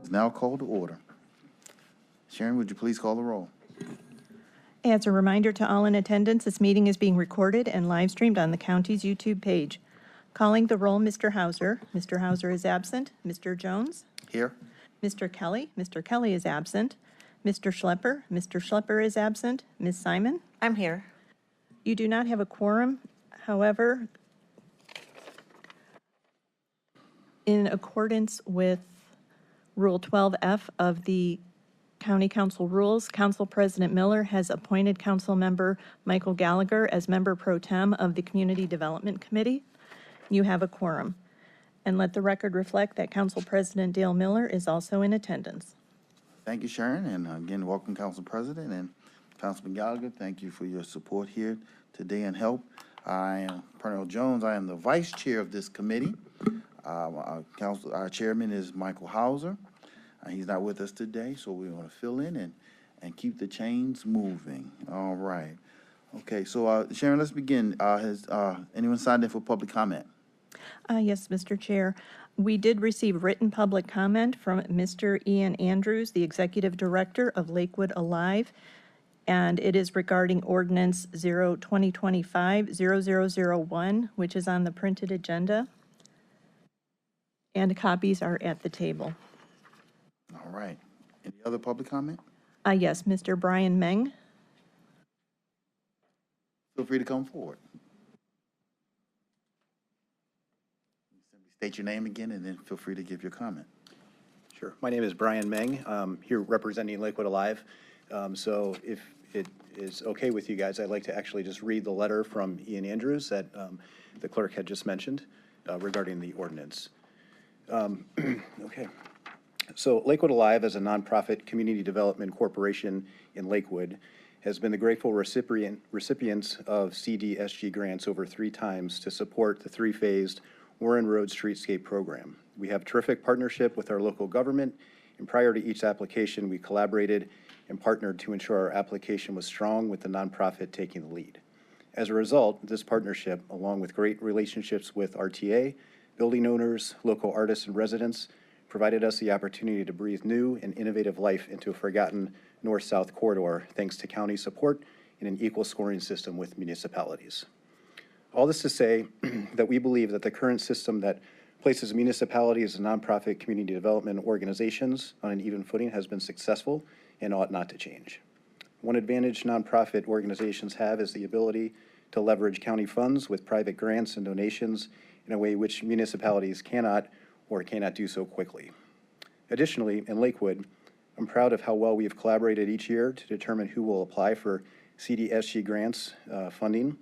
is now called to order. Sharon, would you please call the roll? As a reminder to all in attendance, this meeting is being recorded and live streamed on the county's YouTube page. Calling the roll, Mr. Hauser. Mr. Hauser is absent. Mr. Jones? Here. Mr. Kelly? Mr. Kelly is absent. Mr. Schlepper? Mr. Schlepper is absent. Ms. Simon? I'm here. You do not have a quorum. However, in accordance with Rule 12F of the County Council rules, Council President Miller has appointed Council Member Michael Gallagher as Member Pro Tem of the Community Development Committee. You have a quorum. And let the record reflect that Council President Dale Miller is also in attendance. Thank you, Sharon, and again, welcome, Council President and Councilman Gallagher. Thank you for your support here today and help. I am Pernell Jones. I am the Vice Chair of this committee. Our chairman is Michael Hauser. He's not with us today, so we're going to fill in and keep the chains moving. All right. Okay, so Sharon, let's begin. Has anyone signed in for public comment? Yes, Mr. Chair. We did receive written public comment from Mr. Ian Andrews, the Executive Director of Lakewood Alive, and it is regarding Ordinance 2025-0001, which is on the printed agenda, and copies are at the table. All right. Any other public comment? Yes, Mr. Brian Meng. Feel free to come forward. Simply state your name again and then feel free to give your comment. Sure. My name is Brian Meng, here representing Lakewood Alive. So if it is okay with you guys, I'd like to actually just read the letter from Ian Andrews that the clerk had just mentioned regarding the ordinance. Okay. So Lakewood Alive, as a nonprofit community development corporation in Lakewood, has been the grateful recipients of CDSG grants over 3 times to support the 3-phased Warren Road Streetscape program. We have terrific partnership with our local government, and prior to each application, we collaborated and partnered to ensure our application was strong, with the nonprofit taking the lead. As a result, this partnership, along with great relationships with RTA, building owners, local artists, and residents, provided us the opportunity to breathe new and innovative life into a forgotten north-south corridor, thanks to county support in an equal scoring system with municipalities. All this to say that we believe that the current system that places municipalities and nonprofit community development organizations on an even footing has been successful and ought not to change. One advantage nonprofit organizations have is the ability to leverage county funds with private grants and donations in a way which municipalities cannot or cannot do so quickly. Additionally, in Lakewood, I'm proud of how well we have collaborated each year to determine who will apply for CDSG grants funding,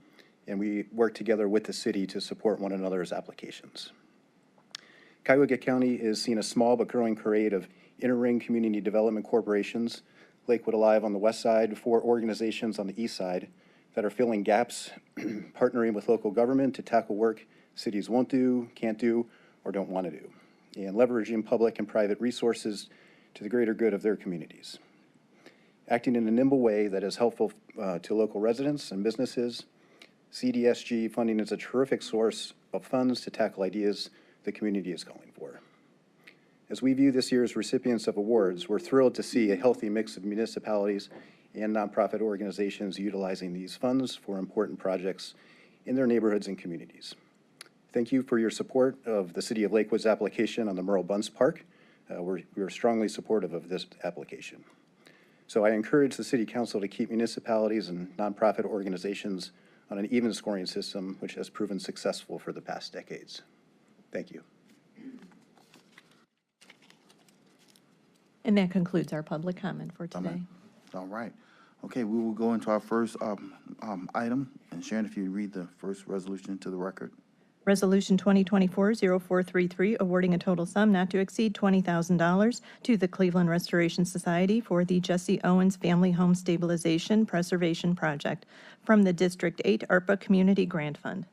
and we work together with the city to support one another's applications. Cuyahoga County is seeing a small but growing parade of inner-ring community development corporations, Lakewood Alive on the west side, 4 organizations on the east side that are filling gaps, partnering with local government to tackle work cities won't do, can't do, or don't want to do, and leveraging public and private resources to the greater good of their communities. Acting in a nimble way that is helpful to local residents and businesses, CDSG funding is a terrific source of funds to tackle ideas the community is calling for. As we view this year's recipients of awards, we're thrilled to see a healthy mix of municipalities and nonprofit organizations utilizing these funds for important projects in their neighborhoods and communities. Thank you for your support of the City of Lakewood's application on the Merle Bunce Park. We are strongly supportive of this application. So I encourage the City Council to keep municipalities and nonprofit organizations on an even scoring system, which has proven successful for the past decades. Thank you. And that concludes our public comment for today. All right. Okay, we will go into our first item. And Sharon, if you read the first resolution into the record. Resolution 2024-0433, awarding a total sum not to exceed $20,000 to the Cleveland Restoration Society for the Jesse Owens Family Home Stabilization Preservation Project from the District 8 ARPA Community Grant Fund.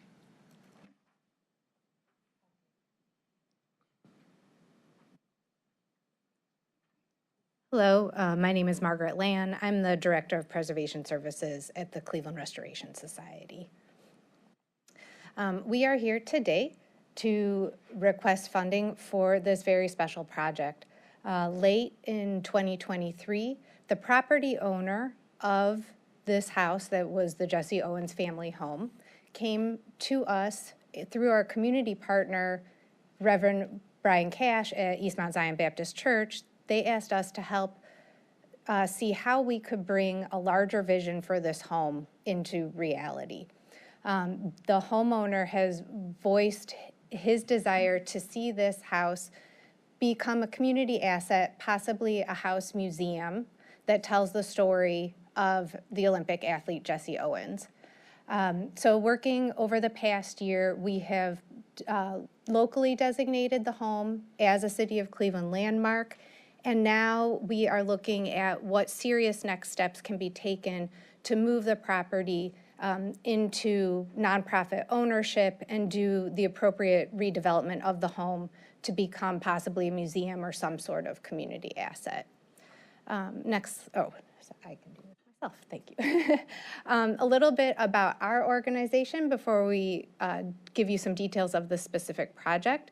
Hello, my name is Margaret Land. I'm the Director of Preservation Services at the Cleveland Restoration Society. We are here today to request funding for this very special project. Late in 2023, the property owner of this house that was the Jesse Owens family home came to us through our community partner, Reverend Brian Cash at East Mount Zion Baptist Church. They asked us to help see how we could bring a larger vision for this home into reality. The homeowner has voiced his desire to see this house become a community asset, possibly a house museum that tells the story of the Olympic athlete Jesse Owens. So working over the past year, we have locally designated the home as a City of Cleveland landmark, and now we are looking at what serious next steps can be taken to move the property into nonprofit ownership and do the appropriate redevelopment of the home to become possibly a museum or some sort of community asset. Next, oh, I can do it myself, thank you. A little bit about our organization before we give you some details of the specific project.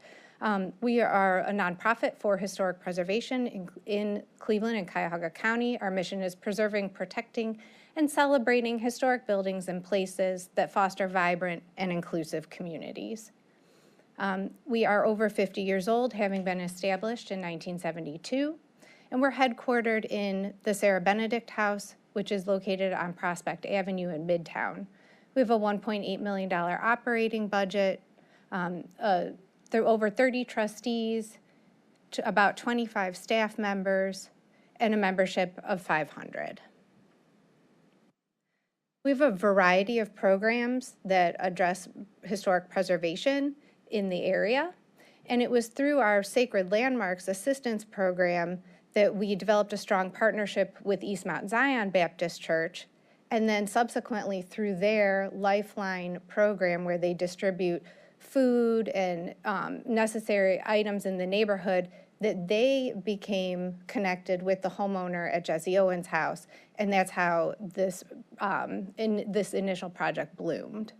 We are a nonprofit for historic preservation in Cleveland and Cuyahoga County. Our mission is preserving, protecting, and celebrating historic buildings and places that foster vibrant and inclusive communities. We are over 50 years old, having been established in 1972, and we're headquartered in the Sarah Benedict House, which is located on Prospect Avenue in Midtown. We have a $1.8 million operating budget, there are over 30 trustees, about 25 staff members, and a membership of 500. We have a variety of programs that address historic preservation in the area, and it was through our Sacred Landmarks Assistance Program that we developed a strong partnership with East Mount Zion Baptist Church, and then subsequently through their Lifeline program where they distribute food and necessary items in the neighborhood, that they became connected with the homeowner at Jesse Owens' house, and that's how this initial project bloomed.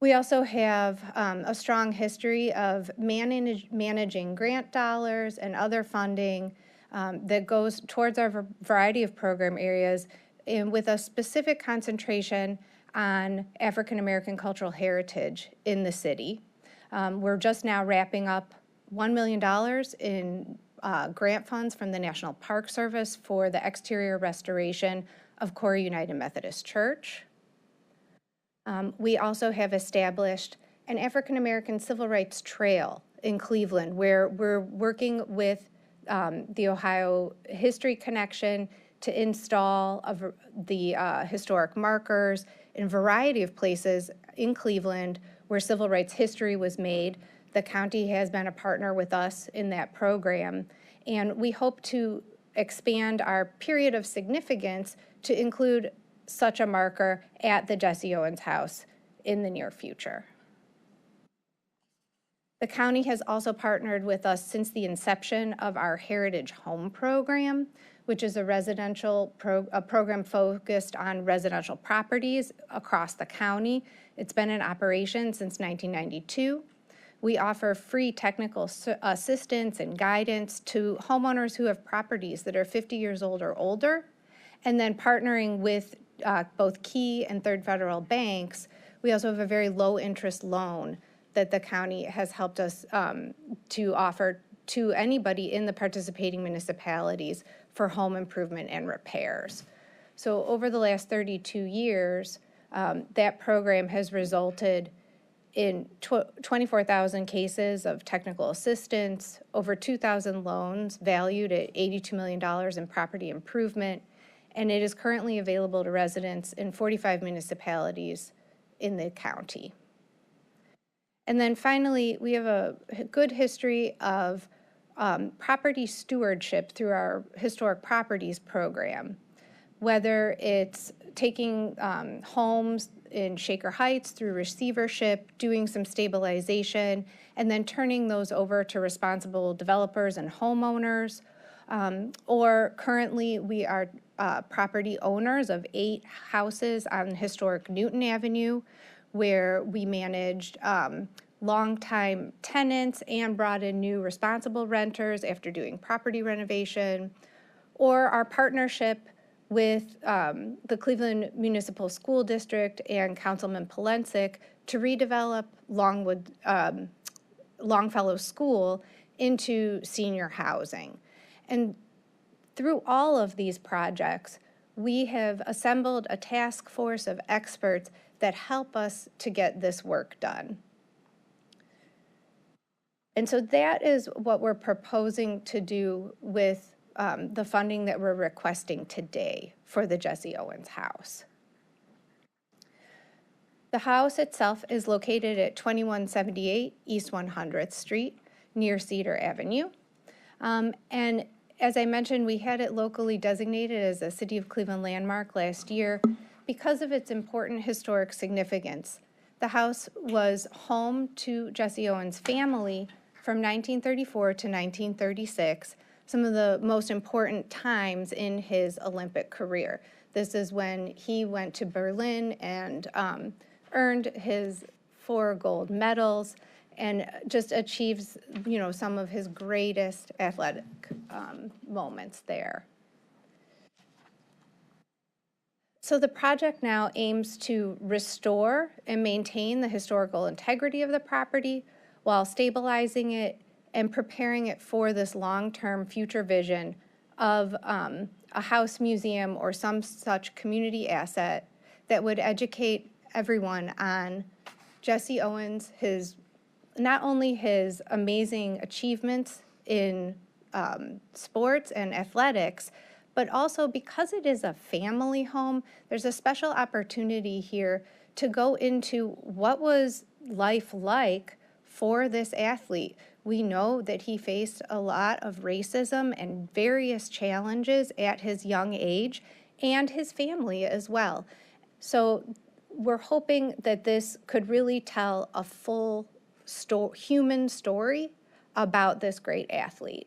We also have a strong history of managing grant dollars and other funding that goes towards our variety of program areas, and with a specific concentration on African American cultural heritage in the city. We're just now wrapping up $1 million in grant funds from the National Park Service for the exterior restoration of Corey United Methodist Church. We also have established an African American Civil Rights Trail in Cleveland, where we're working with the Ohio History Connection to install the historic markers in a variety of places in Cleveland where civil rights history was made. The county has been a partner with us in that program, and we hope to expand our period of significance to include such a marker at the Jesse Owens house in the near future. The county has also partnered with us since the inception of our Heritage Home Program, which is a program focused on residential properties across the county. It's been in operation since 1992. We offer free technical assistance and guidance to homeowners who have properties that are 50 years old or older. And then partnering with both Key and Third Federal banks, we also have a very low interest loan that the county has helped us to offer to anybody in the participating municipalities for home improvement and repairs. So over the last 32 years, that program has resulted in 24,000 cases of technical assistance, over 2,000 loans valued at $82 million in property improvement, and it is currently available to residents in 45 municipalities in the county. And then finally, we have a good history of property stewardship through our Historic Properties program, whether it's taking homes in Shaker Heights through receivership, doing some stabilization, and then turning those over to responsible developers and homeowners. Or currently, we are property owners of 8 houses on historic Newton Avenue, where we managed longtime tenants and brought in new responsible renters after doing property renovation, or our partnership with the Cleveland Municipal School District and Councilman Polensek to redevelop Longfellow School into senior housing. And through all of these projects, we have assembled a task force of experts that help us to get this work done. And so that is what we're proposing to do with the funding that we're requesting today for the Jesse Owens house. The house itself is located at 2178 East 100th Street near Cedar Avenue. And as I mentioned, we had it locally designated as a City of Cleveland landmark last year because of its important historic significance. The house was home to Jesse Owens' family from 1934 to 1936, some of the most important times in his Olympic career. This is when he went to Berlin and earned his 4 gold medals and just achieves, some of his greatest athletic moments there. So the project now aims to restore and maintain the historical integrity of the property while stabilizing it and preparing it for this long-term future vision of a house museum or some such community asset that would educate everyone on Jesse Owens, not only his amazing achievements in sports and athletics, but also because it is a family home, there's a special opportunity here to go into what was life like for this athlete. We know that he faced a lot of racism and various challenges at his young age, and his family as well. So we're hoping that this could really tell a full human story about this great athlete.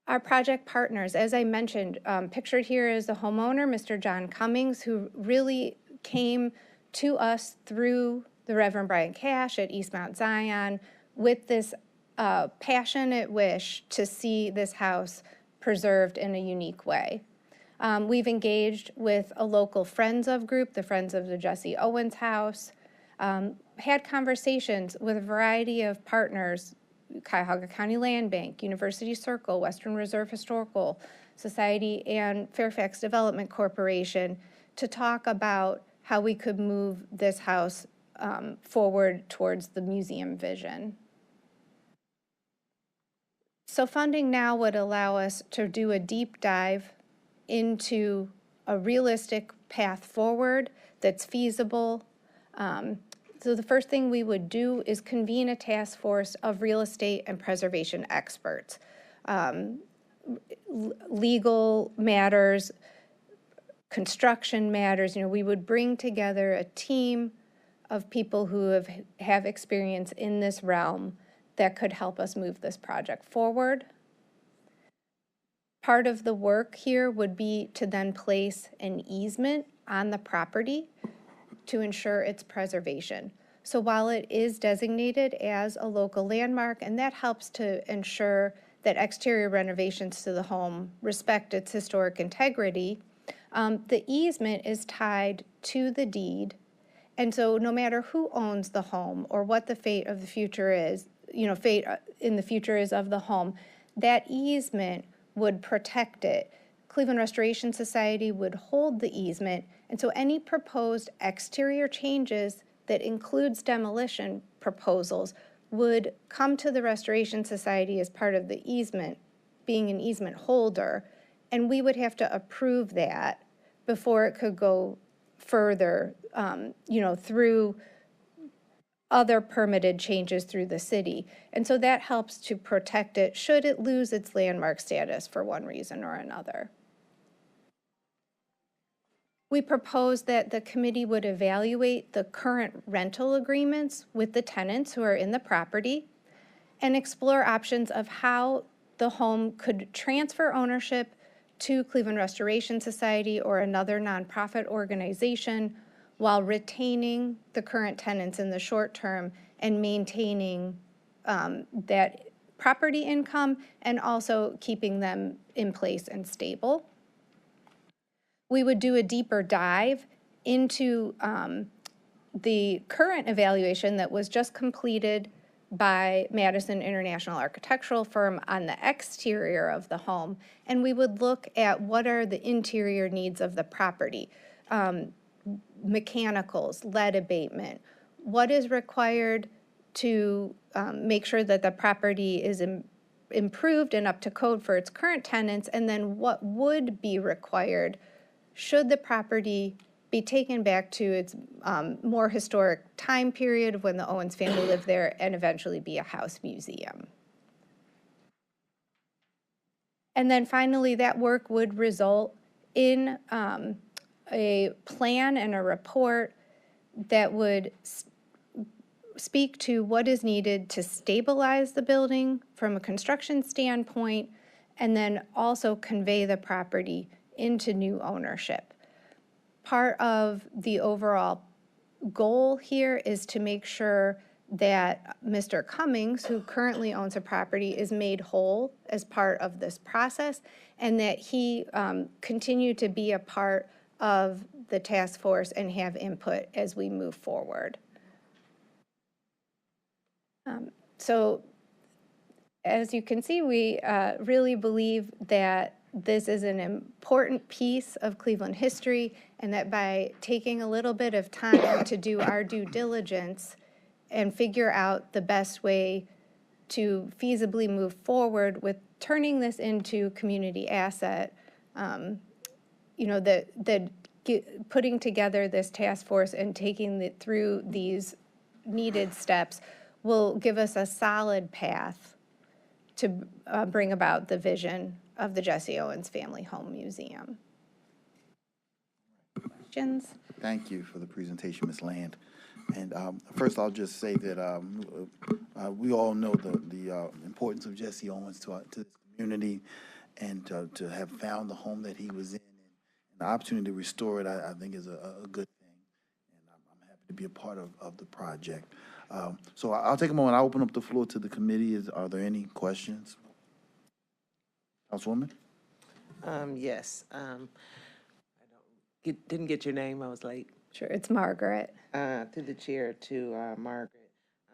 Our project partners, as I mentioned, pictured here is the homeowner, Mr. John Cummings, who really came to us through the Reverend Brian Cash at East Mount Zion with this passionate wish to see this house preserved in a unique way. We've engaged with a local Friends of group, the Friends of the Jesse Owens House, had conversations with a variety of partners, Cuyahoga County Land Bank, University Circle, Western Reserve Historical Society, and Fairfax Development Corporation to talk about how we could move this house forward towards the museum vision. So funding now would allow us to do a deep dive into a realistic path forward that's feasible. So the first thing we would do is convene a task force of real estate and preservation experts. Legal matters, construction matters, we would bring together a team of people who have experience in this realm that could help us move this project forward. Part of the work here would be to then place an easement on the property to ensure its preservation. So while it is designated as a local landmark, and that helps to ensure that exterior renovations to the home respect its historic integrity, the easement is tied to the deed. And so no matter who owns the home or what the fate of the future is, fate in the future is of the home, that easement would protect it. Cleveland Restoration Society would hold the easement, and so any proposed exterior changes that includes demolition proposals would come to the Restoration Society as part of the easement, being an easement holder, and we would have to approve that before it could go further, through other permitted changes through the city. And so that helps to protect it should it lose its landmark status for one reason or another. We propose that the committee would evaluate the current rental agreements with the tenants who are in the property and explore options of how the home could transfer ownership to Cleveland Restoration Society or another nonprofit organization, while retaining the current tenants in the short term and maintaining that property income and also keeping them in place and stable. We would do a deeper dive into the current evaluation that was just completed by Madison International Architectural Firm on the exterior of the home, and we would look at what are the interior needs of the property. Mechanicals, lead abatement, what is required to make sure that the property is improved and up to code for its current tenants, and then what would be required should the property be taken back to its more historic time period when the Owens family lived there and eventually be a house museum. And then finally, that work would result in a plan and a report that would speak to what is needed to stabilize the building from a construction standpoint, and then also convey the property into new ownership. Part of the overall goal here is to make sure that Mr. Cummings, who currently owns a property, is made whole as part of this process, and that he continue to be a part of the task force and have input as we move forward. So as you can see, we really believe that this is an important piece of Cleveland history, and that by taking a little bit of time to do our due diligence and figure out the best way to feasibly move forward with turning this into community asset, you know, putting together this task force and taking it through these needed steps will give us a solid path to bring about the vision of the Jesse Owens Family Home Museum. Questions? Thank you for the presentation, Ms. Land. And first, I'll just say that we all know the importance of Jesse Owens to this community, and to have found the home that he was in, and the opportunity to restore it, I think is a good thing. And I'm happy to be a part of the project. So I'll take a moment. I'll open up the floor to the committee. Are there any questions? Councilwoman? Yes. Didn't get your name. I was late. Sure, it's Margaret. To the chair, to Margaret.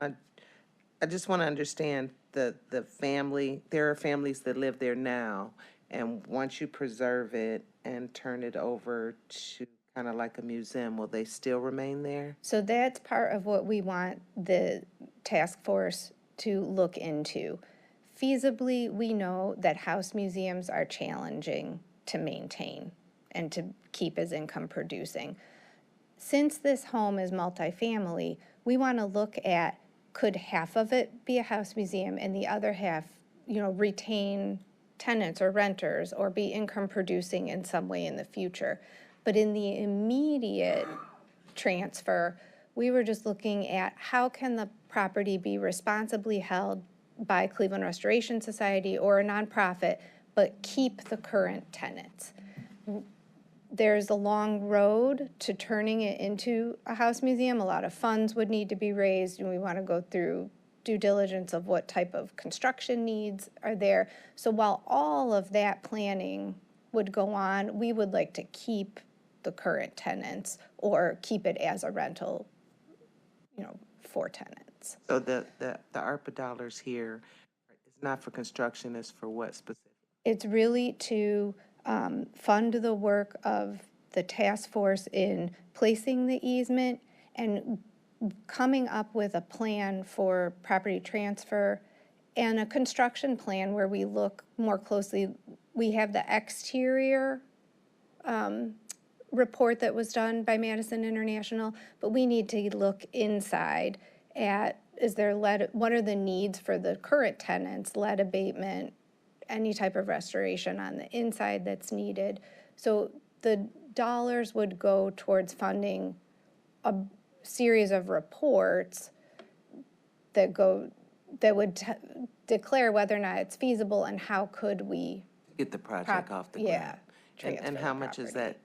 I just want to understand the family. There are families that live there now, and once you preserve it and turn it over to kind of like a museum, will they still remain there? So that's part of what we want the task force to look into. Feasibly, we know that house museums are challenging to maintain and to keep as income producing. Since this home is multifamily, we want to look at, could half of it be a house museum and the other half, you know, retain tenants or renters or be income producing in some way in the future. But in the immediate transfer, we were just looking at how can the property be responsibly held by Cleveland Restoration Society or a nonprofit, but keep the current tenants. There's a long road to turning it into a house museum. A lot of funds would need to be raised, and we want to go through due diligence of what type of construction needs are there. So while all of that planning would go on, we would like to keep the current tenants or keep it as a rental, you know, for tenants. So the ARPA dollars here is not for construction, it's for what specific? It's really to fund the work of the task force in placing the easement and coming up with a plan for property transfer and a construction plan where we look more closely. We have the exterior report that was done by Madison International, but we need to look inside at, is there lead, what are the needs for the current tenants, lead abatement, any type of restoration on the inside that's needed. So the dollars would go towards funding a series of reports that would declare whether or not it's feasible and how could we Get the project off the ground. yeah, And transfer how the much is property. that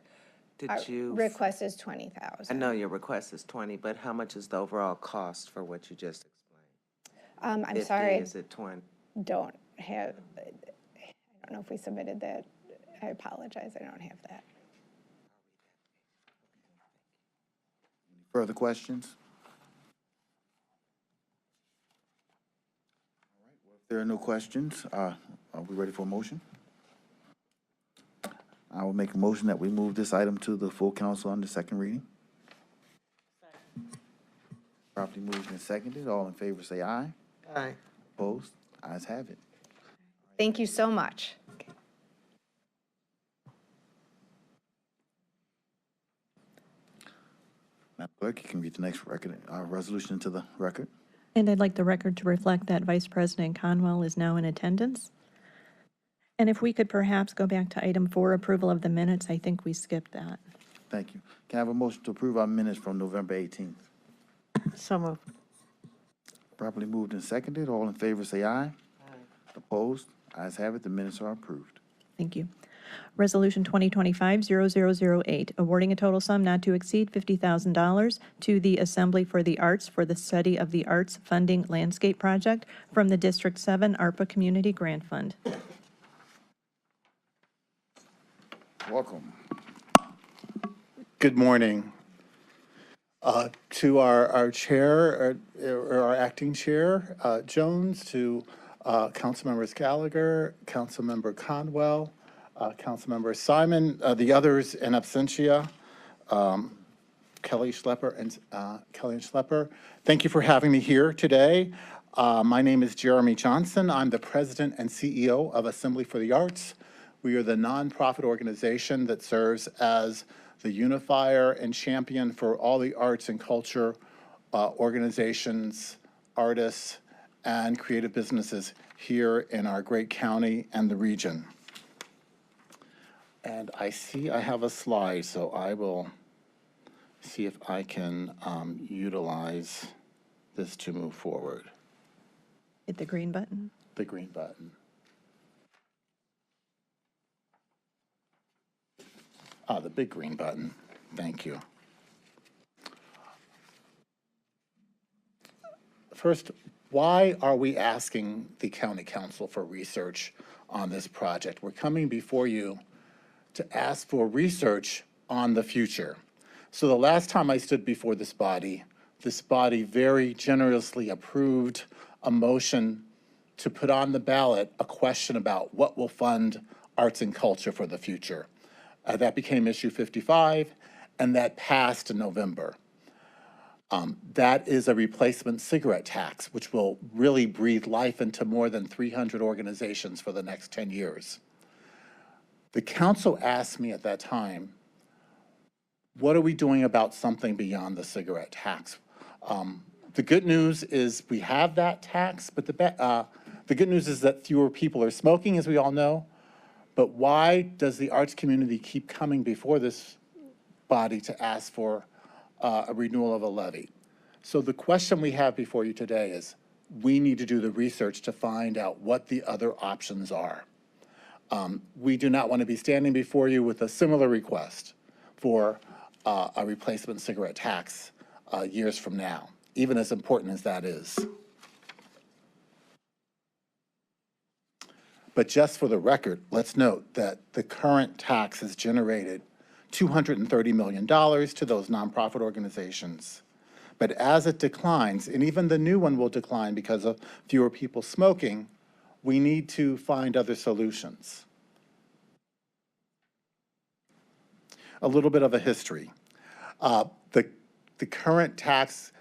Our Did you, request is I 20,000. know your request is 20, but how much is the overall cost for what you just explained? I'm 50, sorry, is it 20? I don't know if we submitted that. I apologize, I don't have that. Further questions? If there are no questions, are we ready for a motion? I will make a motion that we move this item to the full council under second reading. Properly moved and seconded. All in favor say aye. Aye. Opposed? Ayes have it. Thank you so much. Madam Clerk, you can read the next resolution into the record. And I'd like the record to reflect that Vice President Conwell is now in attendance. And if we could perhaps go back to item 4, approval of the minutes, I think we skipped that. Thank you. Can I have a motion to approve our minutes from November 18th? So moved. Properly moved and seconded. All in favor say aye. Opposed? Ayes have it. The minutes are approved. Thank you. Resolution 2025-0008, awarding a total sum not to exceed $50,000 to the Assembly for the Arts for the Study of the Arts Funding Landscape Project from the District 7 ARPA Community Grant Fund. Welcome. Good morning. To our chair, or our acting chair, Jones, to council members Gallagher, council member Conwell, council member Simon, the others in absentia, Kelly and Schlepper. Thank you for having me here today. My name is Jeremy Johnson. I'm the president and CEO of Assembly for the Arts. We are the nonprofit organization that serves as the unifier and champion for all the arts and culture organizations, artists, and creative businesses here in our great county and the region. And I see I have a slide, so I will see if I can utilize this to move forward. Hit the green button. The green button. The big green button. Thank you. First, why are we asking the county council for research on this project? We're coming before you to ask for research on the future. So the last time I stood before this body very generously approved a motion to put on the ballot a question about what will fund arts and culture for the future. That became issue 55, and that passed in November. That is a replacement cigarette tax, which will really breathe life into more than 300 organizations for the next 10 years. The council asked me at that time, what are we doing about something beyond the cigarette tax? The good news is we have that tax, but the good news is that fewer people are smoking, as we all know. But why does the arts community keep coming before this body to ask for a renewal of a levy? So the question we have before you today is, we need to do the research to find out what the other options are. We do not want to be standing before you with a similar request for a replacement cigarette tax years from now, even as important as that is. But just for the record, let's note that the current tax has generated $230 million to those nonprofit organizations. But as it declines, and even the new one will decline because of fewer people smoking, we need to find other solutions. A little bit of a history. The current tax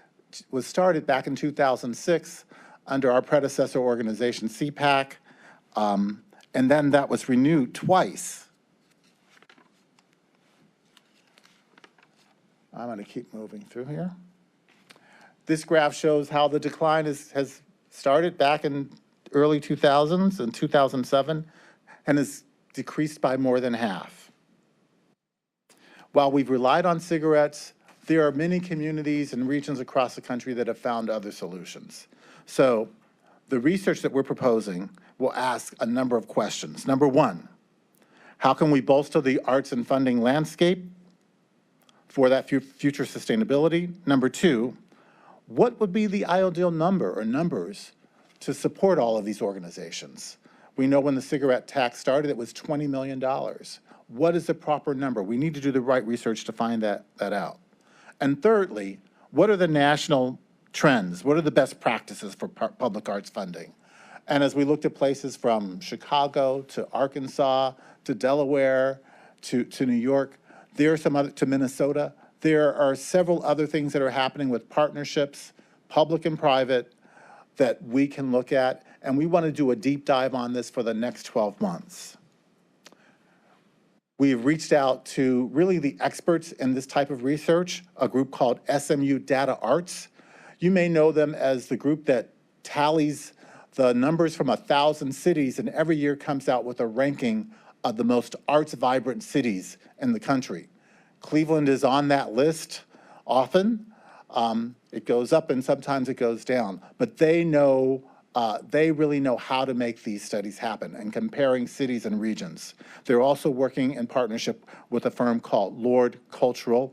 was started back in 2006 under our predecessor organization, CPAC. And then that was renewed twice. I'm going to keep moving through here. This graph shows how the decline has started back in early 2000s and 2007 and has decreased by more than half. While we've relied on cigarettes, there are many communities and regions across the country that have found other solutions. So the research that we're proposing will ask a number of questions. Number one, how can we bolster the arts and funding landscape? for that future sustainability? Number two, what would be the ideal number or numbers to support all of these organizations? We know when the cigarette tax started, it was $20 million. What is the proper number? We need to do the right research to find that out. And thirdly, what are the national trends? What are the best practices for public arts funding? And as we looked at places from Chicago to Arkansas to Delaware to New York, there are some other, to Minnesota, there are several other things that are happening with partnerships, public and private, that we can look at, and we want to do a deep dive on this for the next 12 months. We've reached out to really the experts in this type of research, a group called SMU Data Arts. You may know them as the group that tallies the numbers from 1,000 cities and every year comes out with a ranking of the most arts vibrant cities in the country. Cleveland is on that list often. It goes up and sometimes it goes down, but they know, they really know how to make these studies happen and comparing cities and regions. They're also working in partnership with a firm called Lord Cultural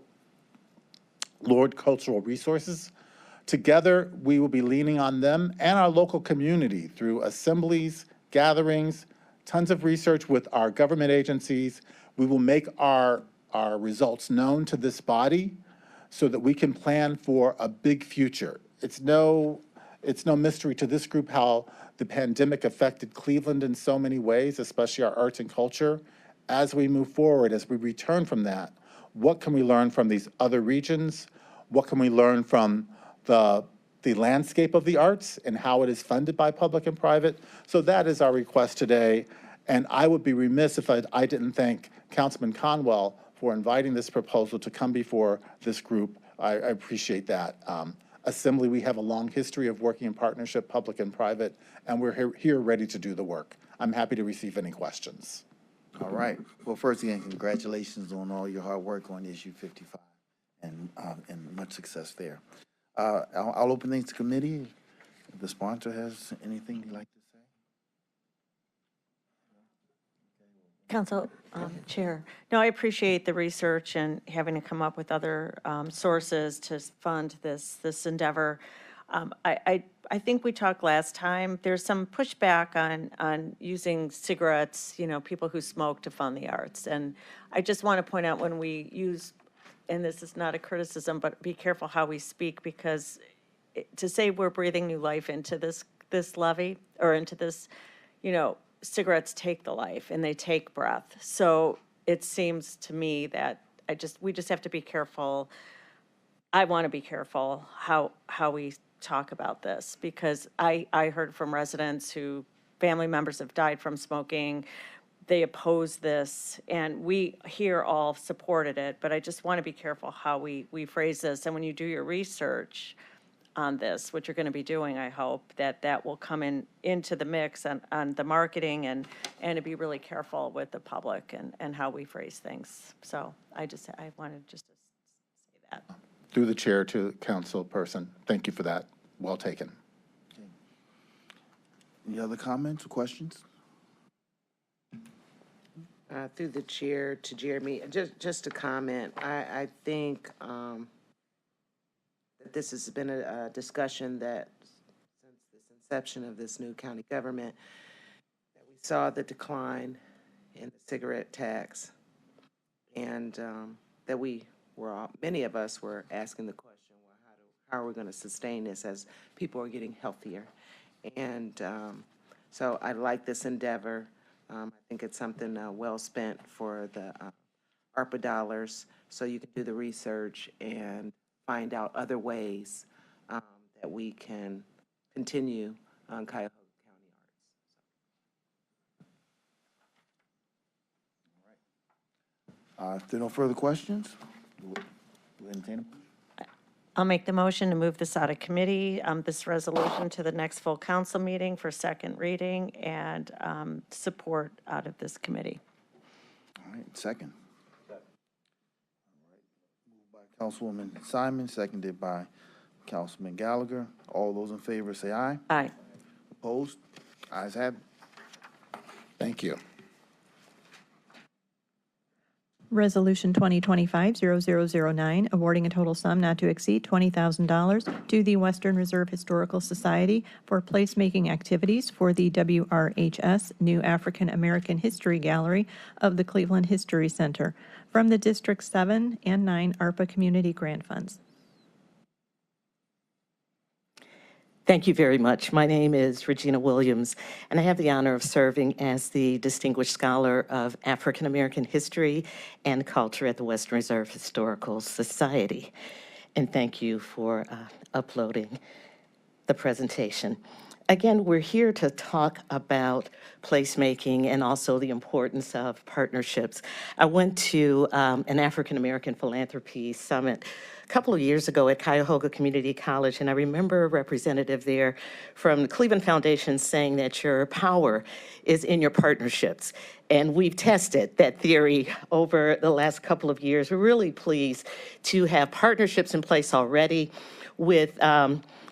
Resources. Together, we will be leaning on them and our local community through assemblies, gatherings, tons of research with our government agencies. We will make our results known to this body so that we can plan for a big future. It's no mystery to this group how the pandemic affected Cleveland in so many ways, especially our arts and culture. As we move forward, as we return from that, what can we learn from these other regions? What can we learn from the landscape of the arts and how it is funded by public and private? So that is our request today. And I would be remiss if I didn't thank Councilman Conwell for inviting this proposal to come before this group. I appreciate that. Assembly, we have a long history of working in partnership, public and private, and we're here ready to do the work. I'm happy to receive any questions. All right. Well, first again, congratulations on all your hard work on issue 55 and much success there. I'll open things to committee. If the sponsor has anything you'd like to say. Council Chair, no, I appreciate the research and having to come up with other sources to fund this endeavor. I think we talked last time, there's some pushback on using cigarettes, people who smoke to fund the arts. And I just want to point out when we use, and this is not a criticism, but be careful how we speak, because to say we're breathing new life into this levy or into this, cigarettes take the life and they take breath. So it seems to me that we just have to be careful. I want to be careful how we talk about this, because I heard from residents who family members have died from smoking. They oppose this, and we here all supported it, but I just want to be careful how we phrase this. And when you do your research on this, which you're going to be doing, I hope that will come into the mix on the marketing and to be really careful with the public and how we phrase things. So I wanted just to say that. Through the chair to council person, thank you for that. Well taken. Okay. Any other comments or questions? Through the chair to Jeremy, just a comment. I think that this has been a discussion that since this inception of this new county government, that we saw the decline in the cigarette tax, and that many of us were asking the question, well, how are we going to sustain this as people are getting healthier? And so I like this endeavor. I think it's something well spent for the ARPA dollars, so you can do the research and find out other ways that we can continue Cuyahoga County arts. If there are no further questions, we'll entertain them. I'll make the motion to move this out of committee, this resolution to the next full council meeting for second reading and support out of this committee. All right, second. All right, moved by Councilwoman Simon, seconded by Councilman Gallagher. All those in favor say aye. Aye. Opposed? Ayes have it. Thank you. Resolution 2025-0009, awarding a total sum not to exceed $20,000 to the Western Reserve Historical Society for placemaking activities for the WRHS New African American History Gallery of the Cleveland History Center from the District 7 and 9 ARPA Community Grant Funds. Thank you very much. My name is Regina Williams, and I have the honor of serving as the Distinguished Scholar of African American History and Culture at the Western Reserve Historical Society. And thank you for uploading the presentation. Again, we're here to talk about placemaking and also the importance of partnerships. I went to an African American Philanthropy Summit a couple of years ago at Cuyahoga Community College, and I remember a representative there from the Cleveland Foundation saying that your power is in your partnerships. And we've tested that theory over the last couple of years. We're really pleased to have partnerships in place already with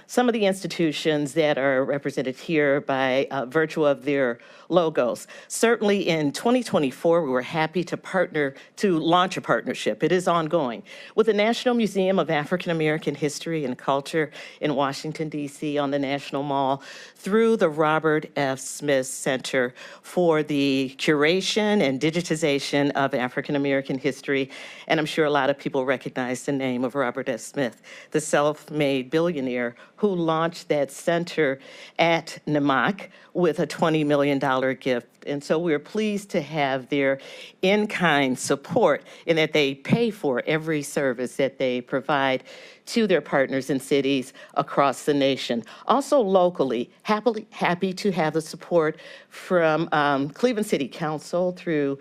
some of the institutions that are represented here by virtue of their logos. Certainly in 2024, we were happy to launch a partnership. It is ongoing with the National Museum of African American History and Culture in Washington, D.C. on the National Mall through the Robert F. Smith Center for the curation and digitization of African American history. And I'm sure a lot of people recognize the name of Robert F. Smith, the self-made billionaire who launched that center at NMAC with a $20 million gift. And so we're pleased to have their in-kind support in that they pay for every service that they provide to their partners in cities across the nation. Also locally, happy to have the support from Cleveland City Council through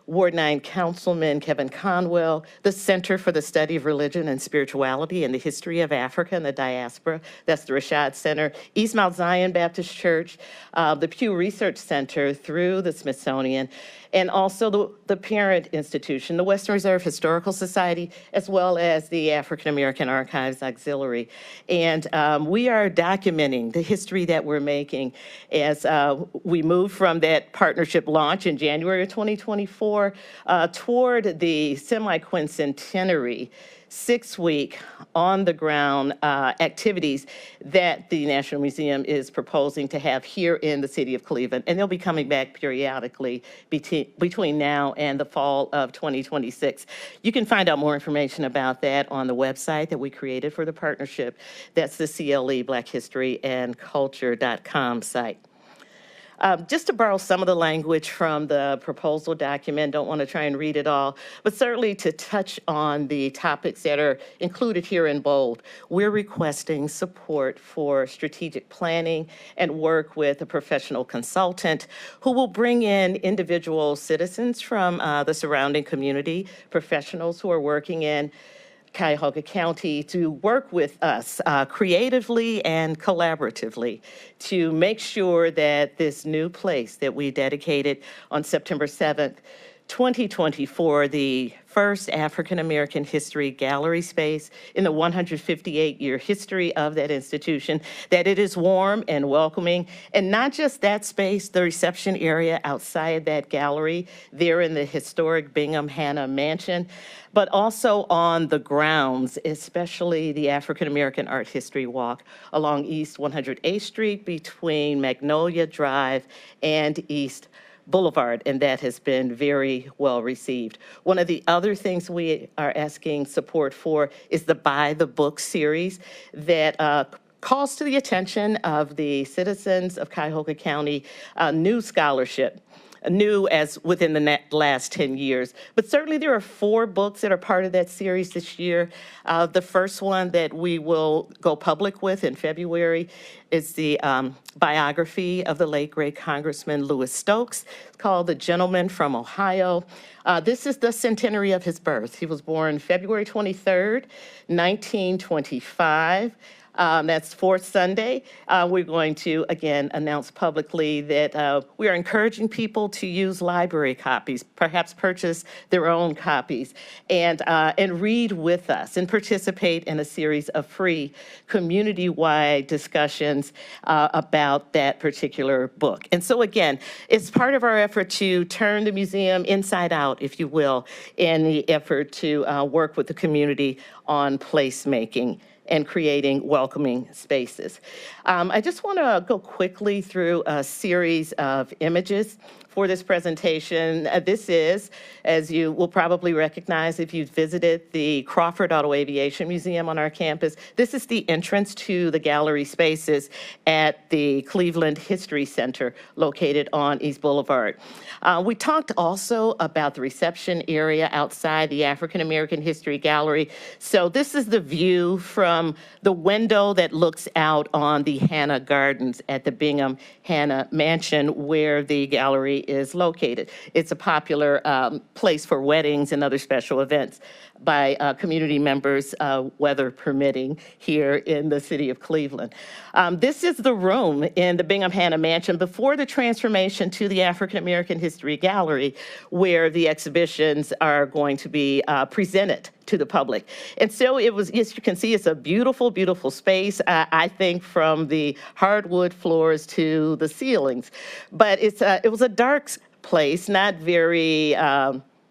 Ward 9 Councilman Kevin Conwell, the Center for the Study of Religion and Spirituality and the History of Africa and the Diaspora, that's the Rashad Center, East Mount Zion Baptist Church, the Pew Research Center through the Smithsonian, and also the parent institution, the Western Reserve Historical Society, as well as the African American Archives Auxiliary. And we are documenting the history that we're making as we move from that partnership launch in January of 2024 toward the semi-quincentenary 6-week on-the-ground activities that the National Museum is proposing to have here in the city of Cleveland. And they'll be coming back periodically between now and the fall of 2026. You can find out more information about that on the website that we created for the partnership. That's the CLE blackhistoryandculture.com site. Just to borrow some of the language from the proposal document, don't want to try and read it all, but certainly to touch on the topics that are included here in bold. We're requesting support for strategic planning and work with a professional consultant who will bring in individual citizens from the surrounding community, professionals who are working in Cuyahoga County to work with us creatively and collaboratively to make sure that this new place that we dedicated on September 7th, 2024, the first African American history gallery space in the 158-year history of that institution, that it is warm and welcoming, and not just that space, the reception area outside that gallery there in the historic Bingham Hanna Mansion, but also on the grounds, especially the African American Art History Walk along East 108th Street between Magnolia Drive and East Boulevard, and that has been very well received. One of the other things we are asking support for is the Buy the Book series that calls to the attention of the citizens of Cuyahoga County, new scholarship. New as within the last 10 years. But certainly there are 4 books that are part of that series this year. The first one that we will go public with in February is the biography of the late great Congressman Louis Stokes. It's called The Gentleman from Ohio. This is the centenary of his birth. He was born February 23rd, 1925. That's fourth Sunday. We're going to, again, announce publicly that we are encouraging people to use library copies, perhaps purchase their own copies, and read with us and participate in a series of free community-wide discussions about that particular book. And so again, it's part of our effort to turn the museum inside out, if you will, in the effort to work with the community on placemaking and creating welcoming spaces. I just want to go quickly through a series of images for this presentation. This is, as you will probably recognize if you've visited the Crawford Auto Aviation Museum on our campus, this is the entrance to the gallery spaces at the Cleveland History Center located on East Boulevard. We talked also about the reception area outside the African American History Gallery. So this is the view from the window that looks out on the Hanna Gardens at the Bingham Hanna Mansion where the gallery is located. It's a popular place for weddings and other special events by community members, weather permitting, here in the city of Cleveland. This is the room in the Bingham Hanna Mansion before the transformation to the African American History Gallery, where the exhibitions are going to be presented to the public. And so it was, as you can see, it's a beautiful, beautiful space, I think, from the hardwood floors to the ceilings. But it was a dark place, not very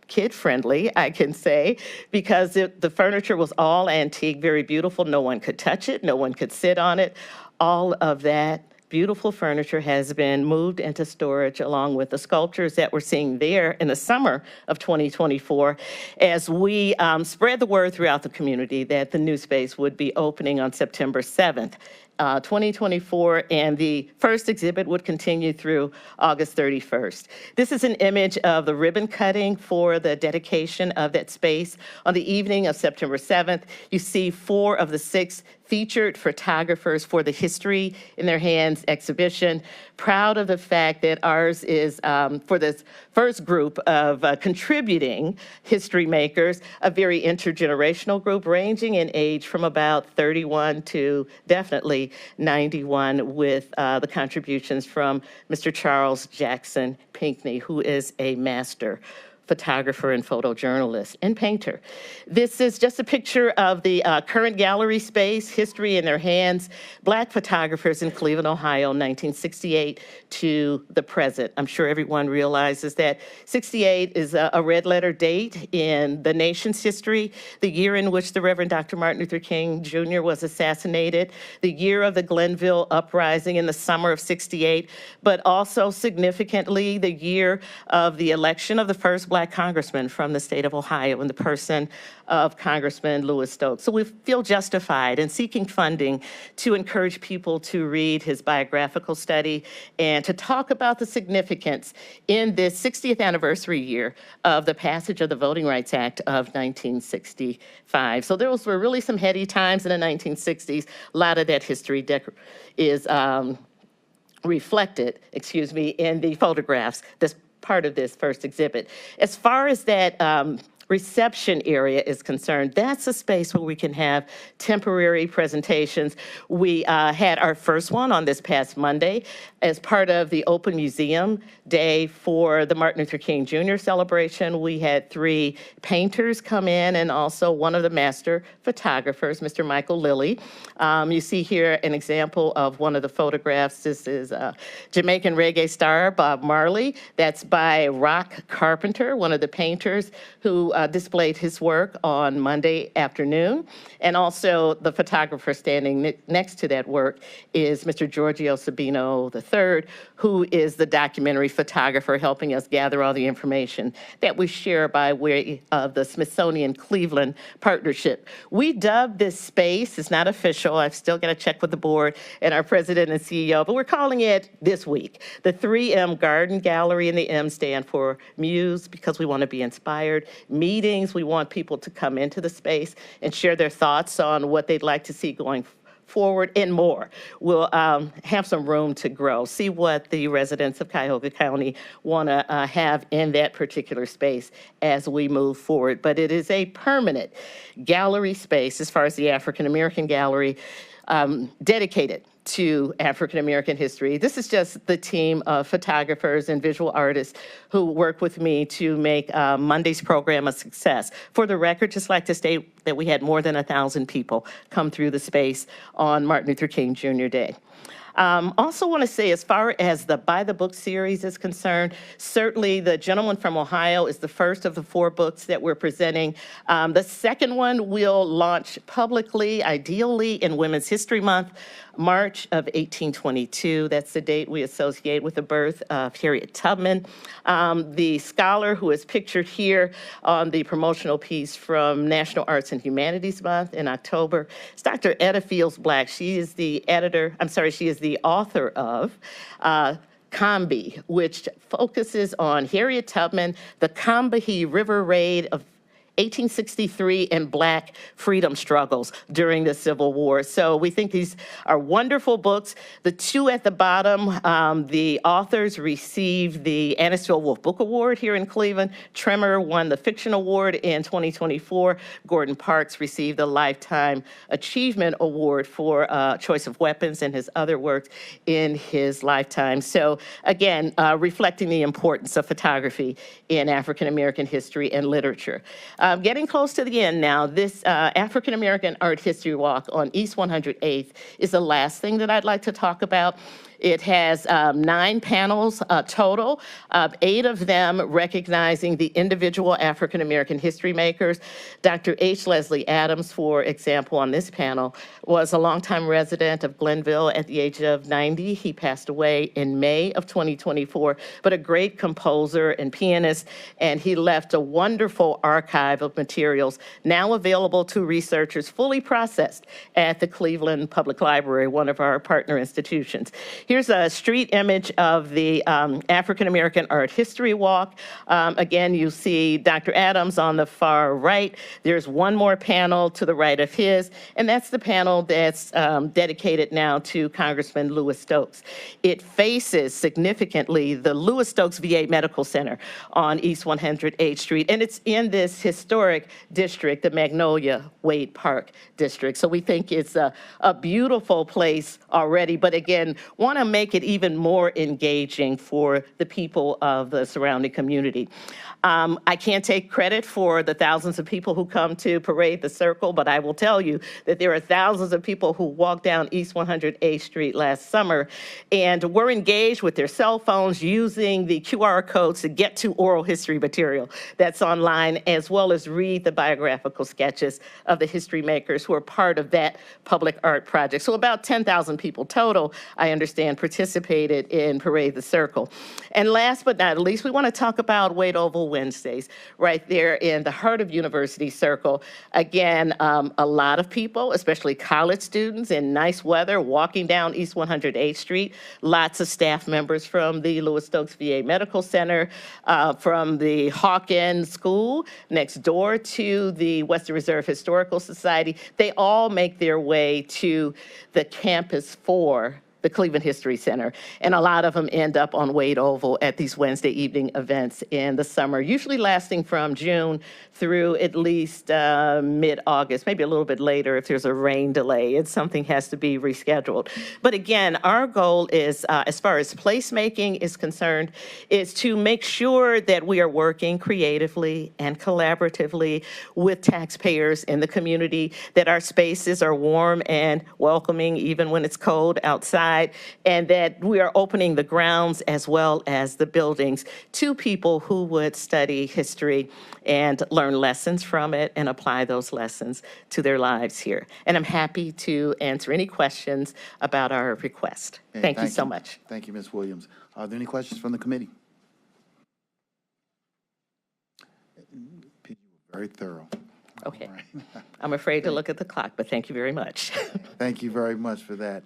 kid-friendly, I can say, because the furniture was all antique, very beautiful. No one could touch it. No one could sit on it. All of that beautiful furniture has been moved into storage along with the sculptures that we're seeing there in the summer of 2024 as we spread the word throughout the community that the new space would be opening on September 7th. 2024, and the first exhibit would continue through August 31st. This is an image of the ribbon cutting for the dedication of that space. On the evening of September 7th, you see 4 of the 6 featured photographers for the History in Their Hands exhibition. Proud of the fact that ours is, for this first group of contributing history makers, a very intergenerational group ranging in age from about 31 to definitely 91, with the contributions from Mr. Charles Jackson Pinckney, who is a master photographer and photojournalist and painter. This is just a picture of the current gallery space, History in Their Hands, Black photographers in Cleveland, Ohio, 1968 to the present. I'm sure everyone realizes that 68 is a red letter date in the nation's history, the year in which the Reverend Dr. Martin Luther King Jr. was assassinated, the year of the Glenville Uprising in the summer of 68, but also significantly the year of the election of the first Black congressman from the state of Ohio in the person of Congressman Louis Stokes. So we feel justified in seeking funding to encourage people to read his biographical study and to talk about the significance in this 60th anniversary year of the passage of the Voting Rights Act of 1965. So there were really some heady times in the 1960s. A lot of that history is reflected, in the photographs that's part of this first exhibit. As far as that reception area is concerned, that's a space where we can have temporary presentations. We had our first one on this past Monday as part of the Open Museum Day for the Martin Luther King Jr. celebration. We had 3 painters come in and also one of the master photographers, Mr. Michael Lilly. You see here an example of one of the photographs. This is Jamaican reggae star Bob Marley. That's by Rock Carpenter, one of the painters who displayed his work on Monday afternoon. And also the photographer standing next to that work is Mr. Giorgio Sabino III, who is the documentary photographer helping us gather all the information that we share by way of the Smithsonian Cleveland partnership. We dubbed this space, it's not official, I've still got to check with the board and our president and CEO, but we're calling it this week the 3M Garden Gallery, and the M stand for Muse, because we want to be inspired. Meetings, we want people to come into the space and share their thoughts on what they'd like to see going forward and more. We'll have some room to grow, see what the residents of Cuyahoga County want to have in that particular space as we move forward. But it is a permanent gallery space as far as the African American Gallery. dedicated to African American history. This is just the team of photographers and visual artists who work with me to make Monday's program a success. For the record, just like to state that we had more than 1,000 people come through the space on Martin Luther King Jr. Day. Also want to say, as far as the By the Book series is concerned, certainly The Gentleman from Ohio is the first of the 4 books that we're presenting. The second one will launch publicly, ideally in Women's History Month, March of 1822. That's the date we associate with the birth of Harriet Tubman. The scholar who is pictured here on the promotional piece from National Arts and Humanities Month in October is Dr. Etta Fields Black. She is the the author of Combahee, which focuses on Harriet Tubman, the Combahee River Raid of 1863 and Black freedom struggles during the Civil War. So we think these are wonderful books. The 2 at the bottom, the authors received the Anisfield Wolf Book Award here in Cleveland. Tremor won the Fiction Award in 2024. Gordon Parks received the Lifetime Achievement Award for Choice of Weapons and his other works in his lifetime. So again, reflecting the importance of photography in African American history and literature. Getting close to the end now, this African American Art History Walk on East 108th is the last thing that I'd like to talk about. It has 9 panels total, 8 of them recognizing the individual African American history makers. Dr. H. Leslie Adams, for example, on this panel, was a longtime resident of Glenville at the age of 90. He passed away in May of 2024, but a great composer and pianist, and he left a wonderful archive of materials now available to researchers, fully processed at the Cleveland Public Library, one of our partner institutions. Here's a street image of the African American Art History Walk. Again, you see Dr. Adams on the far right. There's one more panel to the right of his, and that's the panel that's dedicated now to Congressman Louis Stokes. It faces significantly the Louis Stokes VA Medical Center on East 108th Street, and it's in this historic district, the Magnolia Wade Park district. So we think it's a beautiful place already, but again, want to make it even more engaging for the people of the surrounding community. I can't take credit for the thousands of people who come to parade the circle, but I will tell you that there are thousands of people who walked down East 108th Street last summer and were engaged with their cell phones using the QR codes to get to oral history material that's online, as well as read the biographical sketches of the history makers who are part of that public art project. So about 10,000 people total, I understand, participated in Parade the Circle. And last but not least, we want to talk about Wade Oval Wednesdays, right there in the heart of University Circle. Again, a lot of people, especially college students in nice weather, walking down East 108th Street. Lots of staff members from the Louis Stokes VA Medical Center, from the Hawkins School next door to the Western Reserve Historical Society. They all make their way to the campus for the Cleveland History Center. And a lot of them end up on Wade Oval at these Wednesday evening events in the summer, usually lasting from June through at least mid-August, maybe a little bit later if there's a rain delay and something has to be rescheduled. But again, our goal is, as far as placemaking is concerned, is to make sure that we are working creatively and collaboratively with taxpayers in the community, that our spaces are warm and welcoming even when it's cold outside, and that we are opening the grounds as well as the buildings to people who would study history and learn lessons from it and apply those lessons to their lives here. And I'm happy to answer any questions about our request. Okay, Thank you so much. Thank you, Ms. Williams. Are there any questions from the committee? Very thorough. Okay. All right. I'm afraid to look at the clock, but thank you very much. Thank you very much for that.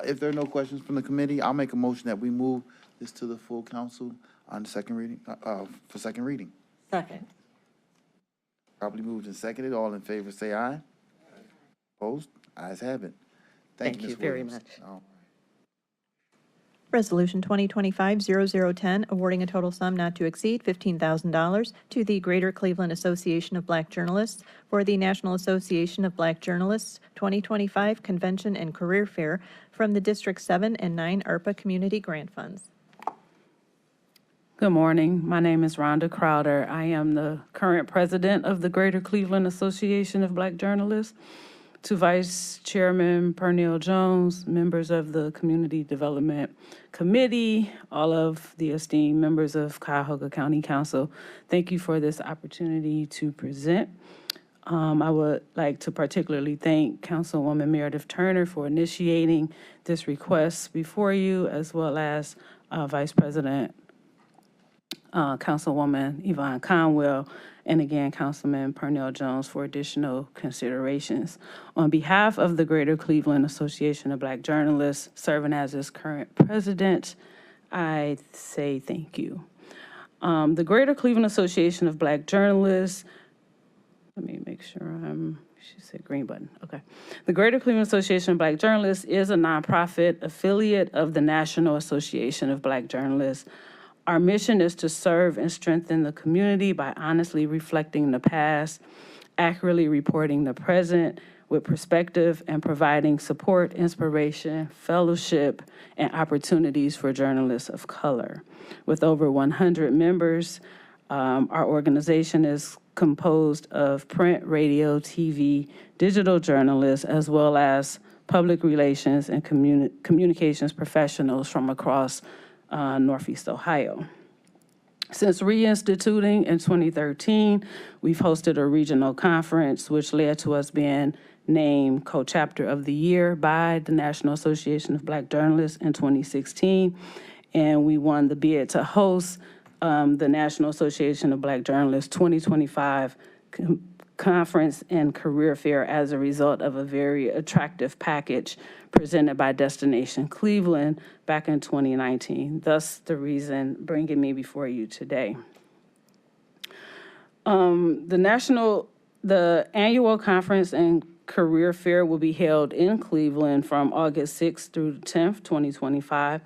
If there are no questions from the committee, I'll make a motion that we move this to the full council on second reading, for second reading. Second. Probably moved and seconded. All in favor, say aye. Opposed? Ayes have it. Thank you Ms. very Williams. much. All right. Resolution 2025-0010, awarding a total sum not to exceed $15,000 to the Greater Cleveland Association of Black Journalists for the National Association of Black Journalists 2025 Convention and Career Fair from the District 7 and 9 ARPA Community Grant Funds. Good morning. My name is Rhonda Crowder. I am the current president of the Greater Cleveland Association of Black Journalists. To Vice Chairman Pernell Jones, members of the Community Development Committee, all of the esteemed members of Cuyahoga County Council, thank you for this opportunity to present. I would like to particularly thank Councilwoman Meredith Turner for initiating this request before you, as well as Vice President Councilwoman Yvonne Conwell, and again, Councilman Pernell Jones for additional considerations. On behalf of the Greater Cleveland Association of Black Journalists, serving as its current president, I say thank you. The Greater Cleveland Association of Black Journalists, let me make sure she said green button, okay. The Greater Cleveland Association of Black Journalists is a nonprofit affiliate of the National Association of Black Journalists. Our mission is to serve and strengthen the community by honestly reflecting the past, accurately reporting the present with perspective, and providing support, inspiration, fellowship, and opportunities for journalists of color. With over 100 members, our organization is composed of print, radio, TV, digital journalists, as well as public relations and communications professionals from across Northeast Ohio. Since reinstituting in 2013, we've hosted a regional conference, which led to us being named Co-Chapter of the Year by the National Association of Black Journalists in 2016. And we won the bid to host the National Association of Black Journalists 2025 Conference and Career Fair as a result of a very attractive package presented by Destination Cleveland back in 2019. Thus, the reason bringing me before you today. The annual conference and career fair will be held in Cleveland from August 6th through 10th, 2025.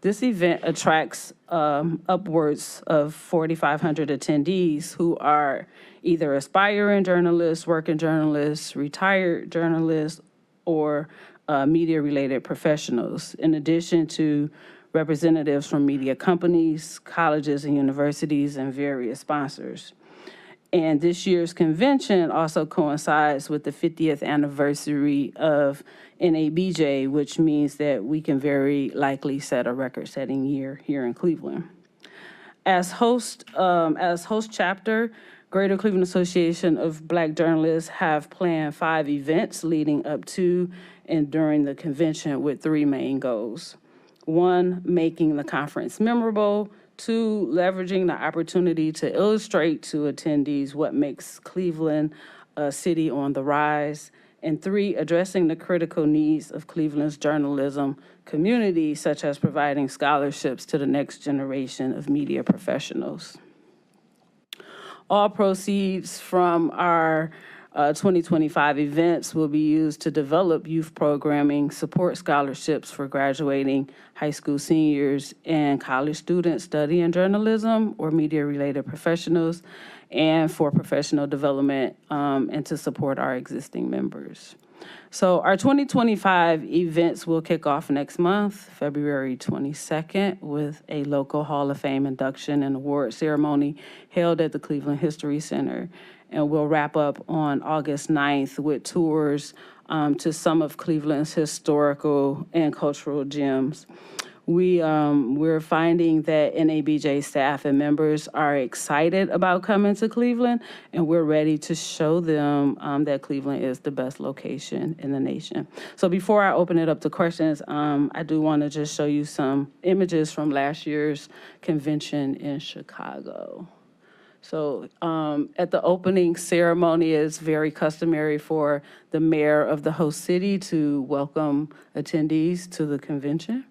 This event attracts upwards of 4,500 attendees who are either aspiring journalists, working journalists, retired journalists, or media-related professionals, in addition to representatives from media companies, colleges and universities, and various sponsors. And this year's convention also coincides with the 50th anniversary of NABJ, which means that we can very likely set a record-setting year here in Cleveland. As host chapter, Greater Cleveland Association of Black Journalists have planned 5 events leading up to and during the convention with 3 main goals. 1, making the conference memorable. 2, leveraging the opportunity to illustrate to attendees what makes Cleveland a city on the rise. And 3, addressing the critical needs of Cleveland's journalism community, such as providing scholarships to the next generation of media professionals. All proceeds from our 2025 events will be used to develop youth programming, support scholarships for graduating high school seniors and college students studying journalism or media-related professionals, and for professional development and to support our existing members. So our 2025 events will kick off next month, February 22nd, with a local Hall of Fame induction and award ceremony held at the Cleveland History Center. And we'll wrap up on August 9th with tours to some of Cleveland's historical and cultural gems. We're finding that NABJ staff and members are excited about coming to Cleveland, and we're ready to show them that Cleveland is the best location in the nation. So before I open it up to questions, I do want to just show you some images from last year's convention in Chicago. So at the opening ceremony, it's very customary for the mayor of the host city to welcome attendees to the convention.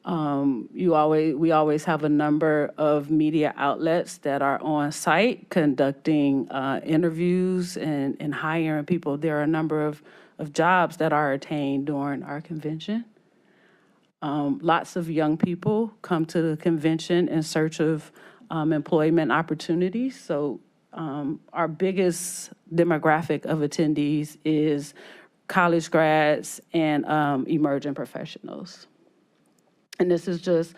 We always have a number of media outlets that are on site conducting interviews and hiring people. There are a number of jobs that are attained during our convention. Lots of young people come to the convention in search of employment opportunities. So our biggest demographic of attendees is college grads and emerging professionals. And this is just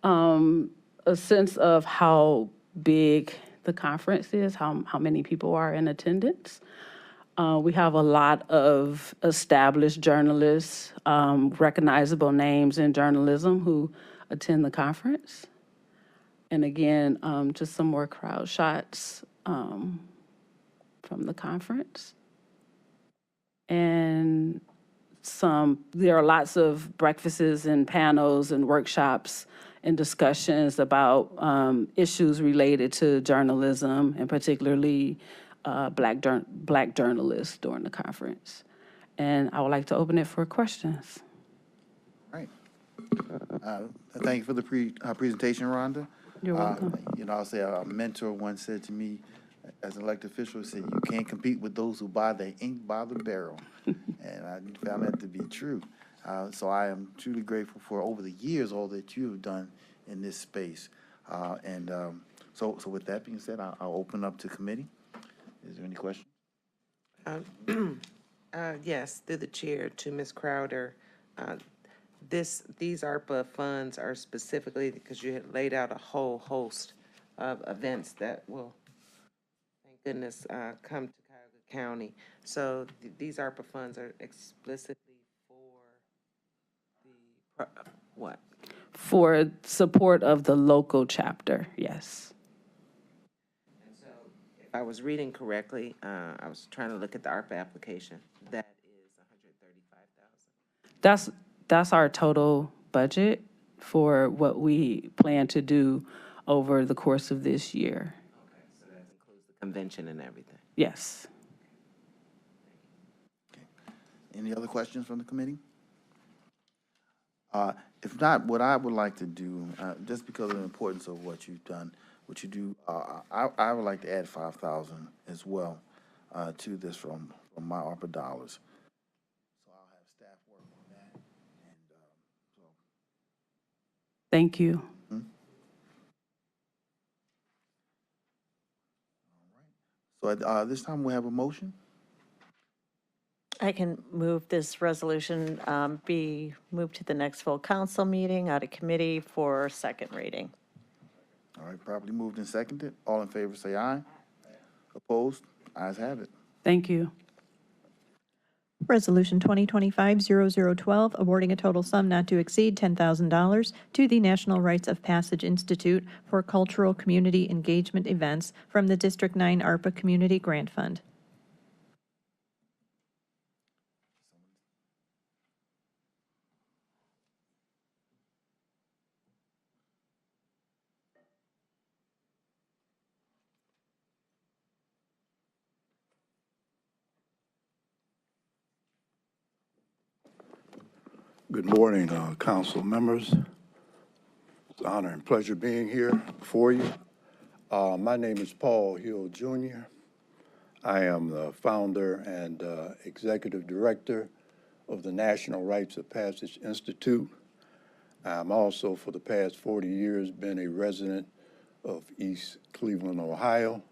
a sense of how big the conference is, how many people are in attendance. We have a lot of established journalists, recognizable names in journalism who attend the conference. And again, just some more crowd shots from the conference. And there are lots of breakfasts and panels and workshops and discussions about issues related to journalism, and particularly black journalists during the conference. And I would like to open it for questions. All right. Thank you for the presentation, Rhonda. You're welcome. I'll say a mentor once said to me, as an elected official, he said, you can't compete with those who buy their ink by the barrel. And I found that to be true. So I am truly grateful for over the years, all that you have done in this space. So with that being said, I'll open up to committee. Is there any question? Yes, through the chair to Ms. Crowder. These ARPA funds are specifically because you had laid out a whole host of events that will, thank goodness, come to Cuyahoga County. So these ARPA funds are explicitly for the, what? For support of the local chapter, yes. If I was reading correctly, I was trying to look at the ARPA application. That is $135,000. That's our total budget for what we plan to do over the course of this year. Okay, so that includes the convention and everything. Yes. Any other questions from the committee? If not, what I would like to do, just because of the importance of what you've done, what you do, I would like to add 5,000 as well to this from my ARPA dollars. So I'll have staff work on that. And Thank you. so at this time we have a motion. I can move this resolution be moved to the next full council meeting out of committee for second reading. All right, properly moved and seconded. All in favor say aye. Opposed? Ayes have it. Thank you. Resolution 2025-0012, awarding a total sum not to exceed $10,000 to the National Rites of Passage Institute for cultural community engagement events from the District 9 ARPA Community Grant Fund. Good morning, council members. It's an honor and pleasure being here before you. My name is Paul Hill Jr. I am the founder and executive director of the National Rites of Passage Institute. I'm also, for the past 40 years, been a resident of East Cleveland, Ohio.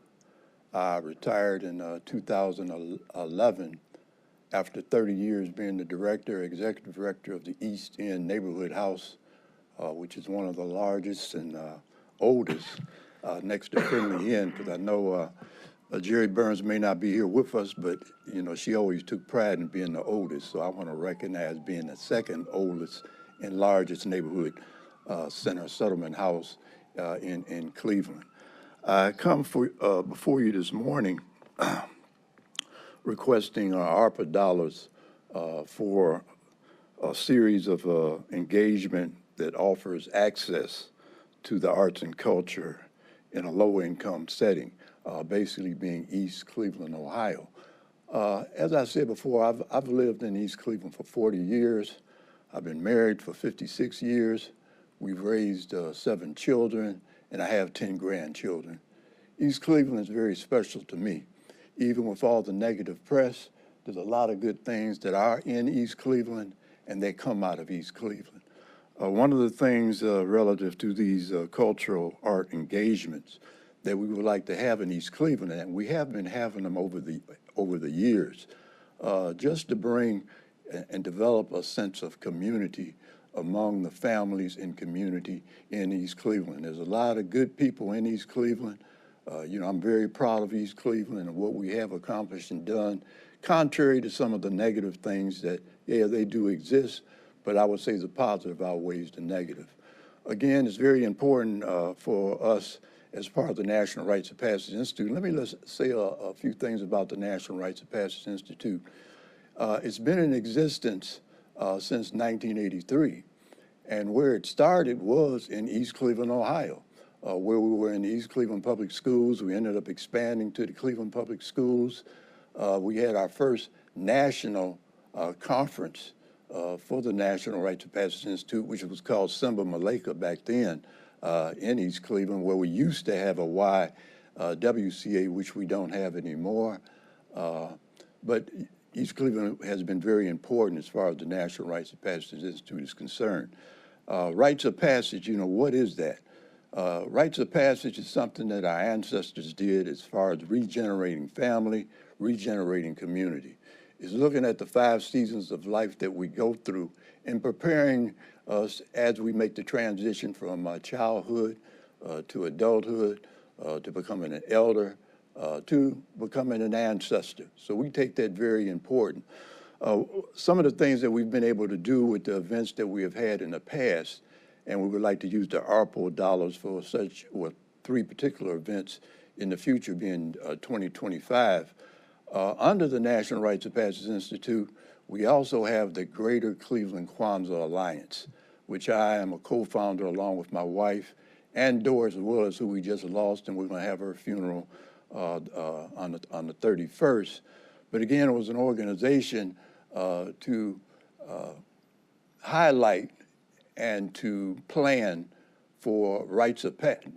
I retired in 2011 after 30 years being the executive director of the East End Neighborhood House, which is one of the largest and oldest next to Friendly Inn, because I know Jerry Burns may not be here with us, but she always took pride in being the oldest, so I want to recognize being the second oldest and largest neighborhood center settlement house in Cleveland. I come before you this morning requesting ARPA dollars for a series of engagement that offers access to the arts and culture in a low-income setting, basically being East Cleveland, Ohio. As I said before, I've lived in East Cleveland for 40 years. I've been married for 56 years. We've raised 7 children, and I have 10 grandchildren. East Cleveland is very special to me. Even with all the negative press, there's a lot of good things that are in East Cleveland, and they come out of East Cleveland. One of the things relative to these cultural art engagements that we would like to have in East Cleveland, and we have been having them over the years, just to bring and develop a sense of community among the families and community in East Cleveland. There's a lot of good people in East Cleveland. I'm very proud of East Cleveland and what we have accomplished and done, contrary to some of the negative things that, yeah, they do exist, but I would say the positive outweighs the negative. Again, it's very important for us as part of the National Rites of Passage Institute. Let me say a few things about the National Rites of Passage Institute. It's been in existence since 1983, and where it started was in East Cleveland, Ohio, where we were in the East Cleveland Public Schools. We ended up expanding to the Cleveland Public Schools. We had our first national conference for the National Rites of Passage Institute, which was called Simba Maleka back then in East Cleveland, where we used to have a YWCA, which we don't have anymore. But East Cleveland has been very important as far as the National Rites of Passage Institute is concerned. Rites of Passage, what is that? Rites of Passage is something that our ancestors did as far as regenerating family, regenerating community. It's looking at the 5 seasons of life that we go through and preparing us as we make the transition from childhood to adulthood, to becoming an elder, to becoming an ancestor. So we take that very important. Some of the things that we've been able to do with the events that we have had in the past, and we would like to use the ARPO dollars for such, 3 particular events in the future, being 2025. Under the National Rites of Passage Institute, we also have the Greater Cleveland Kwanzaa Alliance, which I am a co-founder along with my wife and Doris Willis, who we just lost, and we're going to have her funeral on the 31st. But again, it was an organization to highlight and to plan for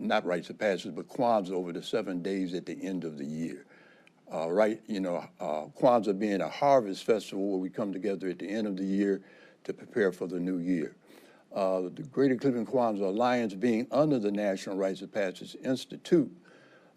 not rites of passage, but Kwanzaa over the 7 days at the end of the year. Kwanzaa being a harvest festival where we come together at the end of the year to prepare for the new year. The Greater Cleveland Kwanzaa Alliance being under the National Rites of Passage Institute,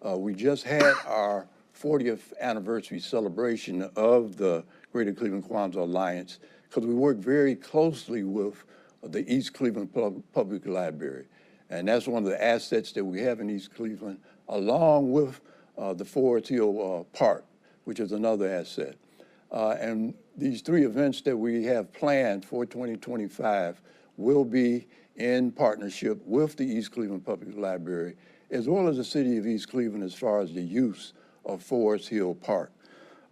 we just had our 40th anniversary celebration of the Greater Cleveland Kwanzaa Alliance, because we work very closely with the East Cleveland Public Library. And that's one of the assets that we have in East Cleveland, along with the Forest Hill Park, which is another asset. And these 3 events that we have planned for 2025 will be in partnership with the East Cleveland Public Library, as well as the city of East Cleveland as far as the use of Forest Hill Park.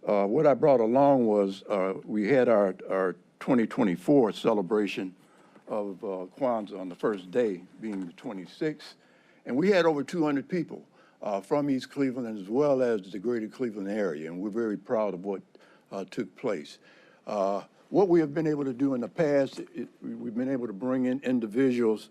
What I brought along was we had our 2024 celebration of Kwanzaa on the first day, being the 26th, and we had over 200 people from East Cleveland as well as the greater Cleveland area, and we're very proud of what took place. What we have been able to do in the past, we've been able to bring in individuals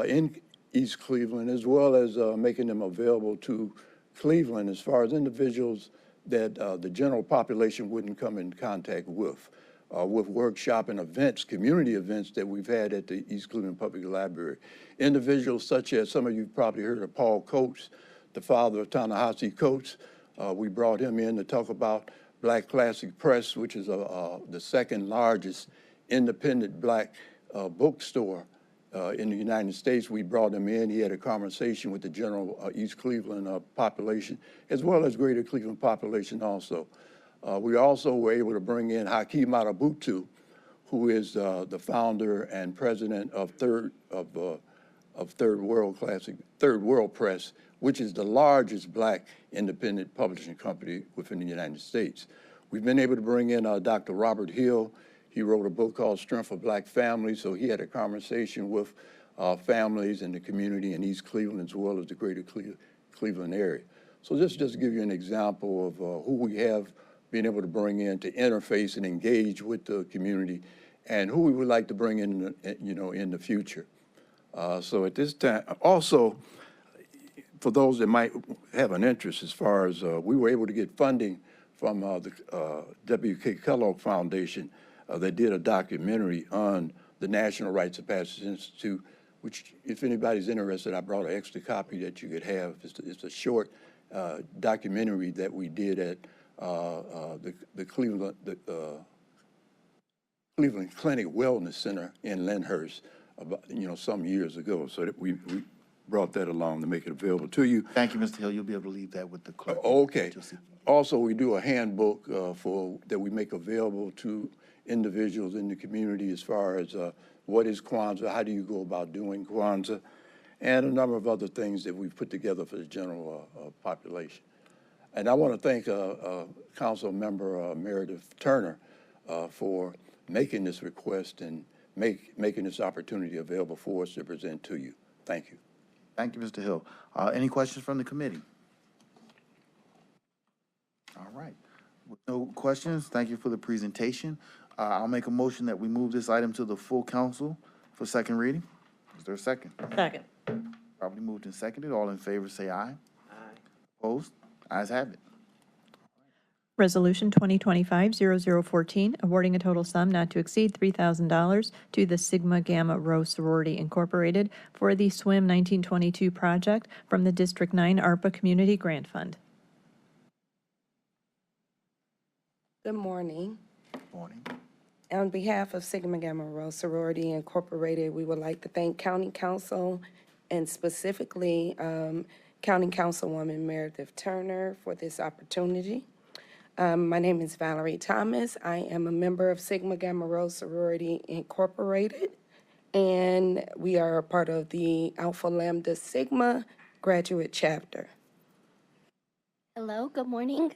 in East Cleveland, as well as making them available to Cleveland as far as individuals that the general population wouldn't come in contact with workshop and events, community events that we've had at the East Cleveland Public Library. Individuals such as, some of you probably heard of Paul Coates, the father of Ta-Nehisi Coates. We brought him in to talk about Black Classic Press, which is the second largest independent Black bookstore in the United States. We brought him in. He had a conversation with the general East Cleveland population, as well as greater Cleveland population also. We also were able to bring in Hakeem Matabutu, who is the founder and president of Third World Press, which is the largest Black independent publishing company within the United States. We've been able to bring in Dr. Robert Hill. He wrote a book called Strength of Black Families, so he had a conversation with families in the community in East Cleveland as well as the greater Cleveland area. So this just to give you an example of who we have been able to bring in to interface and engage with the community, and who we would like to bring in, in the future. So at this time, also, for those that might have an interest, as far as we were able to get funding from the W.K. Kellogg Foundation. They did a documentary on the National Rites of Passage Institute, which, if anybody's interested, I brought an extra copy that you could have. It's a short documentary that we did at the Cleveland Clinic Wellness Center in Lyndhurst about, some years ago. So that we brought that along to make it available to you. Thank you, Mr. Hill. You'll be able to leave that with the clerk. Okay. You'll see. Also, we do a handbook that we make available to individuals in the community as far as what is Kwanzaa, how do you go about doing Kwanzaa, and a number of other things that we've put together for the general population. And I want to thank Council Member Meredith Turner for making this request and making this opportunity available for us to present to you. Thank you. Thank you, Mr. Hill. Any questions from the committee? All right. With no questions, thank you for the presentation. I'll make a motion that we move this item to the full council for second reading. Is there a second? Second. Probably moved and seconded. All in favor, say aye. Aye. Opposed? Ayes have it. Resolution 2025-0014, awarding a total sum not to exceed $3,000 to the Sigma Gamma Rho Sorority Incorporated for the SWIM 1922 project from the District 9 ARPA Community Grant Fund. Good morning. Morning. On behalf of Sigma Gamma Rho Sorority Incorporated, we would like to thank County Council and specifically County Councilwoman Meredith Turner for this opportunity. My name is Valerie Thomas. I am a member of Sigma Gamma Rho Sorority Incorporated, and we are a part of the Alpha Lambda Sigma graduate chapter. Hello, good morning.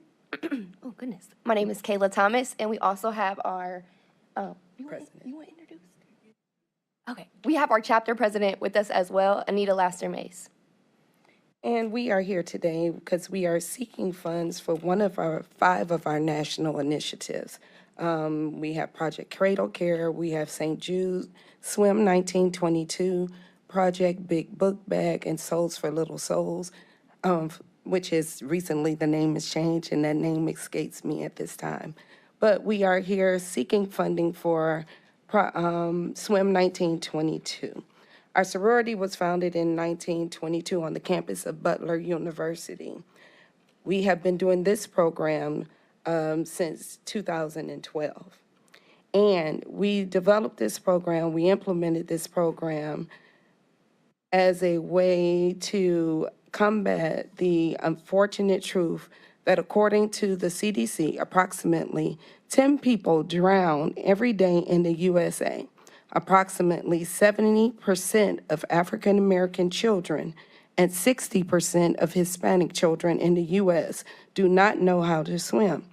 Oh, goodness. My name is Kayla Thomas, and we also have our, President. You want to introduce? Okay, we have our chapter president with us as well, Anita Laster-Mace. And we are here today because we are seeking funds for one of our 5 of our national initiatives. We have Project Cradle Care, we have St. Jude, SWIM 1922, Project Big Book Bag, and Souls for Little Souls, which is recently the name has changed, and that name escapes me at this time. But we are here seeking funding for SWIM 1922. Our sorority was founded in 1922 on the campus of Butler University. We have been doing this program since 2012. And we developed this program, we implemented this program as a way to combat the unfortunate truth that according to the CDC, approximately 10 people drown every day in the USA. Approximately 70% of African American children and 60% of Hispanic children in the U.S. do not know how to swim.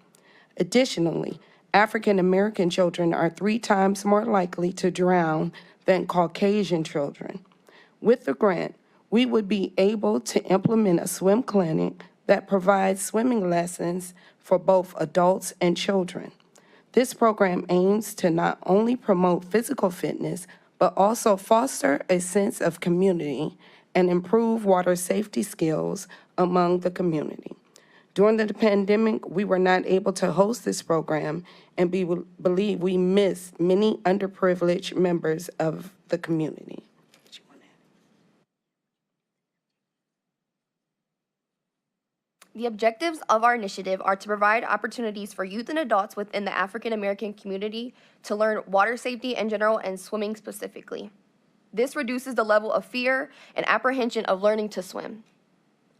Additionally, African American children are 3 times more likely to drown than Caucasian children. With the grant, we would be able to implement a swim clinic that provides swimming lessons for both adults and children. This program aims to not only promote physical fitness, but also foster a sense of community and improve water safety skills among the community. During the pandemic, we were not able to host this program, and we believe we missed many underprivileged members of the community. The objectives of our initiative are to provide opportunities for youth and adults within the African American community to learn water safety in general and swimming specifically. This reduces the level of fear and apprehension of learning to swim,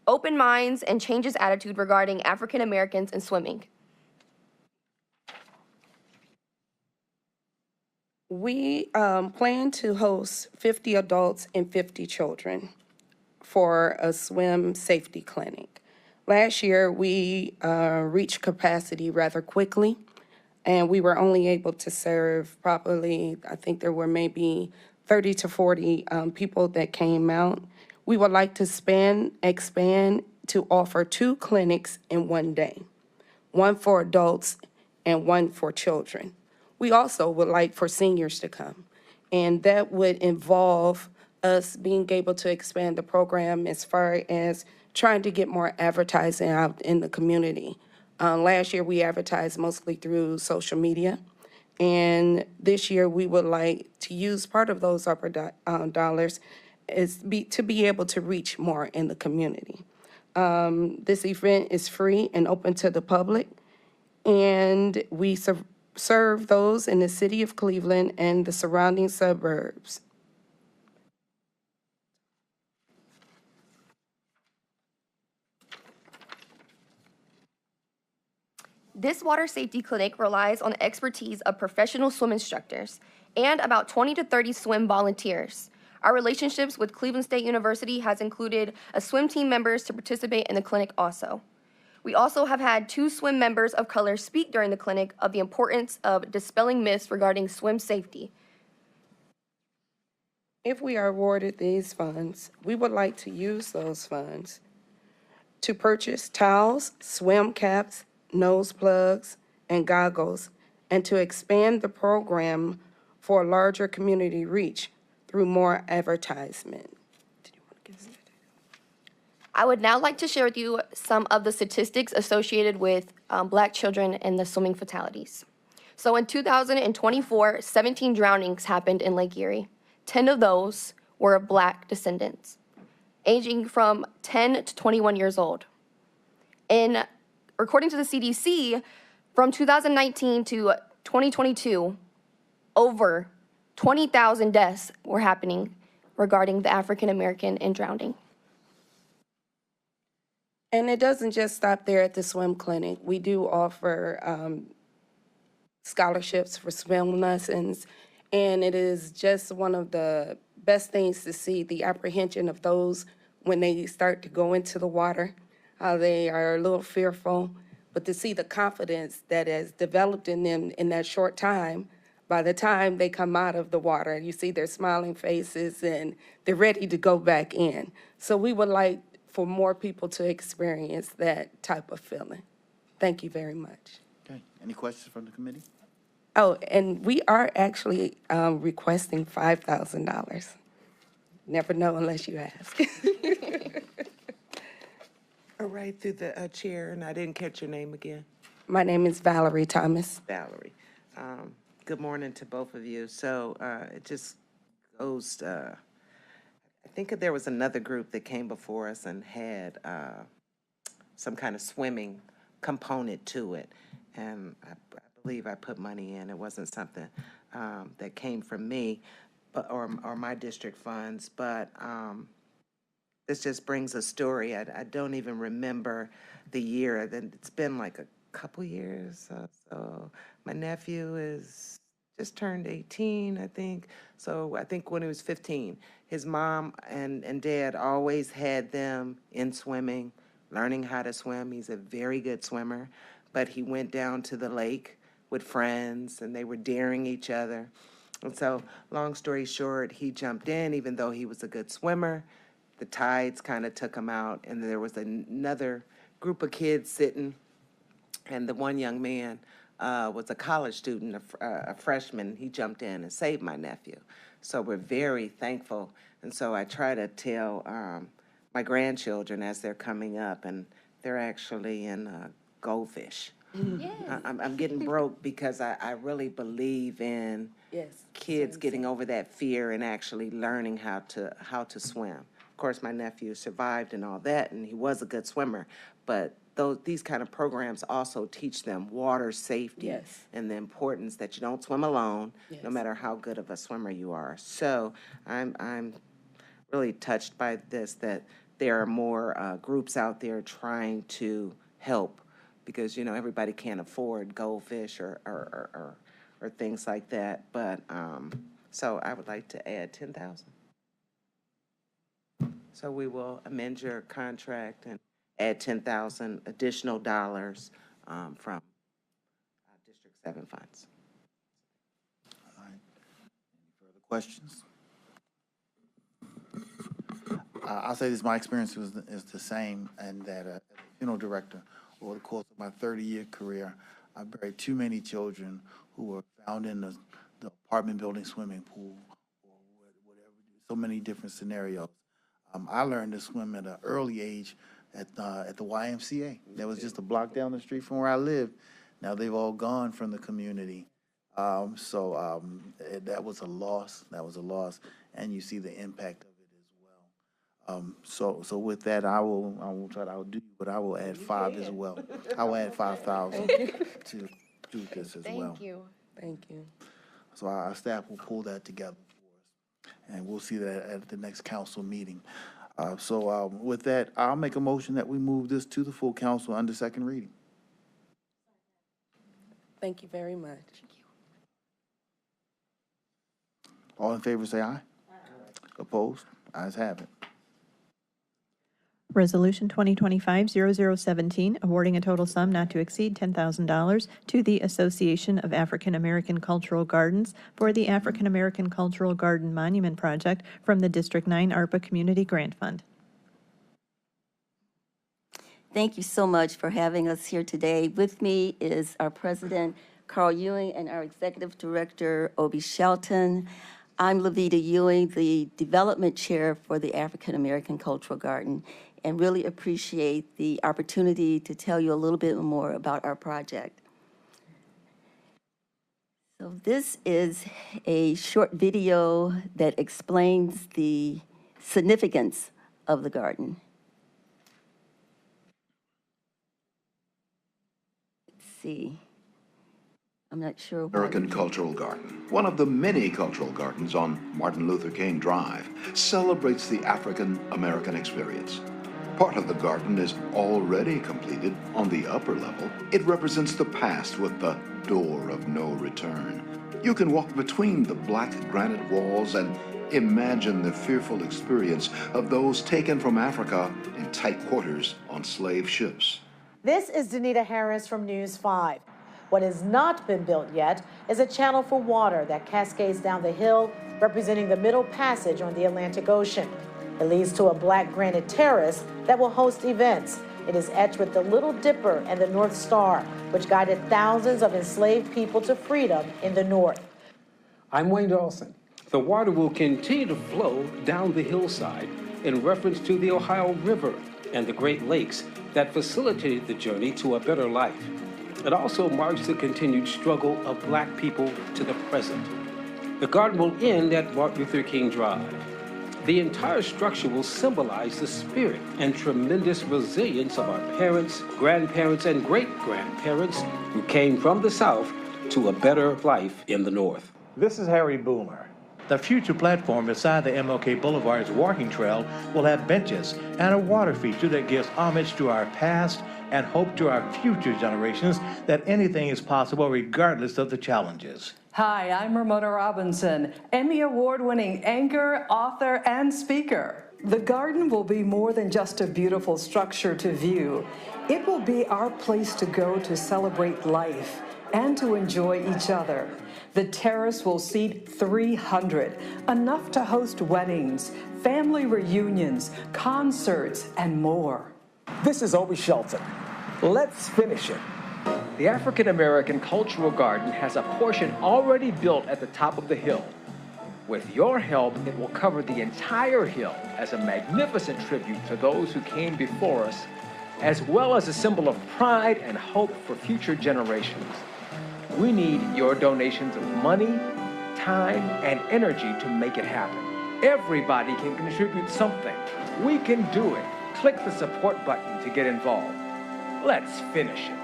open minds, and changes attitude regarding African Americans and swimming. We plan to host 50 adults and 50 children for a swim safety clinic. Last year, we reached capacity rather quickly, and we were only able to serve probably, I think there were maybe 30 to 40 people that came out. We would like to expand to offer 2 clinics in one day, one for adults and one for children. We also would like for seniors to come, and that would involve us being able to expand the program as far as trying to get more advertising out in the community. Last year, we advertised mostly through social media. And this year, we would like to use part of those dollars to be able to reach more in the community. This event is free and open to the public, and we serve those in the city of Cleveland and the surrounding suburbs. This water safety clinic relies on the expertise of professional swim instructors and about 20 to 30 swim volunteers. Our relationships with Cleveland State University has included a swim team members to participate in the clinic also. We also have had 2 swim members of color speak during the clinic of the importance of dispelling myths regarding swim safety. If we are awarded these funds, we would like to use those funds to purchase towels, swim caps, nose plugs, and goggles, and to expand the program for larger community reach through more advertisement. I would now like to share with you some of the statistics associated with Black children and the swimming fatalities. So in 2024, 17 drownings happened in Lake Erie. 10 of those were of Black descendants, aging from 10 to 21 years old. According to the CDC, from 2019 to 2022, over 20,000 deaths were happening regarding the African American in drowning. And it doesn't just stop there at the swim clinic. We do offer scholarships for swim lessons, and it is just one of the best things to see the apprehension of those when they start to go into the water. They are a little fearful, but to see the confidence that has developed in them in that short time, by the time they come out of the water, you see their smiling faces and they're ready to go back in. So we would like for more people to experience that type of feeling. Thank you very much. Okay, any questions from the committee? Oh, and we are actually requesting $5,000. Never know unless you ask. All right, through the chair, and I didn't catch your name again. My name is Valerie Thomas. Valerie. Good morning to both of you. So it just goes, I think there was another group that came before us and had some kind of swimming component to it. And I believe I put money in. It wasn't something that came from me or my district funds, but this just brings a story. I don't even remember the year. It's been like a couple years. So my nephew is just turned 18, I think. So I think when he was 15, his mom and dad always had them in swimming, learning how to swim. He's a very good swimmer, but he went down to the lake with friends and they were daring each other. And so long story short, he jumped in even though he was a good swimmer. The tides kind of took him out, and there was another group of kids sitting, and the one young man was a college student, a freshman. He jumped in and saved my nephew. So we're very thankful. And so I try to tell my grandchildren as they're coming up, and they're actually in goldfish. I'm getting broke because I really believe in kids getting over that fear and actually learning how to swim. Of course, my nephew survived and all that, and he was a good swimmer. But these kind of programs also teach them water safety and the importance that you don't swim alone, no matter how good of a swimmer you are. So I'm really touched by this, that there are more groups out there trying to help, because everybody can't afford goldfish or things like that. But so I would like to add 10,000. So we will amend your contract and add 10,000 additional dollars from District 7 funds. All right. Any further questions? I'll say this, my experience is the same, and that as a funeral director, over the course of my 30-year career, I buried too many children who were found in the apartment building swimming pool or whatever, so many different scenarios. I learned to swim at an early age at the YMCA. That was just a block down the street from where I lived. Now they've all gone from the community. That was a loss. That was a loss, and you see the impact of it as well. So with that, I will try to outdo you, but I will add 5 as well. I will add 5,000 to do this as well. Thank you. Thank you. So our staff will pull that together for us, and we'll see that at the next council meeting. With that, I'll make a motion that we move this to the full council under second reading. Thank you very much. All in favor, say aye. Opposed? Ayes have it. Resolution 2025-0017, awarding a total sum not to exceed $10,000 to the Association of African American Cultural Gardens for the African American Cultural Garden Monument Project from the District 9 ARPA Community Grant Fund. Thank you so much for having us here today. With me is our president, Carl Ewing, and our executive director, Obi Shelton. I'm Levita Ewing, the development chair for the African American Cultural Garden, and really appreciate the opportunity to tell you a little bit more about our project. So this is a short video that explains the significance of the garden. Let's see. I'm not sure. American Cultural Garden, one of the many cultural gardens on Martin Luther King Drive, celebrates the African American experience. Part of the garden is already completed on the upper level. It represents the past with the door of no return. You can walk between the black granite walls and imagine the fearful experience of those taken from Africa in tight quarters on slave ships. This is Danita Harris from News 5. What has not been built yet is a channel for water that cascades down the hill, representing the Middle Passage on the Atlantic Ocean. It leads to a black granite terrace that will host events. It is etched with the Little Dipper and the North Star, which guided thousands of enslaved people to freedom in the North. I'm Wayne Dawson. The water will continue to flow down the hillside in reference to the Ohio River and the Great Lakes that facilitated the journey to a better life. It also marks the continued struggle of black people to the present. The garden will end at Martin Luther King Drive. The entire structure will symbolize the spirit and tremendous resilience of our parents, grandparents, and great-grandparents who came from the South to a better life in the North. This is Harry Boomer. The future platform beside the MLK Boulevard's walking trail will have benches and a water feature that gives homage to our past and hope to our future generations that anything is possible regardless of the challenges. Hi, I'm Ramona Robinson, Emmy Award-winning anchor, author, and speaker. The garden will be more than just a beautiful structure to view. It will be our place to go to celebrate life and to enjoy each other. The terrace will seat 300, enough to host weddings, family reunions, concerts, and more. This is Obi Shelton. Let's finish it. The African American Cultural Garden has a portion already built at the top of the hill. With your help, it will cover the entire hill as a magnificent tribute to those who came before us, as well as a symbol of pride and hope for future generations. We need your donations of money, time, and energy to make it happen. Everybody can contribute something. We can do it. Click the support button to get involved. Let's finish it.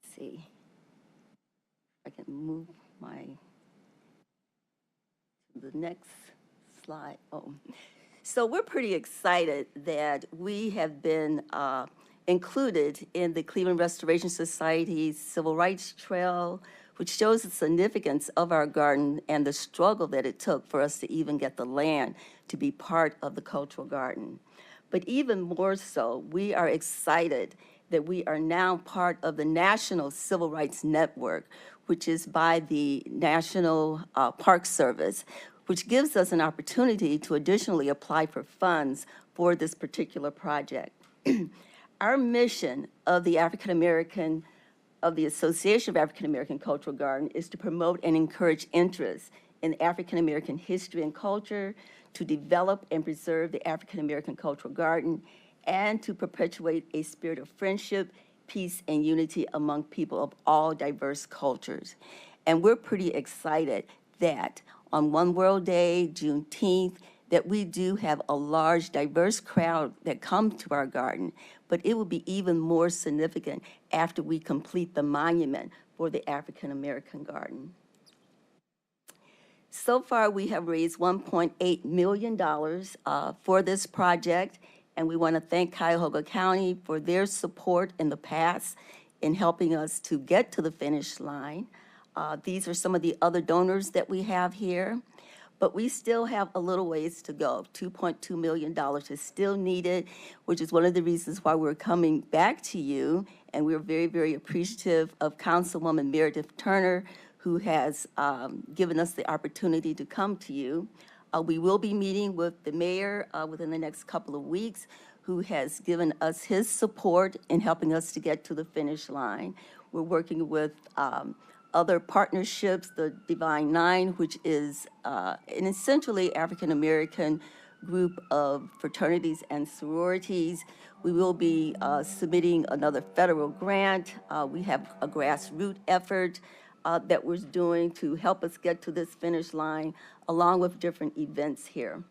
Let's see. I can move the next slide. So we're pretty excited that we have been included in the Cleveland Restoration Society's Civil Rights Trail, which shows the significance of our garden and the struggle that it took for us to even get the land to be part of the cultural garden. But even more so, we are excited that we are now part of the National Civil Rights Network, which is by the National Park Service, which gives us an opportunity to additionally apply for funds for this particular project. Our mission of the Association of African American Cultural Garden is to promote and encourage interest in African American history and culture, to develop and preserve the African American Cultural Garden, and to perpetuate a spirit of friendship peace and unity among people of all diverse cultures. And we're pretty excited that on One World Day, Juneteenth, that we do have a large, diverse crowd that come to our garden, but it will be even more significant after we complete the monument for the African American Garden. So far, we have raised $1.8 million for this project, and we want to thank Cuyahoga County for their support in the past in helping us to get to the finish line. These are some of the other donors that we have here, but we still have a little ways to go. $2.2 million is still needed, which is one of the reasons why we're coming back to you, and we're very, very appreciative of Councilwoman Meredith Turner, who has given us the opportunity to come to you. We will be meeting with the mayor within the next couple of weeks, who has given us his support in helping us to get to the finish line. We're working with other partnerships, the Divine Nine, which is an essentially African-American group of fraternities and sororities. We will be submitting another federal grant. We have a grassroots effort that we're doing to help us get to this finish line, along with different events here.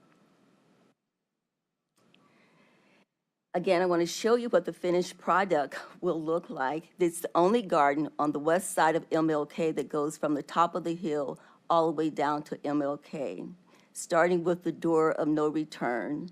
Again, I want to show you what the finished product will look like. It's the only garden on the west side of MLK that goes from the top of the hill all the way down to MLK, starting with the door of no return,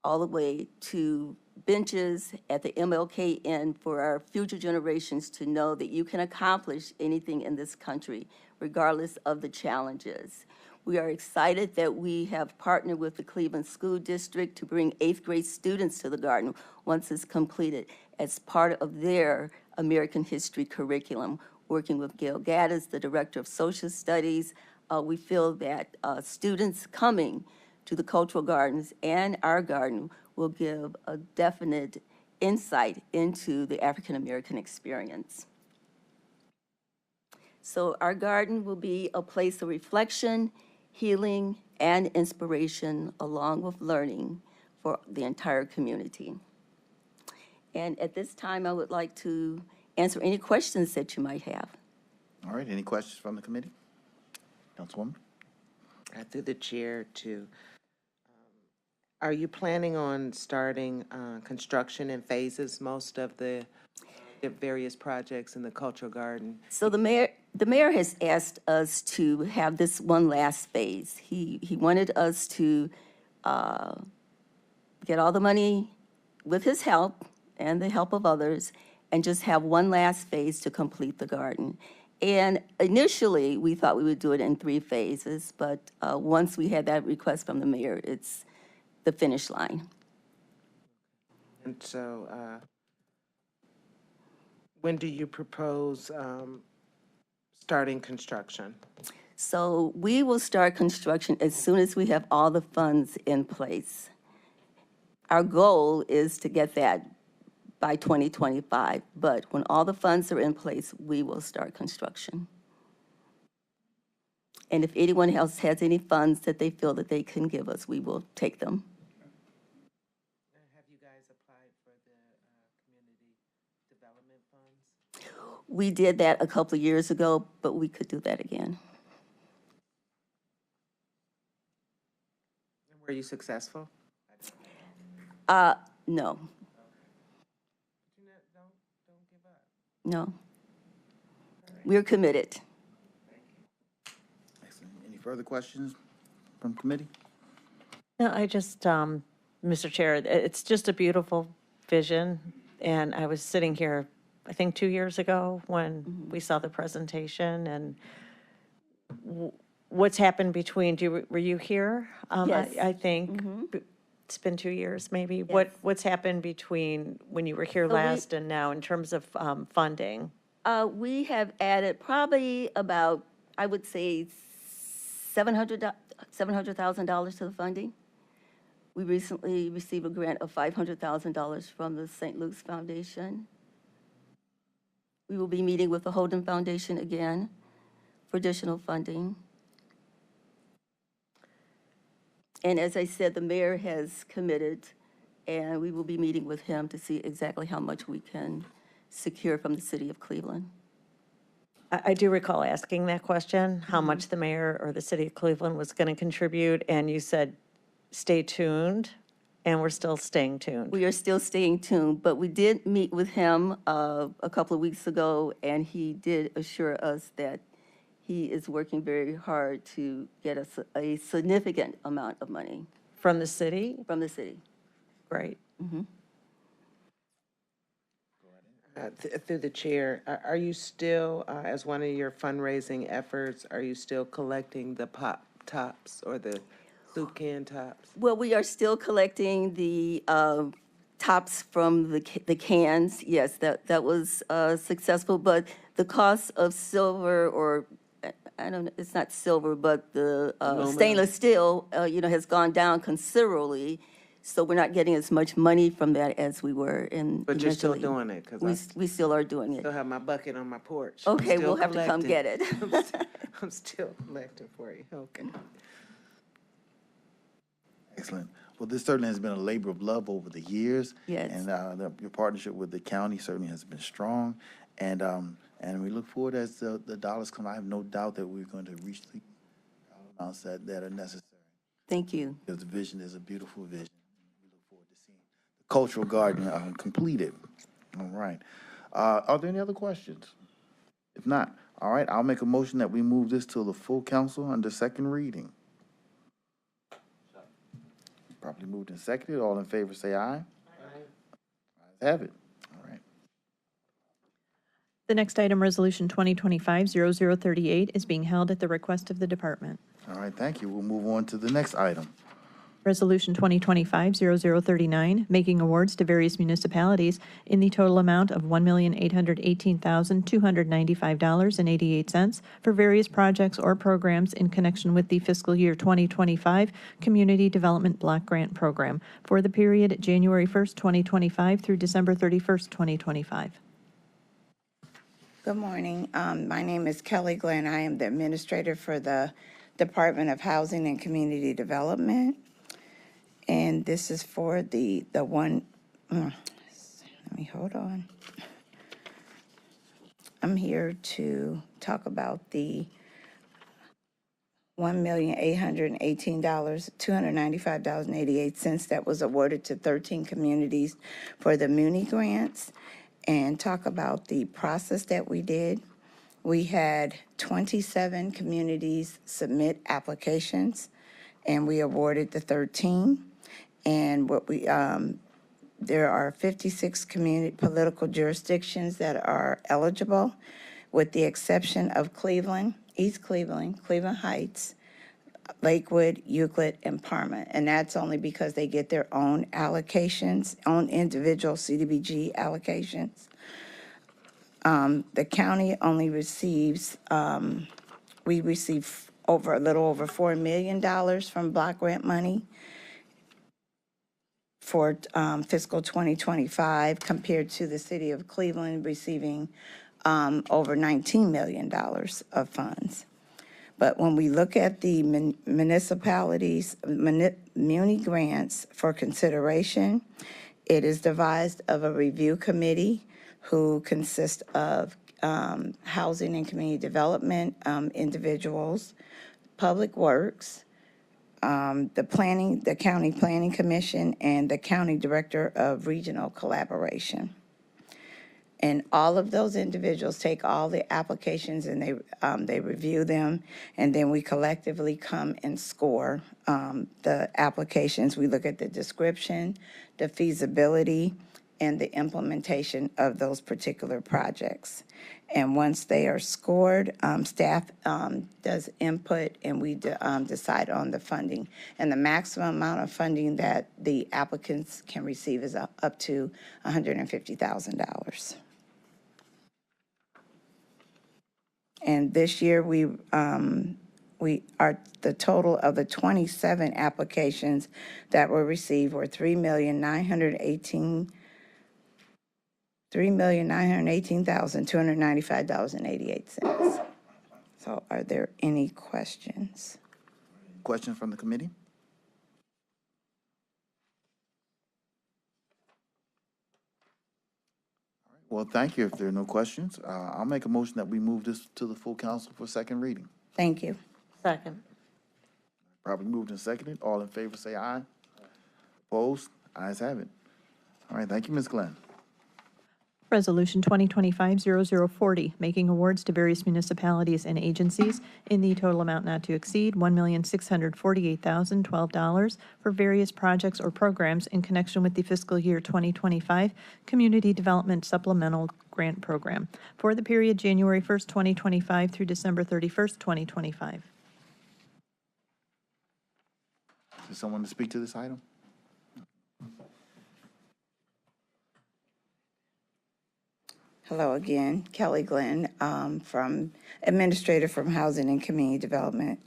all the way to benches at the MLK end for our future generations to know that you can accomplish anything in this country, regardless of the challenges. We are excited that we have partnered with the Cleveland School District to bring 8th grade students to the garden once it's completed as part of their American history curriculum. Working with Gail Gaddis, the Director of Social Studies, we feel that students coming to the cultural gardens and our garden will give a definite insight into the African American experience. So our garden will be a place of reflection, healing, and inspiration, along with learning for the entire community. And at this time, I would like to answer any questions that you might have. All right, any questions from the committee? Councilwoman? Through the chair to, are you planning on starting construction in phases, most of the various projects in the cultural garden? So the mayor has asked us to have this one last phase. He wanted us to get all the money with his help and the help of others and just have one last phase to complete the garden. And initially, we thought we would do it in 3 phases, but once we had that request from the mayor, it's the finish line. And so, when do you propose starting construction? So we will start construction as soon as we have all the funds in place. Our goal is to get that by 2025, but when all the funds are in place, we will start construction. And if anyone else has any funds that they feel that they can give us, we will take them. Have you guys applied for the community development funds? We did that a couple of years ago, but we could do that again. Were you successful? No. Don't give up. No. We're committed. Excellent. Any further questions from committee? No, I just, Mr. Chair, it's just a beautiful vision. And I was sitting here, I think 2 years ago when we saw the presentation, and what's happened between, were you here? Yes. I think it's been 2 years maybe. Yes. What's happened between when you were here So last and now in terms of funding? We have added probably about, I would say, $700,000 to the funding. We recently received a grant of $500,000 from the St. Luke's Foundation. We will be meeting with the Holden Foundation again for additional funding. And as I said, the mayor has committed and we will be meeting with him to see exactly how much we can secure from the city of Cleveland. I do recall asking that question, how much the mayor or the city of Cleveland was going to contribute, and you said, stay tuned, and we're still staying tuned. We are still staying tuned, but we did meet with him a couple of weeks ago, and he did assure us that he is working very hard to get us a significant amount of money. From the city? From the city. Great. Through the chair, are you still, as one of your fundraising efforts, are you still collecting the pop tops or the soup can tops? Well, we are still collecting the tops from the cans. Yes, that was successful, but the cost of silver, or I don't know, it's not silver, but the stainless steel, has gone down considerably. So we're not getting as much money from that as we were in. But you're still initially. doing it, because We still are doing it. still have my bucket on my porch. Okay, I'm still we'll have to come get it. I'm still collecting for you, okay. Excellent. Well, this certainly has been a labor of love over the years. Yes. And your partnership with the county certainly has been strong. And we look forward as the dollars come. I have no doubt that we're going to reach the amounts that are necessary. Thank you. Because the vision is a beautiful vision. We look forward to seeing the cultural garden completed. All right. Are there any other questions? If not, all right, I'll make a motion that we move this to the full council under second reading. Properly moved and seconded. All in favor, say aye. Aye. Ayes have it. All right. The next item, Resolution 2025-0038, is being held at the request of the department. All right, thank you. We'll move on to the next item. Resolution 2025-0039, making awards to various municipalities in the total amount of $1,818,295.88 for various projects or programs in connection with the fiscal year 2025 Community Development Block Grant Program for the period January 1st, 2025 through December 31st, 2025. Good morning. My name is Kelly Glenn. I am the administrator for the Department of Housing and Community Development. And this is for the one, let me hold on. I'm here to talk about the $1,818,295.88 that was awarded to 13 communities for the Muni grants, and talk about the process that we did. We had 27 communities submit applications, and we awarded the 13. And what we, there are 56 community political jurisdictions that are eligible, with the exception of Cleveland, East Cleveland, Cleveland Heights, Lakewood, Euclid, and Parma. And that's only because they get their own allocations, own individual CDBG allocations. The county only receives, we receive a little over $4 million from block grant money for fiscal 2025, compared to the city of Cleveland receiving over $19 million of funds. But when we look at the municipalities, muni grants for consideration, it is devised of a review committee who consists of housing and community development individuals, public works, the county planning commission, and the county director of regional collaboration. And all of those individuals take all the applications and they review them, and then we collectively come and score the applications. We look at the description, the feasibility, and the implementation of those particular projects. And once they are scored, staff does input, and we decide on the funding. And the maximum amount of funding that the applicants can receive is up to $150,000. And this year, the total of the 27 applications that were received were $3,918,295.88. So are there any questions? Questions from the committee? Well, thank you. If there are no questions, I'll make a motion that we move this to the full council for second reading. Thank you. Second. Probably moved and seconded. All in favor, say aye. Opposed? Ayes have it. All right, thank you, Ms. Glenn. Resolution 2025-0040, making awards to various municipalities and agencies in the total amount not to exceed $1,648,012 for various projects or programs in connection with the fiscal year 2025 Community Development Supplemental Grant Program for the period January 1st, 2025 through December 31st, 2025. Is someone to speak to this item? Hello again, Kelly Glenn, from Administrator from Housing and Community Development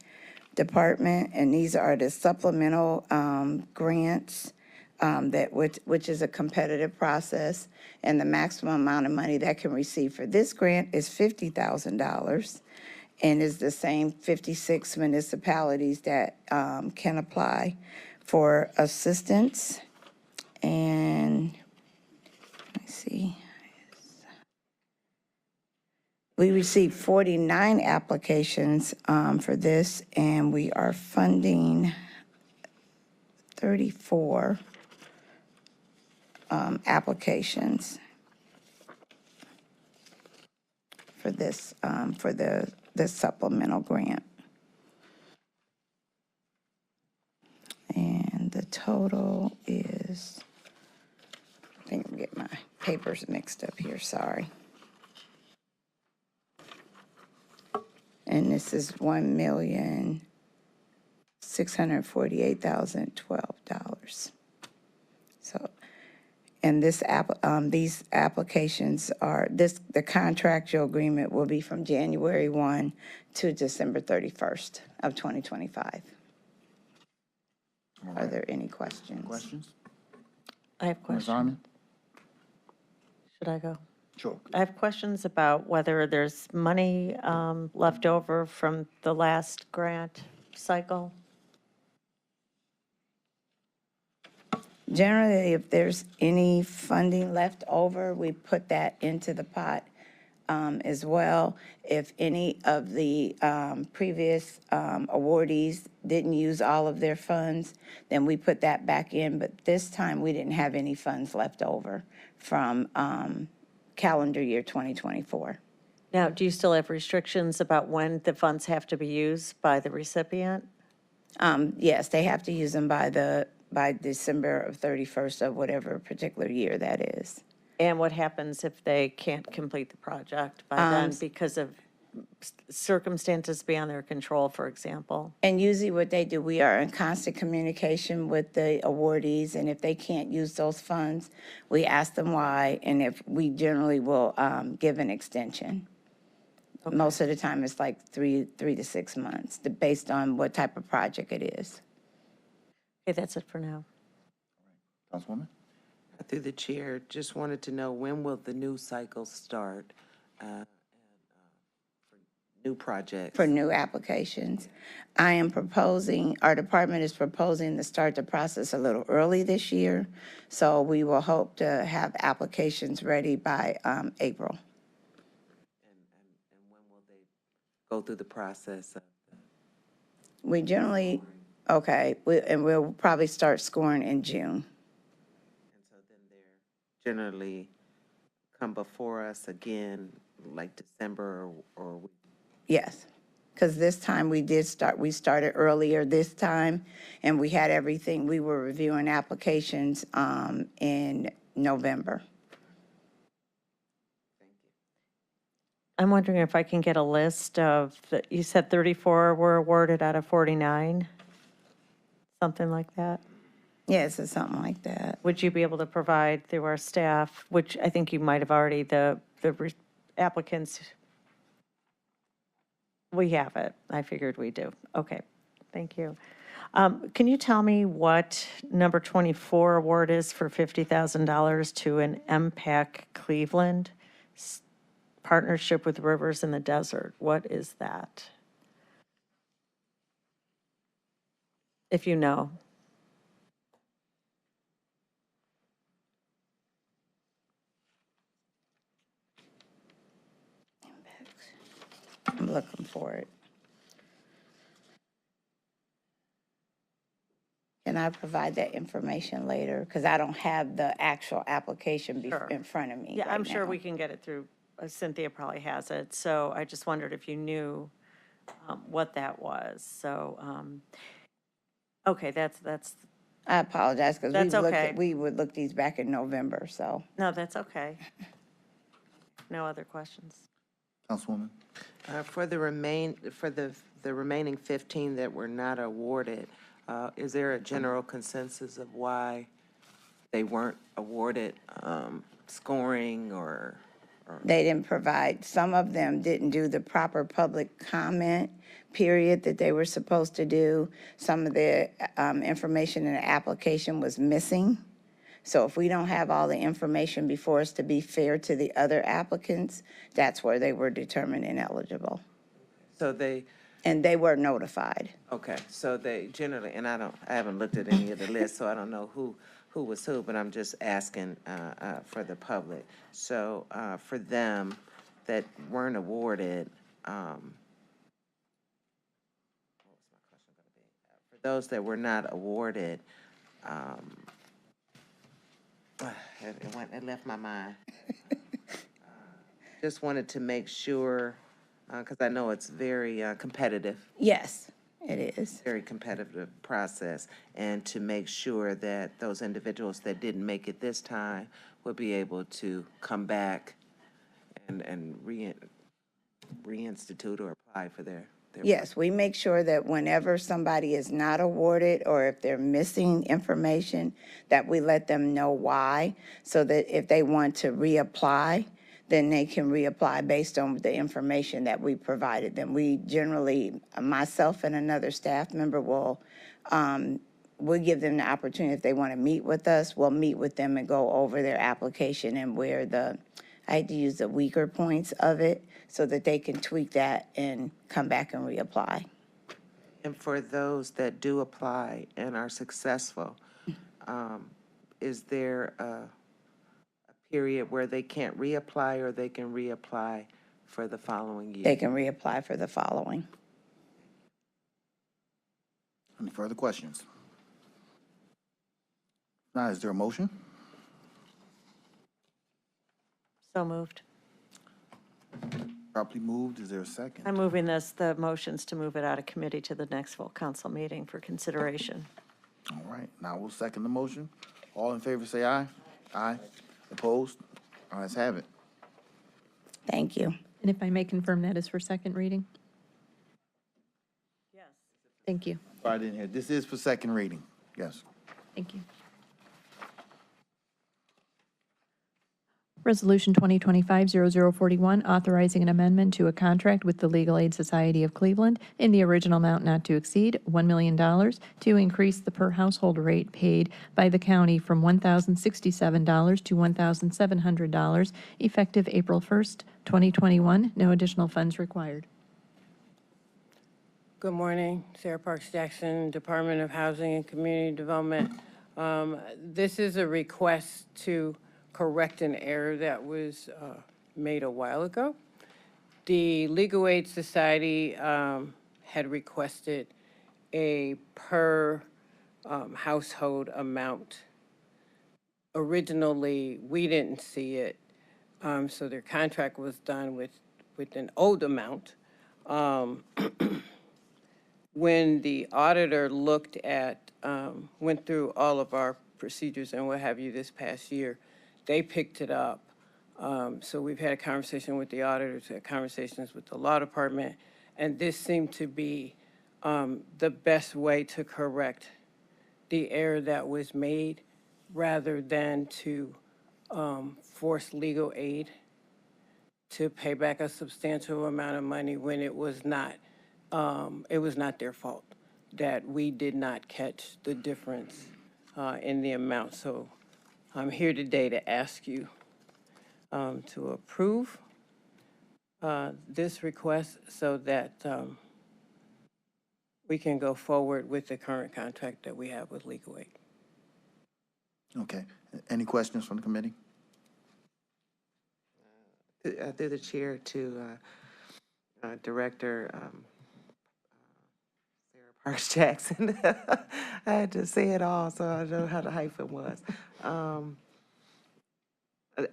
Department, and these are the supplemental grants which is a competitive process, and the maximum amount of money that can receive for this grant is $50,000, and is the same 56 municipalities that can apply for assistance. And let's see. We received 49 applications for this, and we are funding 34 applications for this, for the supplemental grant. And the total is, I think I'm getting my papers mixed up here, sorry. And this is $1,648,012. So, and this these applications are, the contractual agreement will be from January 1 to December 31st of 2025. Are there any questions? Questions? I have Ms. questions. Armin? Should I go? Sure. I have questions about whether there's money left over from the last grant cycle. Generally, if there's any funding left over, we put that into the pot as well. If any of the previous awardees didn't use all of their funds, then we put that back in. But this time, we didn't have any funds left over from calendar year 2024. Now, do you still have restrictions about when the funds have to be used by the recipient? Yes, they have to use them by December of 31st of whatever particular year that is. And what happens if they can't complete the project by then because of circumstances beyond their control, for example? And usually what they do, we are in constant communication with the awardees, and if they can't use those funds, we ask them why, and if we generally will give an extension. Okay. Most of the time, it's like three to 6 months, based on what type of project it is. Okay, that's it for now. Councilwoman? Through the chair, just wanted to know, when will the new cycle start? For new projects? For new applications. I am proposing, our department is proposing to start the process a little early this year, so we will hope to have applications ready by April. And when will they go through the process? We generally, we'll probably start scoring in June. And so then they're generally come before us again, like December or Yes, because this time we started earlier this time, and we had everything, we were reviewing applications in November. I'm wondering if I can get a list of, you said 34 were awarded out of 49? Something like that? Yes, it's something like that. Would you be able to provide through our staff, which I think you might have already, the applicants? We have it. I figured we do. Okay, thank you. Can you tell me what number 24 award is for $50,000 to an MPAC Cleveland partnership with Rivers in the Desert? What is that? If you know. looking for it. Can I provide that information later? Because I don't have the actual application Sure. in front of me Yeah, I'm right sure now. we can get it through, Cynthia probably has it, so I just wondered if you knew what that was, so, okay, that's, I apologize, because That's okay. we would look these back in November, so. no, that's okay. No other questions? Councilwoman? For the remaining 15 that were not awarded, is there a general consensus of why they weren't awarded, scoring or? They didn't provide, some of them didn't do the proper public comment period that they were supposed to do. Some of the information in the application was missing. So if we don't have all the information before us to be fair to the other applicants, that's where they were determined ineligible. So they, And they were notified. okay, so they generally, and I haven't looked at any of the lists, so I don't know who was who, but I'm just asking for the public. So for them that weren't awarded, what was my question going to be? For those that were not awarded, it left my mind. Just wanted to make sure, because I know it's very competitive. Yes, it is. Very competitive process, and to make sure that those individuals that didn't make it this time would be able to come back and reinstitute or apply for their. Yes, we make sure that whenever somebody is not awarded or if they're missing information, that we let them know why, so that if they want to reapply, then they can reapply based on the information that we provided them. We generally, myself and another staff member will give them the opportunity, if they want to meet with us, we'll meet with them and go over their application and where I had to use the weaker points of it so that they can tweak that and come back and reapply. And for those that do apply and are successful, is there a period where they can't reapply, or they can reapply for the following year? They can reapply for the following. Any further questions? Now, is there a motion? So moved. Properly moved, is there a second? I'm moving the motions to move it out of committee to the next full council meeting for consideration. All right, now we'll second the motion. All in favor, say aye. Aye. Opposed? Ayes have it. Thank you. And if I may confirm, that is for second reading? Yes. Thank you. I didn't hear. This is for second reading. Yes. Thank you. Resolution 2025-0041, authorizing an amendment to a contract with the Legal Aid Society of Cleveland in the original amount not to exceed $1 million to increase the per-household rate paid by the county from $1,067 to $1,700, effective April 1st, 2021. No additional funds required. Good morning, Sarah Parks Jackson, Department of Housing and Community Development. This is a request to correct an error that was made a while ago. The Legal Aid Society had requested a per household amount. Originally, we didn't see it, so their contract was done with an old amount. When the auditor looked at, went through all of our procedures and what have you this past year, they picked it up. So we've had a conversation with the auditors, had conversations with the law department, and this seemed to be the best way to correct the error that was made, rather than to force legal aid to pay back a substantial amount of money when it was not their fault, that we did not catch the difference in the amount. So I'm here today to ask you to approve this request so that we can go forward with the current contract that we have with Legal Aid. Okay. Any questions from the committee? Through the chair to Director Sarah Parks Jackson. I had to say it all, so I know how the hyphen was. I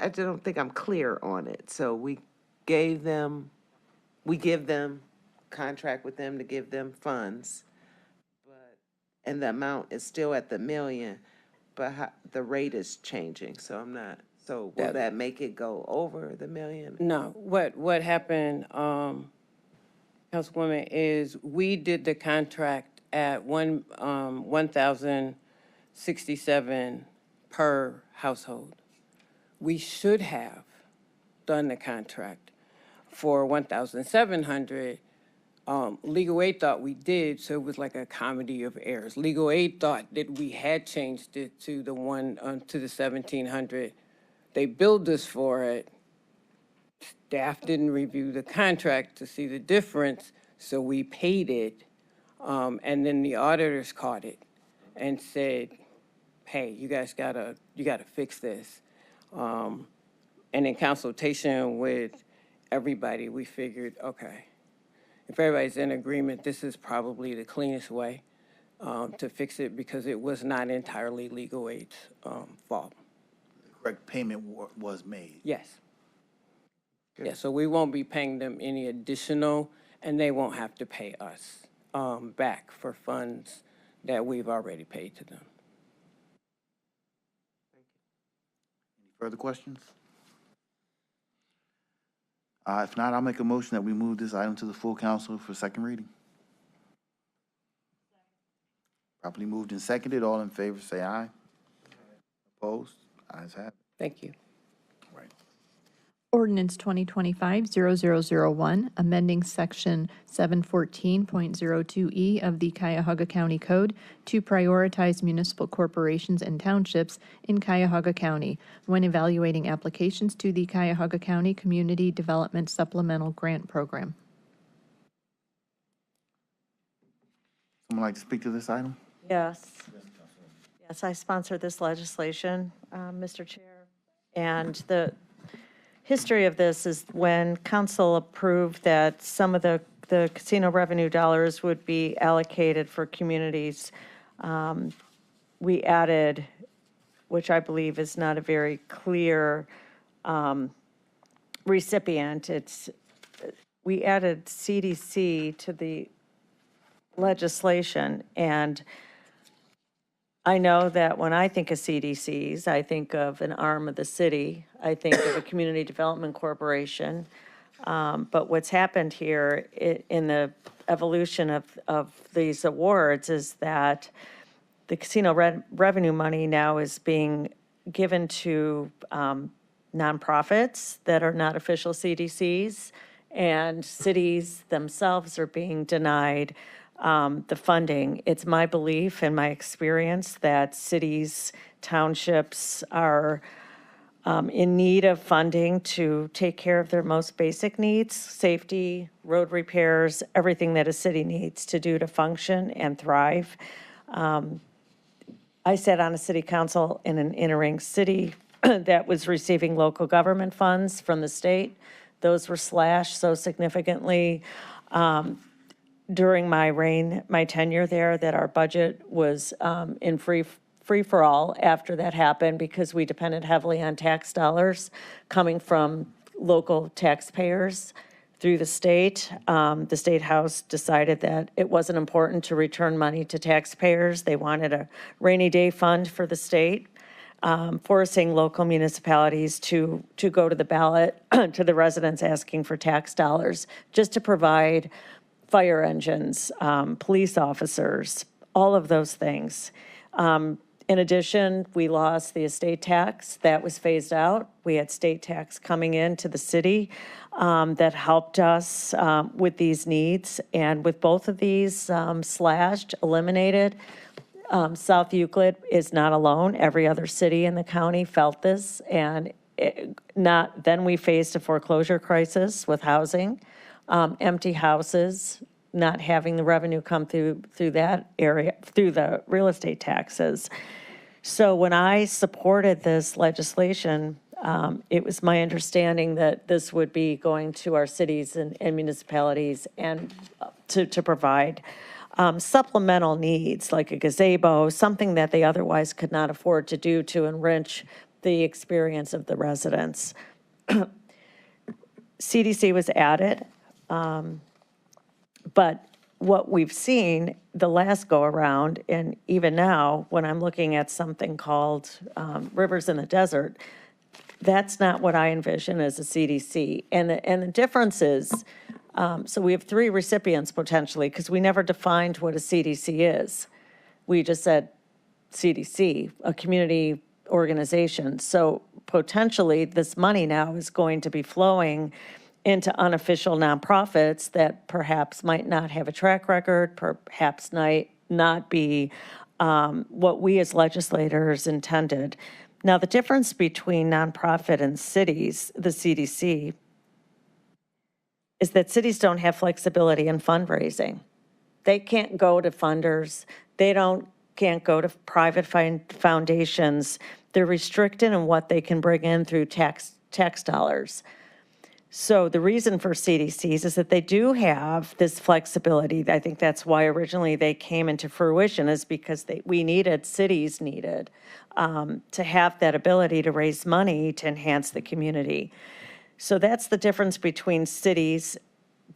just don't think I'm clear on it. So we give them contract with them to give them funds, and the amount is still at the million, but the rate is changing. So I'm not. So will that make it go over the million? No, what happened, Councilwoman, is we did the contract at 1,067 per household. We should have done the contract for 1,700. Legal Aid thought we did, so it was like a comedy of errors. Legal Aid thought that we had changed it to the 1,700. They billed us for it. Staff didn't review the contract to see the difference, so we paid it. And then the auditors caught it and said, hey, you guys gotta fix this. And in consultation with everybody, we figured, okay, if everybody's in agreement, this is probably the cleanest way to fix it, because it was not entirely Legal Aid's fault. The correct payment was made. Yes. Yeah, so we won't be paying them any additional, and they won't have to pay us back for funds that we've already paid to them. Any further questions? If not, I'll make a motion that we move this item to the full council for second reading. Properly moved and seconded. All in favor, say aye. Opposed? Ayes have it. Thank you. Right. Ordinance 2025-0001, amending Section 714.02E of the Cuyahoga County Code to prioritize municipal corporations and townships in Cuyahoga County when evaluating applications to the Cuyahoga County Community Development Supplemental Grant Program. Someone like to speak to this item? Yes. Yes, I sponsored this legislation, Mr. Chair. And the history of this is when council approved that some of the casino revenue dollars would be allocated for communities, we added, which I believe is not a very clear recipient, we added CDC to the legislation. And I know that when I think of CDCs, I think of an arm of the city. I think of a community development corporation. But what's happened here in the evolution of these awards is that the casino revenue money now is being given to nonprofits that are not official CDCs, and cities themselves are being denied the funding. It's my belief and my experience that cities, townships are in need of funding to take care of their most basic needs, safety, road repairs, everything that a city needs to do to function and thrive. I sat on a city council in an inner-ring city that was receiving local government funds from the state. Those were slashed so significantly during my tenure there, that our budget was in free for all after that happened, because we depended heavily on tax dollars coming from local taxpayers through the state. The State House decided that it wasn't important to return money to taxpayers. They wanted a rainy day fund for the state, forcing local municipalities to go to the ballot to the residents asking for tax dollars just to provide fire engines, police officers, all of those things. In addition, we lost the estate tax. That was phased out. We had state tax coming into the city that helped us with these needs. And with both of these slashed, eliminated, South Euclid is not alone. Every other city in the county felt this. And then we faced a foreclosure crisis with housing. Empty houses, not having the revenue come through that area, through the real estate taxes. So when I supported this legislation, it was my understanding that this would be going to our cities and municipalities and to provide supplemental needs like a gazebo, something that they otherwise could not afford to do to enrich the experience of the residents. CDC was added, but what we've seen the last go-around, and even now, when I'm looking at something called Rivers in the Desert, that's not what I envision as a CDC. And the difference is, so we have 3 recipients potentially, because we never defined what a CDC is. We just said CDC, a community organization. So potentially, this money now is going to be flowing into unofficial nonprofits that perhaps might not have a track record, perhaps not be what we as legislators intended. Now, the difference between nonprofit and cities, the CDC, is that cities don't have flexibility in fundraising. They can't go to funders. They can't go to private foundations. They're restricted in what they can bring in through tax dollars. So the reason for CDCs is that they do have this flexibility. I think that's why originally they came into fruition, is because cities needed to have that ability to raise money to enhance the community. So that's the difference between cities,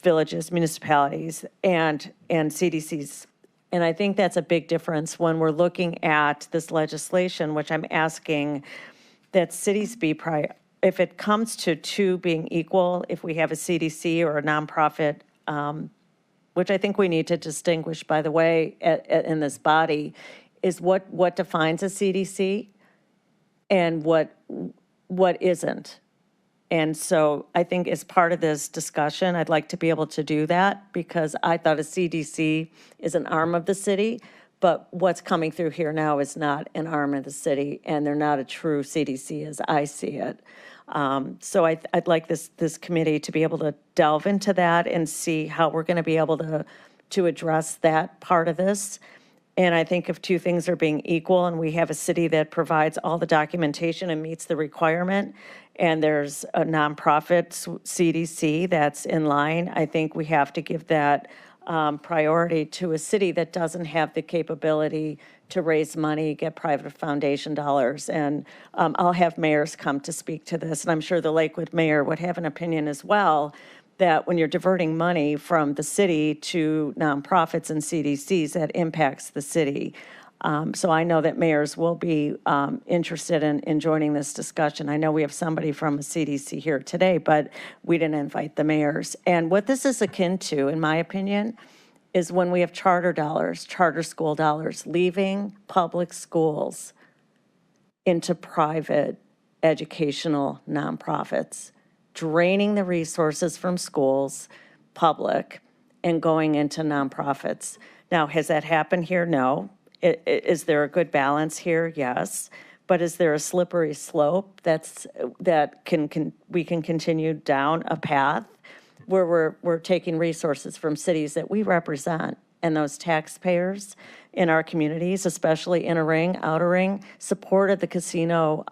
villages, municipalities, and CDCs. And I think that's a big difference when we're looking at this legislation, which I'm asking that cities be if it comes to 2 being equal, if we have a CDC or a nonprofit, which I think we need to distinguish, by the way, in this body, is what defines a CDC and what isn't. And so I think as part of this discussion, I'd like to be able to do that, because I thought a CDC is an arm of the city, but what's coming through here now is not an arm of the city, and they're not a true CDC as I see it. So I'd like this committee to be able to delve into that and see how we're going to be able to address that part of this. And I think if 2 things are being equal, and we have a city that provides all the documentation and meets the requirement, and there's a nonprofit CDC that's in line, I think we have to give that priority to a city that doesn't have the capability to raise money, get private foundation dollars. And I'll have mayors come to speak to this, and I'm sure the Lakewood mayor would have an opinion as well, that when you're diverting money from the city to nonprofits and CDCs, that impacts the city. So I know that mayors will be interested in joining this discussion. I know we have somebody from a CDC here today, but we didn't invite the mayors. And what this is akin to, in my opinion, is when we have charter school dollars, leaving public schools into private educational nonprofits, draining the resources from schools, public, and going into nonprofits. Now, has that happened here? No. Is there a good balance here? Yes. But is there a slippery slope we can continue down a path where we're taking resources from cities that we represent, and those taxpayers in our communities, especially inner ring, outer ring, supported the casino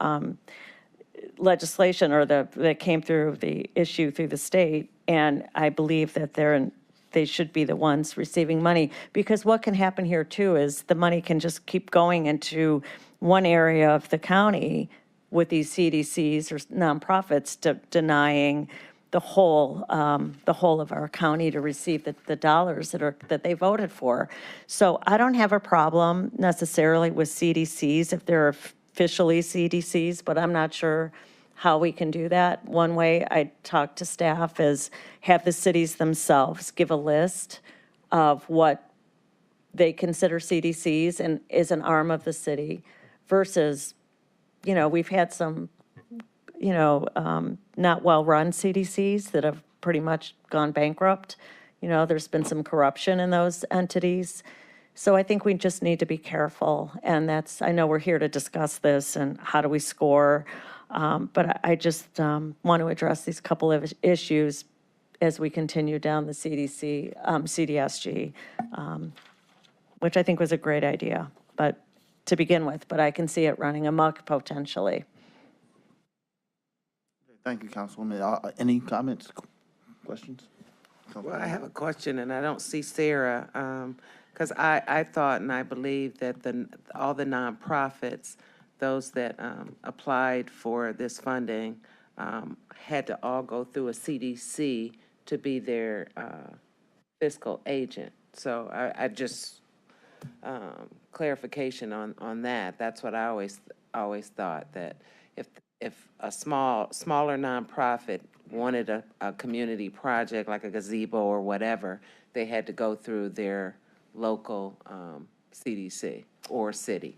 legislation, or that came through the issue through the state, and I believe that they should be the ones receiving money, because what can happen here too is the money can just keep going into one area of the county with these CDCs or nonprofits denying the whole of our county to receive the dollars that they voted for. So I don't have a problem necessarily with CDCs if they're officially CDCs, but I'm not sure how we can do that. One way I talk to staff is have the cities themselves give a list of what they consider CDCs and is an arm of the city versus, we've had some, not well-run CDCs that have pretty much gone bankrupt. There's been some corruption in those entities. So I think we just need to be careful. And I know we're here to discuss this and how do we score. But I just want to address these couple of issues as we continue down the CDSG, which I think was a great idea, but to begin with, but I can see it running amok potentially. Thank you, Councilwoman. Any comments, questions? Well, I have a question, and I don't see Sarah, because I thought and I believe that all the nonprofits, those that applied for this funding, had to all go through a CDC to be their fiscal agent. So I just, clarification on that. That's what I always thought, that if a smaller nonprofit wanted a community project like a gazebo or whatever, they had to go through their local CDC or city.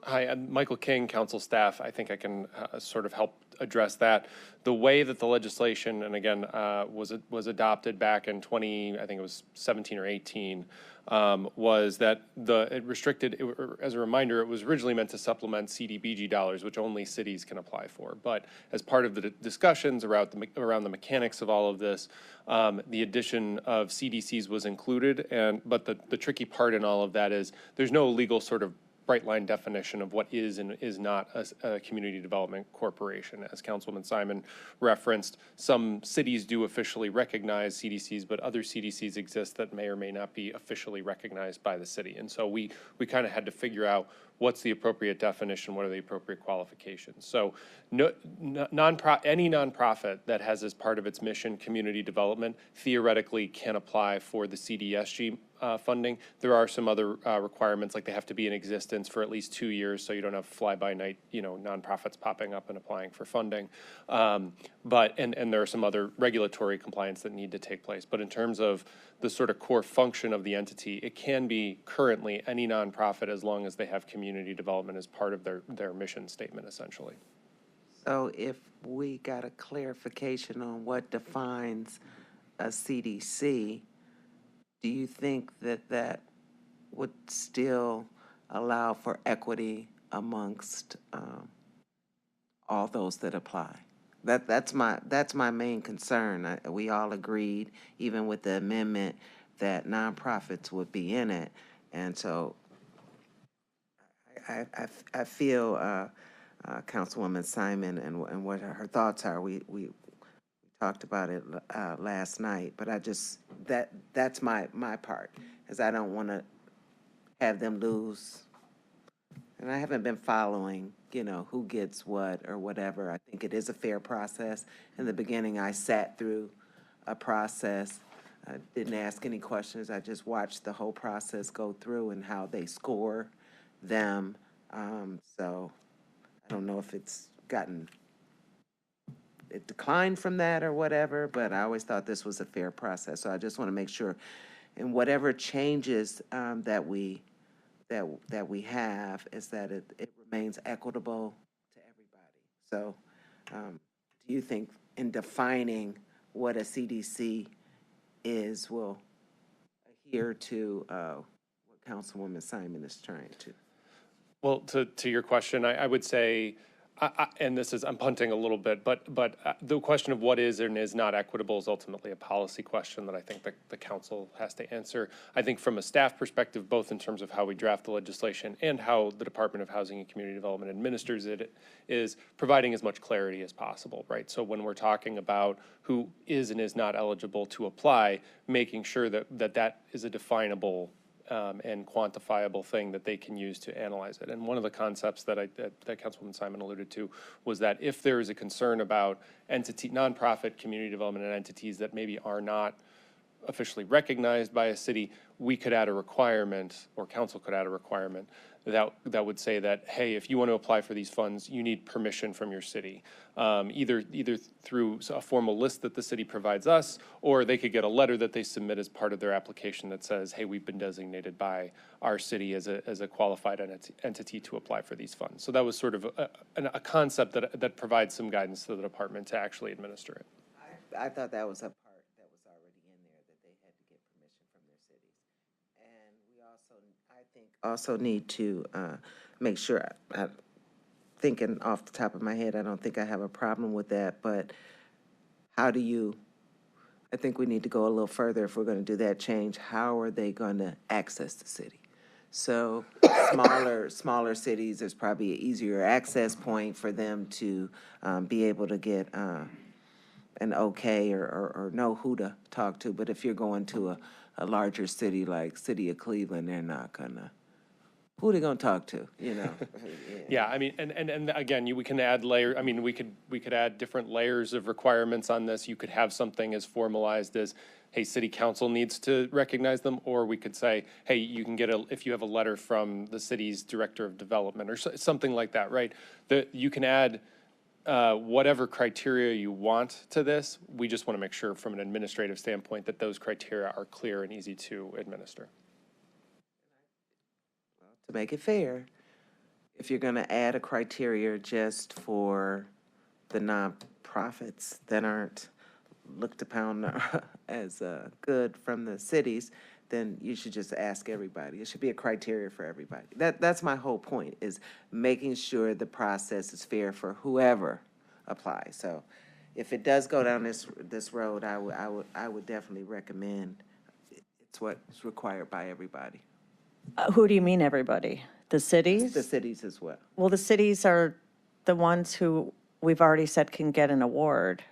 Hi, I'm Michael King, council staff. I think I can sort of help address that. The way that the legislation, and again, was adopted back in I think it was 17 or 18, was that it restricted, as a reminder, it was originally meant to supplement CDBG dollars, which only cities can apply for. But as part of the discussions around the mechanics of all of this, the addition of CDCs was included. But the tricky part in all of that is there's no legal sort of bright line definition of what is and is not a community development corporation. As Councilwoman Simon referenced, some cities do officially recognize CDCs, but other CDCs exist that may or may not be officially recognized by the city. And so we kind of had to figure out what's the appropriate definition, what are the appropriate qualifications. So any nonprofit that has as part of its mission community development theoretically can apply for the CDSG funding. There are some other requirements, like they have to be in existence for at least 2 years, so you don't have fly-by-night, nonprofits popping up and applying for funding. But there are some other regulatory compliance that need to take place. But in terms of the sort of core function of the entity, it can be currently any nonprofit as long as they have community development as part of their mission statement, essentially. So if we got a clarification on what defines a CDC, do you think that would still allow for equity amongst all those that apply? That's my main concern. We all agreed, even with the amendment, that nonprofits would be in it, and so I feel Councilwoman Simon and what her thoughts are. We talked about it last night, but that's my part, is I don't want to have them lose. And I haven't been following, who gets what or whatever. I think it is a fair process. In the beginning, I sat through a process. I didn't ask any questions. I just watched the whole process go through and how they score them. So I don't know if it declined from that or whatever, but I always thought this was a fair process. So I just want to make sure, in whatever changes that we have, is that it remains equitable to everybody. So do you think in defining what a CDC is will adhere to what Councilwoman Simon is trying to? Well, to your question, I would say, and I'm punting a little bit, but the question of what is and is not equitable is ultimately a policy question that I think the council has to answer. I think from a staff perspective, both in terms of how we draft the legislation and how the Department of Housing and Community Development administers it, is providing as much clarity as possible, right? So when we're talking about who is and is not eligible to apply, making sure that is a definable and quantifiable thing that they can use to analyze it. And one of the concepts that Councilwoman Simon alluded to was that if there is a concern about nonprofit community development and entities that maybe are not officially recognized by a city, we could add a requirement, or council could add a requirement that would say that, hey, if you want to apply for these funds, you need permission from your city, either through a formal list that the city provides us, or they could get a letter that they submit as part of their application that says, hey, we've been designated by our city as a qualified entity to apply for these funds. So that was sort of a concept that provides some guidance to the department to actually administer it. I thought that was a part that was already in there, that they had to get permission from their cities. And we also need to make sure, thinking off the top of my head, I don't think I have a problem with that, but I think we need to go a little further if we're going to do that change. How are they going to access the city? So smaller cities, there's probably an easier access point for them to be able to get an okay or know who to talk to. But if you're going to a larger city like City of Cleveland, they're not gonna, who are they gonna talk to, you know? Yeah, I mean, and again, we can add layer, I mean, we could add different layers of requirements on this. You could have something as formalized as, hey, city council needs to recognize them, or we could say, hey, you can get if you have a letter from the city's director of development, or something like that, right? You can add whatever criteria you want to this. We just want to make sure from an administrative standpoint that those criteria are clear and easy to administer. To make it fair, if you're gonna add a criteria just for the nonprofits that aren't looked upon as good from the cities, then you should just ask everybody. It should be a criteria for everybody. That's my whole point, is making sure the process is fair for whoever applies. So if it does go down this road, I would definitely recommend it's what's required by everybody. Who do you mean, everybody? The cities? The cities as well. Well, the cities are the ones who we've already said can get an award.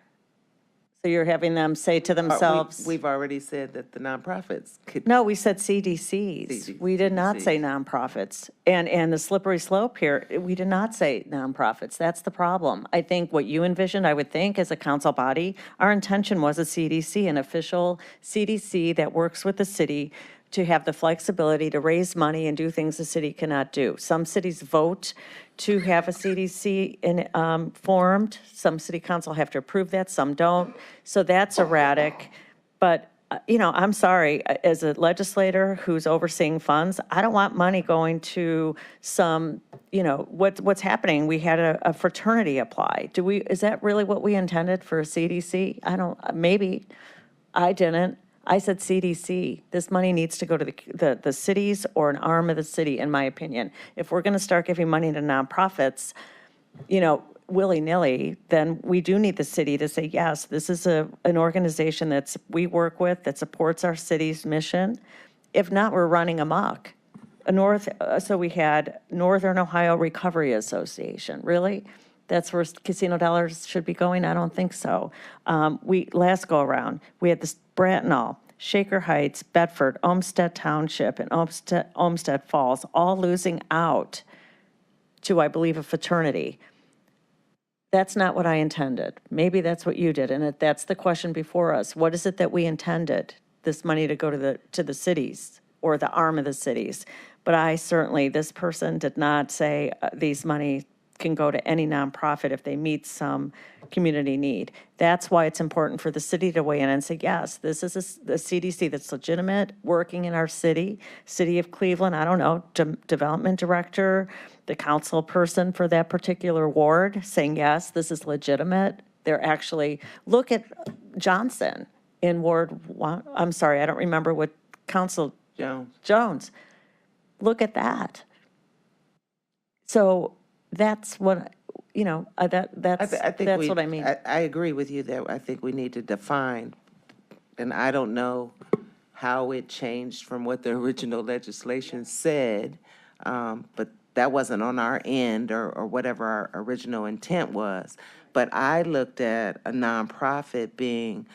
So you're having them say to themselves. We've already said that the nonprofits could. No, we said CDCs. We did not say nonprofits. And the slippery slope here, we did not say nonprofits. That's the problem. I think what you envisioned, I would think, as a council body, our intention was a CDC, an official CDC that works with the city to have the flexibility to raise money and do things the city cannot do. Some cities vote to have a CDC formed. Some city council have to approve that, some don't. So that's erratic. But, you know, I'm sorry, as a legislator who's overseeing funds, I don't want money going to some, you know, what's happening. We had a fraternity apply. Is that really what we intended for a CDC? Maybe. I didn't. I said CDC. This money needs to go to the cities or an arm of the city, in my opinion. If we're going to start giving money to nonprofits, you know, willy-nilly, then we do need the city to say, yes, this is an organization we work with that supports our city's mission. If not, we're running amok. So we had Northern Ohio Recovery Association. Really? That's where casino dollars should be going? I don't think so. Last go around, we had this Bracknell, Shaker Heights, Bedford, Olmsted Township, and Olmsted Falls, all losing out to, I believe, a fraternity. That's not what I intended. Maybe that's what you did, and that's the question before us. What is it that we intended this money to go to the cities or the arm of the cities? But this person did not say these money can go to any nonprofit if they meet some community need. That's why it's important for the city to weigh in and say, yes, this is the CDC that's legitimate, working in our city of Cleveland, I don't know, development director, the council person for that particular ward, saying, yes, this is legitimate. They're actually, look at Johnson in Ward 1, I'm sorry, I don't remember what council. Jones. Look at that. So that's what, you know, that's what I mean. I agree with you that I think we need to define, and I don't know how it changed from what the original legislation said, but that wasn't on our end or whatever our original intent was. But I looked at a nonprofit being,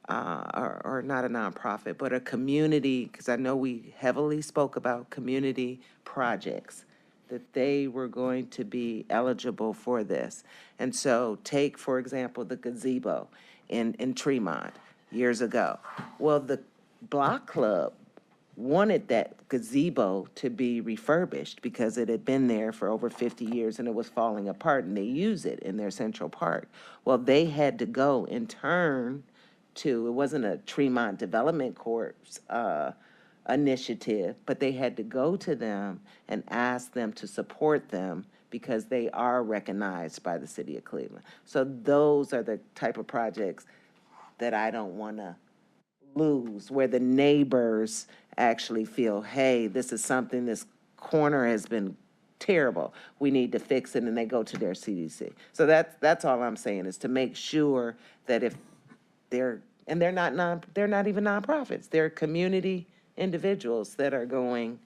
or not a nonprofit, but a community, because I know we heavily spoke about community projects, that they were going to be eligible for this. And so take, for example, the gazebo in Tremont years ago. Well, the block club wanted that gazebo to be refurbished because it had been there for over 50 years and it was falling apart, and they use it in their Central Park. Well, they had to go and turn to, it wasn't a Tremont Development Corps initiative, but they had to go to them and ask them to support them because they are recognized by the city of Cleveland. So those are the type of projects that I don't want to lose, where the neighbors actually feel, hey, this is something, this corner has been terrible, we need to fix it, and they go to their CDC. So that's all I'm saying, is to make sure that if they're not even nonprofits, they're community individuals that are going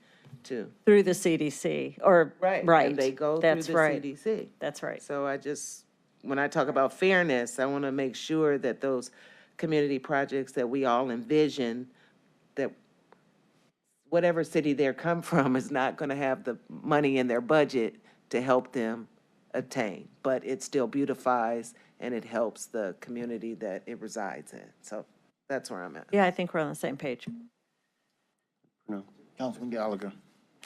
too. Through the CDC, or, right. And they go through That's the right. CDC. That's right. So when I talk about fairness, I want to make sure that those community projects that we all envision, that whatever city they come from is not going to have the money in their budget to help them attain, but it still beautifies and it helps the community that it resides in. So that's where I'm at. Yeah, I think we're on the same page. Councilman Gallagher,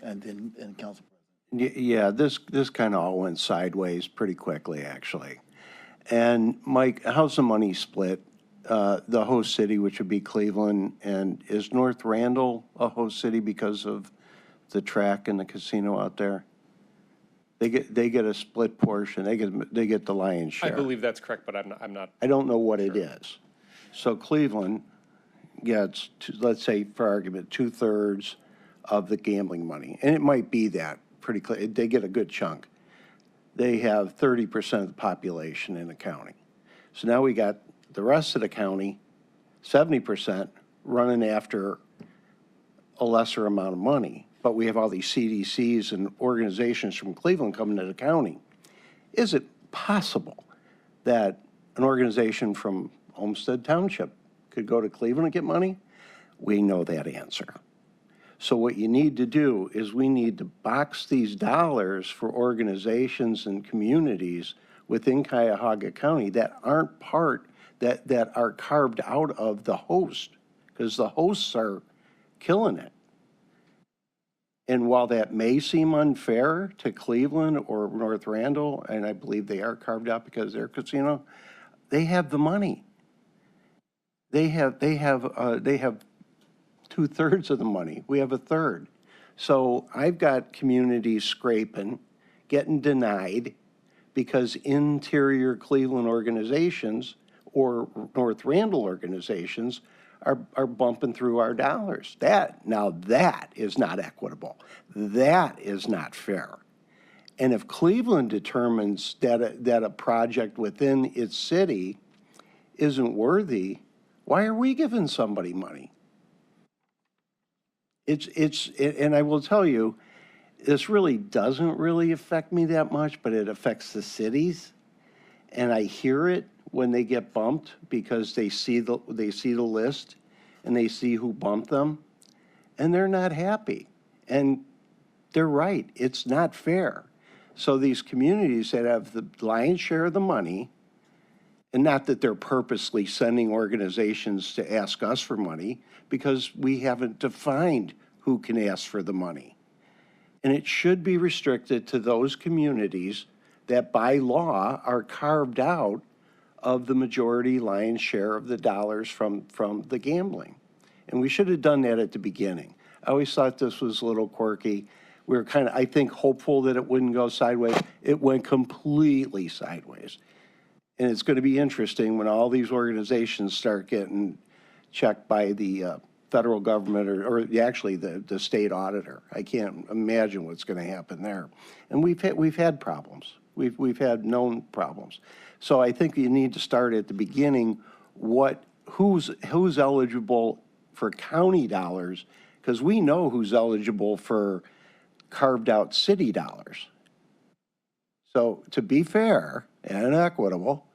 and then Council Yeah, this kind of all went sideways pretty quickly, actually. And Mike, how's the money split? The host city, which would be Cleveland, and is North Randall a host city because of the track and the casino out there? They get a split portion. They get the lion's I share. believe that's correct, but I'm not. I don't know what it is. So Cleveland gets, let's say, for argument, 2/3 of the gambling money, and it might be that pretty clear. They get a good chunk. They have 30% of the population in the county. So now we got the rest of the county, 70%, running after a lesser amount of money. But we have all these CDCs and organizations from Cleveland coming to the county. Is it possible that an organization from Olmsted Township could go to Cleveland and get money? We know that answer. So what you need to do is we need to box these dollars for organizations and communities within Cuyahoga County that aren't part, that are carved out of the host, because the hosts are killing it. And while that may seem unfair to Cleveland or North Randall, and I believe they are carved out because they're casino, they have the money. They have 2/3 of the money. We have 1/3. So I've got communities scraping, getting denied because interior Cleveland organizations or North Randall organizations are bumping through our dollars. That is not equitable. That is not fair. And if Cleveland determines that a project within its city isn't worthy, why are we giving somebody money? And I will tell you, this really doesn't really affect me that much, but it affects the cities. And I hear it when they get bumped because they see the list and they see who bumped them, and they're not happy. And they're right, it's not fair. So these communities that have the lion's share of the money, and not that they're purposely sending organizations to ask us for money, because we haven't defined who can ask for the money. And it should be restricted to those communities that by law are carved out of the majority lion's share of the dollars from the gambling. And we should have done that at the beginning. I always thought this was a little quirky. We were kind of, I think, hopeful that it wouldn't go sideways. It went completely sideways. And it's going to be interesting when all these organizations start getting checked by the federal government or actually the state auditor. I can't imagine what's going to happen there. And we've had problems. We've had known problems. So I think you need to start at the beginning. Who's eligible for county dollars? Because we know who's eligible for carved out city dollars. So to be fair and equitable,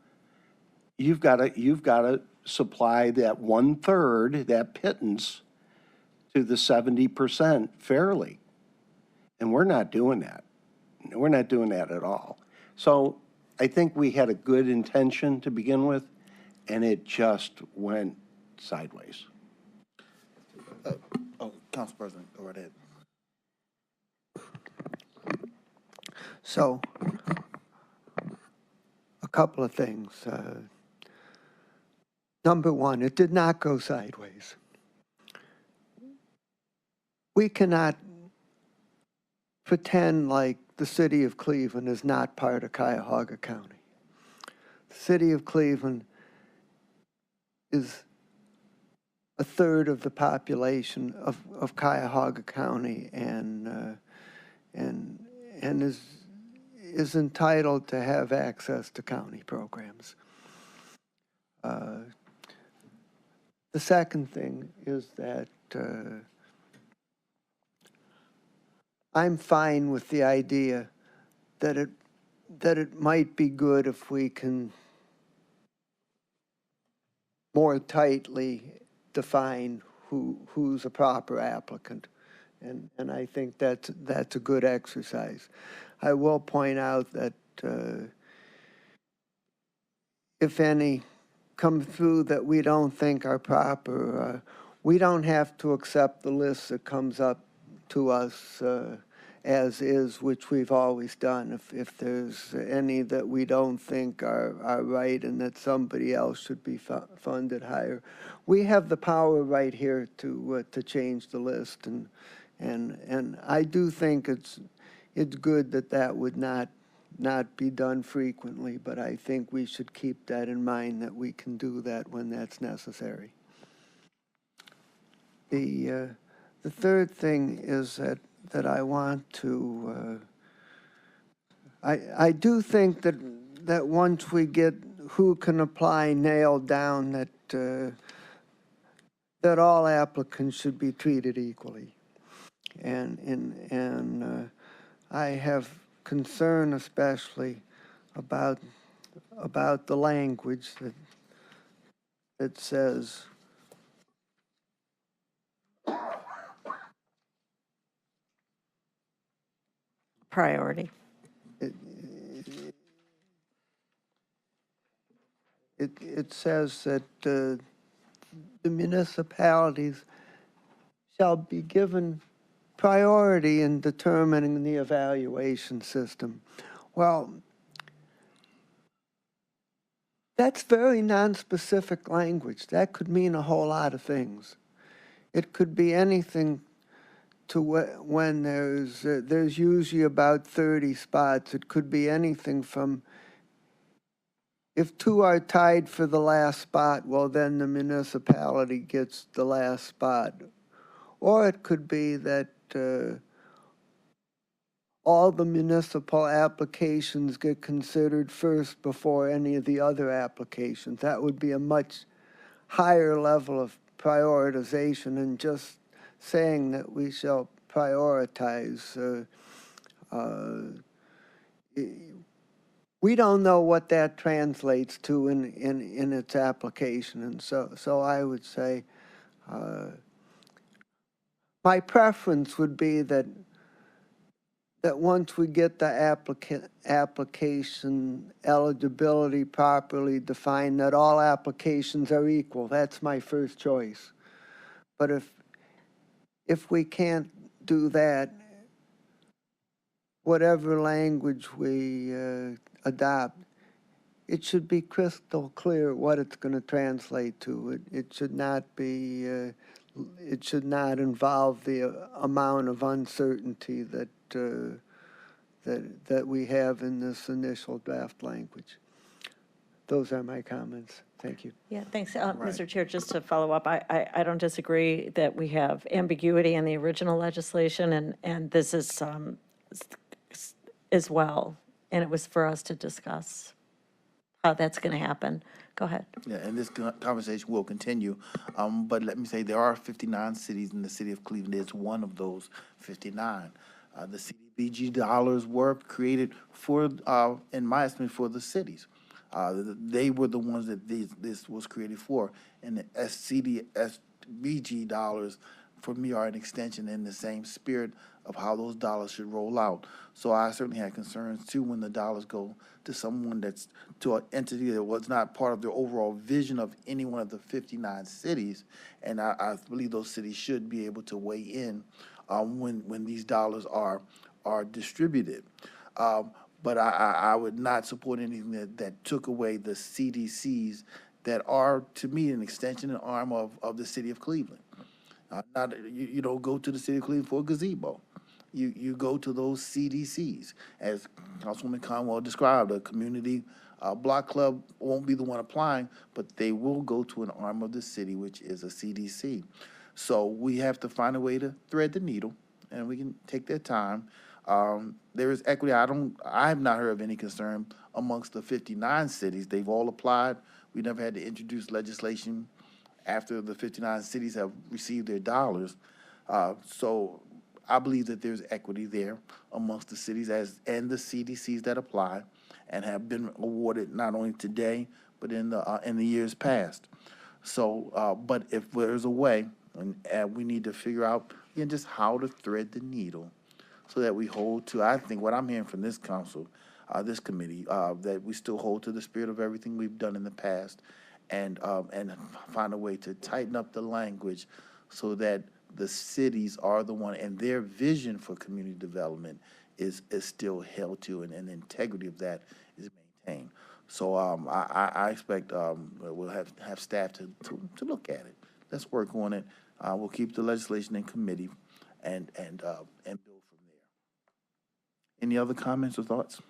you've got to supply that 1/3, that pittance, to the 70% fairly. And we're not doing that. We're not doing that at all. So I think we had a good intention to begin with, and it just went sideways. Council President, go right ahead. So, a couple of things. Number one, it did not go sideways. We cannot pretend like the city of Cleveland is not part of Cuyahoga County. The city of Cleveland is 1/3 of the population of Cuyahoga County and is entitled to have access to county programs. The second thing is that I'm fine with the idea that it might be good if we can more tightly define who's a proper applicant. And I think that's a good exercise. I will point out that if any come through that we don't think are proper, we don't have to accept the list that comes up to us as is, which we've always done. If there's any that we don't think are right and that somebody else should be funded higher, we have the power right here to change the list. And I do think it's good that would not be done frequently, but I think we should keep that in mind, that we can do that when that's necessary. The third thing is that I want to, I do think that once we get who can apply nailed down, that all applicants should be treated equally. And I have concern especially about the language that says Priority. It says that the municipalities shall be given priority in determining the evaluation system. Well, that's very nonspecific language. That could mean a whole lot of things. It could be anything to when there's usually about 30 spots. It could be anything from, if two are tied for the last spot, well, then the municipality gets the last spot. Or it could be that all the municipal applications get considered first before any of the other applications. That would be a much higher level of prioritization than just saying that we shall prioritize. We don't know what that translates to in its application, and so I would say my preference would be that once we get the application eligibility properly defined, that all applications are equal. That's my first choice. But if we can't do that, whatever language we adopt, it should be crystal clear what it's going to translate to. It should not be, it should not involve the amount of uncertainty that we have in this initial draft language. Those are my comments. Thank you. Yeah, thanks. Mr. Chair, just to follow up, I don't disagree that we have ambiguity in the original legislation, and this is as well. And it was for us to discuss how that's going to happen. Go ahead. Yeah, and this conversation will continue. But let me say there are 59 cities, and the city of Cleveland is one of those 59. The CDBG dollars were created for, in my estimate, for the cities. They were the ones that this was created for. And the CDBG dollars, for me, are an extension in the same spirit of how those dollars should roll out. So I certainly had concerns, too, when the dollars go to someone that's, to an entity that was not part of the overall vision of any one of the 59 cities. And I believe those cities should be able to weigh in when these dollars are distributed. But I would not support anything that took away the CDCs that are, to me, an extension and arm of the city of Cleveland. You don't go to the city of Cleveland for a gazebo. You go to those CDCs. As Councilwoman Conwell described, a community block club won't be the one applying, but they will go to an arm of the city, which is a CDC. So we have to find a way to thread the needle, and we can take that time. There is equity. I have not heard of any concern amongst the 59 cities. They've all applied. We never had to introduce legislation after the 59 cities have received their dollars. So I believe that there's equity there amongst the cities and the CDCs that apply and have been awarded not only today, but in the years past. So, but if there's a way, and we need to figure out, again, just how to thread the needle so that we hold to, I think what I'm hearing from this council, this committee, that we still hold to the spirit of everything we've done in the past and find a way to tighten up the language so that the cities are the one, and their vision for community development is still held to, and the integrity of that is maintained. So I expect we'll have staff to look at it. Let's work on it. We'll keep the legislation in committee and build from there. Any other comments or thoughts,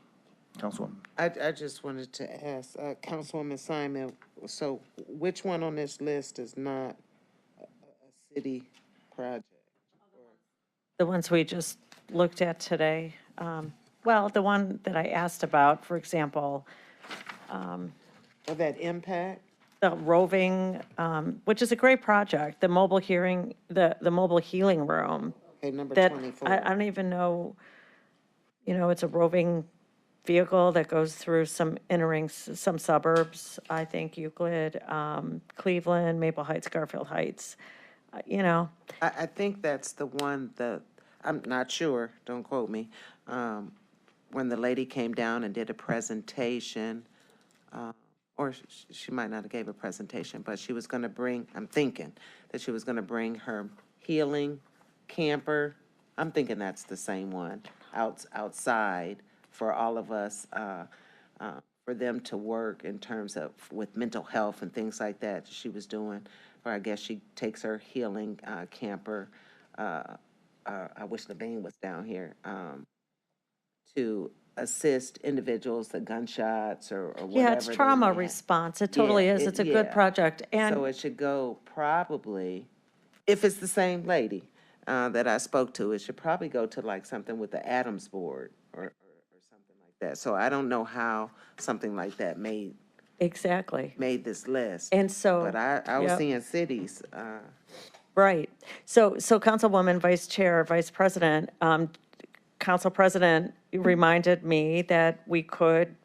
Councilwoman? I just wanted to ask Councilwoman Simon, so which one on this list is not a city project? The ones we just looked at today. Well, the one that I asked about, for example, Or that impact? the roving, which is a great project, the mobile hearing, the mobile healing room. Okay, number That, 24. I don't even know, it's a roving vehicle that goes through some suburbs, I think Euclid, Cleveland, Maple Heights, Garfield Heights, I think that's the one that, I'm not sure, don't quote me, when the lady came down and did a presentation, or she might not have gave a presentation, but she was gonna bring, I'm thinking, that she was gonna bring her healing camper. I'm thinking that's the same one, outside for all of us, for them to work in terms of with mental health and things like that she was doing. Or I guess she takes her healing camper, I wish Levine was down here, to assist individuals, the gunshots or whatever. Yeah, it's they trauma may have. response. It totally Yeah, is. It's a good yeah. project. So And it should go probably, if it's the same lady that I spoke to, it should probably go to like something with the Adams Board or something like that. So I don't know how something like that made this list. And so. But I was Yep. seeing cities, Right. So Councilwoman, Vice Chair, Vice President, Council President reminded me that we could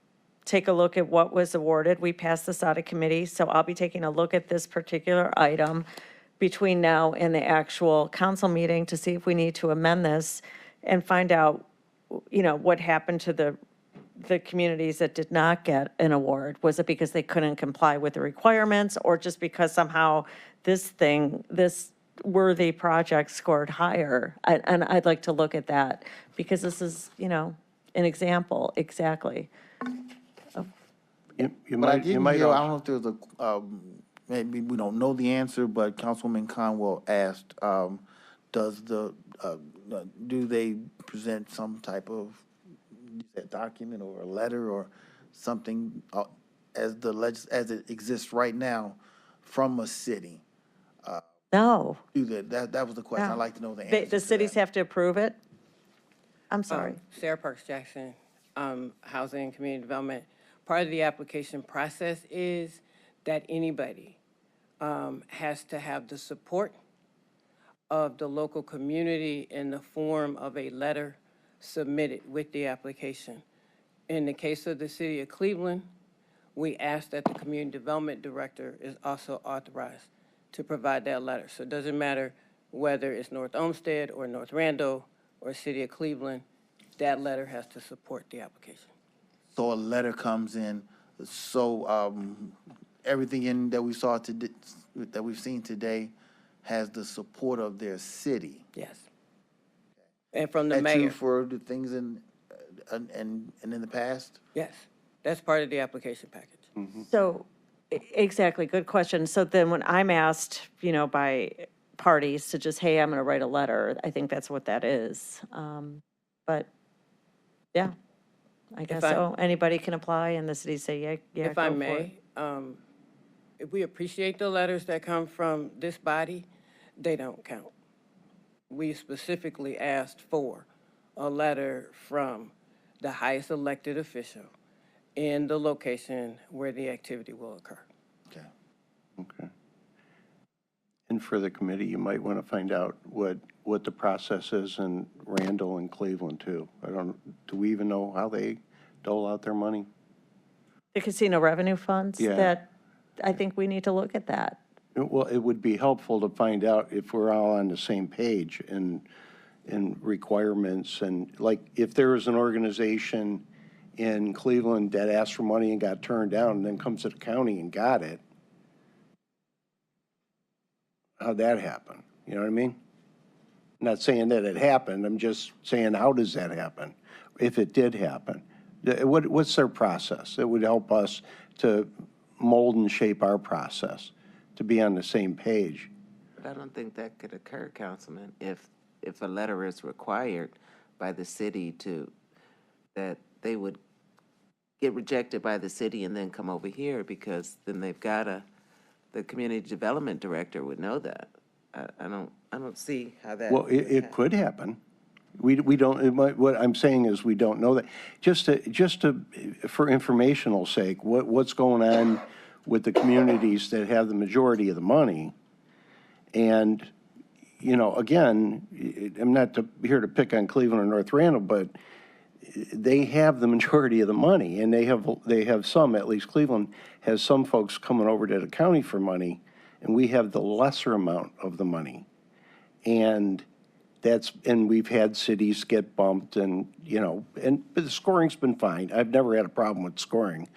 take a look at what was awarded. We passed this out of committee, so I'll be taking a look at this particular item between now and the actual council meeting to see if we need to amend this and find out, what happened to the communities that did not get an award. Was it because they couldn't comply with the requirements, or just because somehow this worthy project scored higher? And I'd like to look at that, because this is, an example, exactly. You But I might, you didn't might hear, I also. don't know if there's a, maybe we don't know the answer, but Councilwoman Conwell asked, do they present some type of document or a letter or something as it exists right now from a city? No. Do that was the question. No. I'd like to know the answer. The cities have to approve it? I'm sorry. Sarah Parks Jackson, Housing and Community Development. Part of the application process is that anybody has to have the support of the local community in the form of a letter submitted with the application. In the case of the city of Cleveland, we ask that the community development director is also authorized to provide that letter. So it doesn't matter whether it's North Olmsted or North Randall or City of Cleveland, that letter has to support the application. So a letter comes in, so everything in that we saw today, that we've seen today, has the support of their city. Yes. And from the That mayor. true for the things in the past? Yes, that's part of the application package. So, exactly, good question. So then when I'm asked, by parties to just, hey, I'm going to write a letter, I think that's what that is. But, yeah, I guess so. Anybody can apply and the city say, yeah, If I go for it. may, if we appreciate the letters that come from this body, they don't count. We specifically asked for a letter from the highest elected official in the location where the activity will occur. Okay. And for the committee, you might want to find out what what the process is in Randall and Cleveland too. Do we even know how they dole out their money? The casino revenue funds, Yeah. that, I think we need to look at that. Well, it would be helpful to find out if we're all on the same page in requirements, and like, if there was an organization in Cleveland that asked for money and got turned down, and then comes to the county and got it, how'd that happen? You know what I mean? I'm not saying that it happened, I'm just saying, how does that happen, if it did happen? What's their process? It would help us to mold and shape our process, to be on the same page. But I don't think that could occur, Councilman, if a letter is required by the city that they would get rejected by the city and then come over here, because then the community development director would know that. I don't see how that. Well, it could happen. We don't, what I'm saying is we don't know that. Just to, for informational sake, what's going on with the communities that have the majority of the money? And, you know, again, I'm not here to pick on Cleveland or North Randall, but they have the majority of the money, and they have some, at least Cleveland has some folks coming over to the county for money, and we have the lesser amount of the money. And we've had cities get bumped, and, you know, but the scoring's been fine. I've never had a problem with scoring.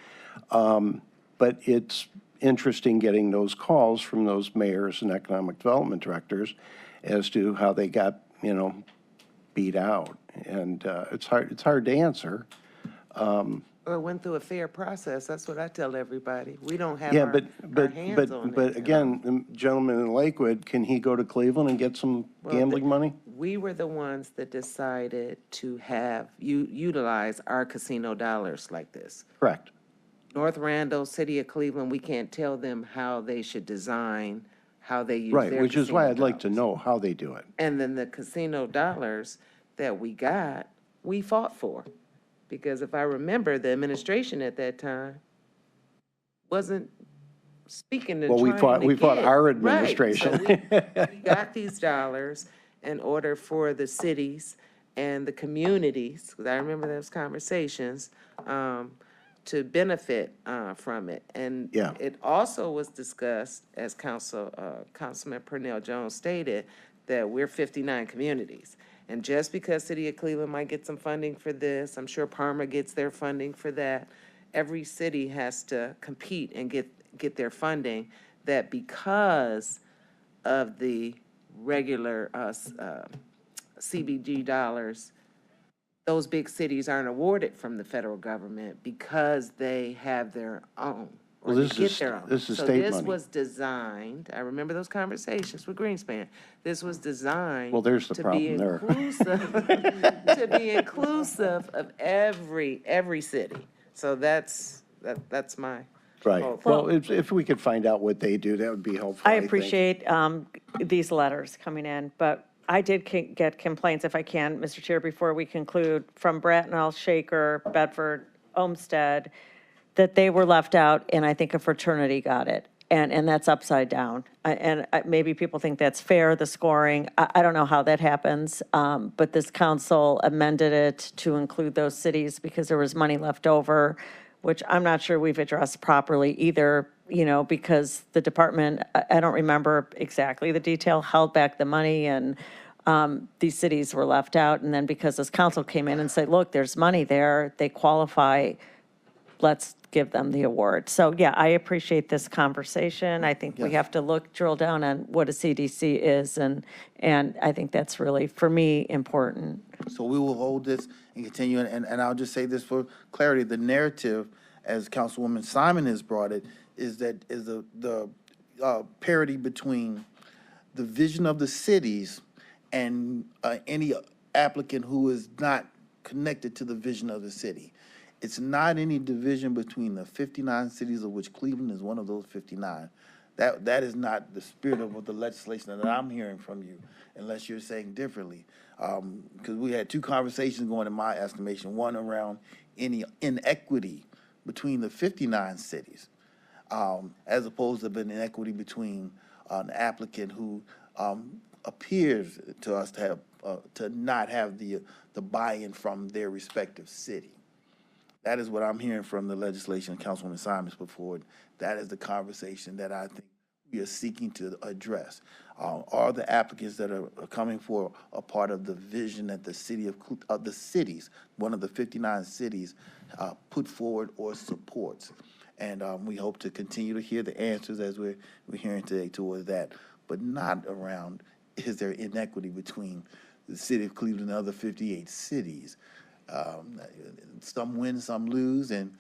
But it's interesting getting those calls from those mayors and economic development directors as to how they got, you know, beat out. And it's hard to answer. Well, it went through a fair process. That's what I tell everybody. We don't have Yeah, our hands on it. but again, the gentleman in Lakewood, can he go to Cleveland and get some gambling money? We were the ones that decided to utilize our casino dollars like this. Correct. North Randall, City of Cleveland, we can't tell them how they should design, how they use Right, their which is why casino I'd like to dollars. know how they do it. And then the casino dollars that we got, we fought for. Because if I remember, the administration at that time wasn't speaking and Well, trying to we fought get- our Right, administration. so we got these dollars in order for the cities and the communities, because I remember those conversations, to benefit from it. And Yeah. it also was discussed, as Councilman Purnell Jones stated, that we're 59 communities. And just because City of Cleveland might get some funding for this, I'm sure Parma gets their funding for that, every city has to compete and get their funding, that because of the regular CBG dollars, those big cities aren't awarded from the federal government because they have their own. Or Well, they this get is- their own. this is So state this money. was designed, I remember those conversations with Greenspan. This was designed. Well, there's the to problem be there. To be inclusive of every city. So that's my. Right. hope. Well, if we could find out what they do, that would be helpful. I think. appreciate these letters coming in, but I did get complaints, if I can, Mr. Chair, before we conclude, from Bratnell, Shaker, Bedford, Olmsted, that they were left out, and I think a fraternity got it, and that's upside down. Maybe people think that's fair, the scoring. I don't know how that happens, but this council amended it to include those cities because there was money left over, which I'm not sure we've addressed properly either, you know, because the department, I don't remember exactly the detail, held back the money, and these cities were left out. And then because this council came in and said, look, there's money there, they qualify, let's give them the award. So, yeah, I appreciate this conversation. I think we Yes. have to drill down on what a CDC is, and I think that's really, for me, important. So we will hold this and continue, and I'll just say this for clarity, the narrative, as Councilwoman Simon has brought it, is the parity between the vision of the cities and any applicant who is not connected to the vision of the city. It's not any division between the 59 cities, of which Cleveland is one of those 59. That is not the spirit of what the legislation that I'm hearing from you, unless you're saying differently. Because we had two conversations going in my estimation, one around any inequity between the 59 cities, as opposed to an inequity between an applicant who appears to us to have, to not have the buy-in from their respective city. That is what I'm hearing from the legislation Councilwoman Simons put forward. That is the conversation that I think we are seeking to address. Are the applicants that are coming for a part of the vision that the city of the cities, one of the 59 cities, put forward or supports? And we hope to continue to hear the answers as we're hearing today towards that, but not around, is there inequity between the city of Cleveland and the other 58 cities? Some win, some lose, and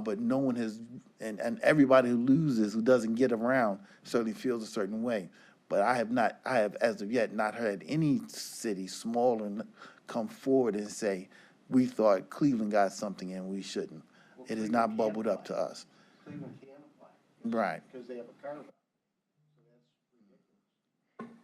but no one has, and everybody who loses, who doesn't get around, certainly feels a certain way. But I have as of yet not heard any city, small and come forward and say, we thought Cleveland got something and we shouldn't. It has not bubbled up to us. Cleveland can't apply. Right. Because they have a carve-out.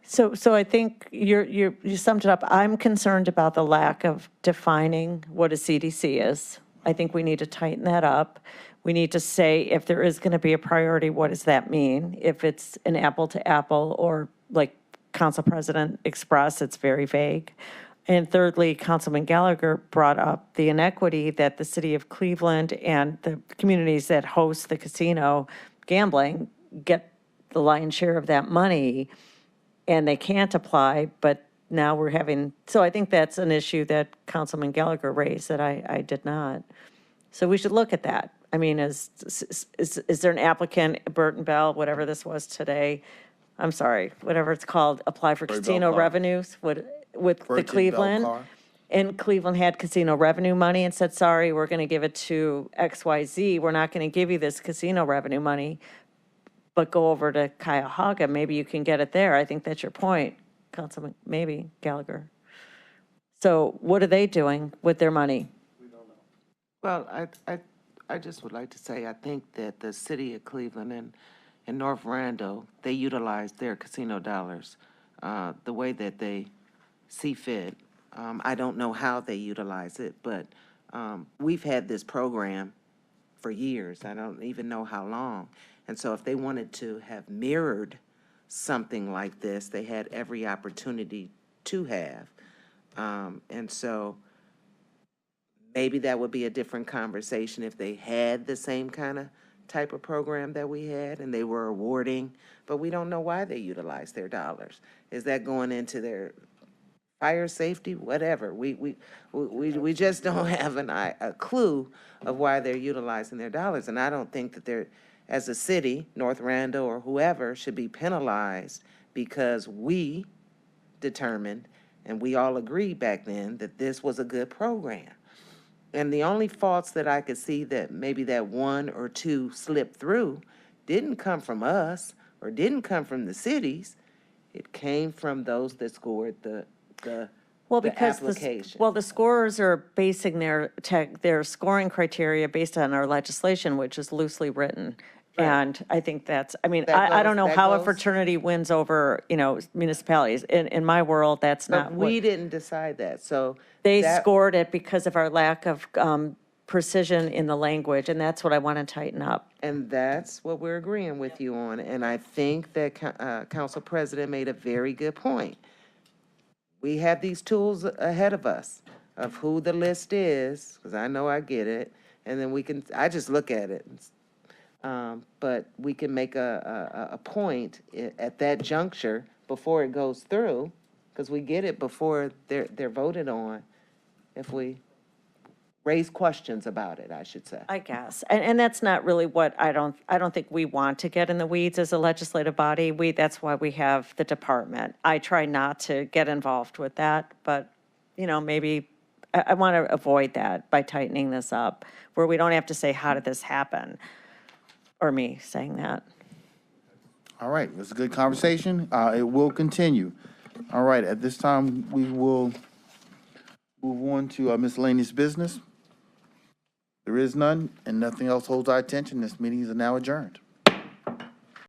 So I think you summed it up. I'm concerned about the lack of defining what a CDC is. I think we need to tighten that up. We need to say, if there is going to be a priority, what does that mean? If it's an apple to apple, or like Council President expressed, it's very vague. And thirdly, Councilman Gallagher brought up the inequity that the city of Cleveland and the communities that host the casino gambling get the lion's share of that money, and they can't apply, but now we're having, so I think that's an issue that Councilman Gallagher raised that I did not. So we should look at that. I mean, is there an applicant, Burton Bell, whatever this was today, I'm sorry, whatever it's called, apply for casino revenues with the Cleveland? And Cleveland had casino revenue money and said, sorry, we're going to give it to XYZ. We're not going to give you this casino revenue money, but go over to Cuyahoga. Maybe you can get it there. I think that's your point, Councilman, maybe Gallagher. So what are they doing with their money? Well, I just would like to say, I think that the city of Cleveland and North Randall, they utilize their casino dollars the way that they see fit. I don't know how they utilize it, but we've had this program for years. I don't even know how long. And so if they wanted to have mirrored something like this, they had every opportunity to have. And so maybe that would be a different conversation if they had the same kind of type of program that we had and they were awarding, but we don't know why they utilize their dollars. Is that going into their fire safety, whatever? We just don't have a clue of why they're utilizing their dollars. And I don't think that they're, as a city, North Randall or whoever, should be penalized because we determined, and we all agreed back then, that this was a good program. And the only faults that I could see that maybe that one or two slipped through didn't come from us or didn't come from the cities. It came from those that scored the application. The scorers are basing their scoring criteria based on our legislation, which is loosely written. Right. And I think that's, I mean, I don't know how a fraternity wins over, municipalities. In my world, that's not what. We didn't decide that, so. They scored it because of our lack of precision in the language, and that's what I want to tighten up. And that's what we're agreeing with you on, and I think that Council President made a very good point. We have these tools ahead of us of who the list is, because I know I get it, and then I just look at it. But we can make a point at that juncture before it goes through, because we get it before they're voted on, if we raise questions about it, I should say. I guess. And that's not really what I don't think we want to get in the weeds as a legislative body. That's why we have the department. I try not to get involved with that, but, maybe I want to avoid that by tightening this up, where we don't have to say, how did this happen? Or me saying that. All right, it was a good conversation. It will continue. All right, at this time, we will move on to miscellaneous business. There is none, and nothing else holds our attention. This meeting is now adjourned.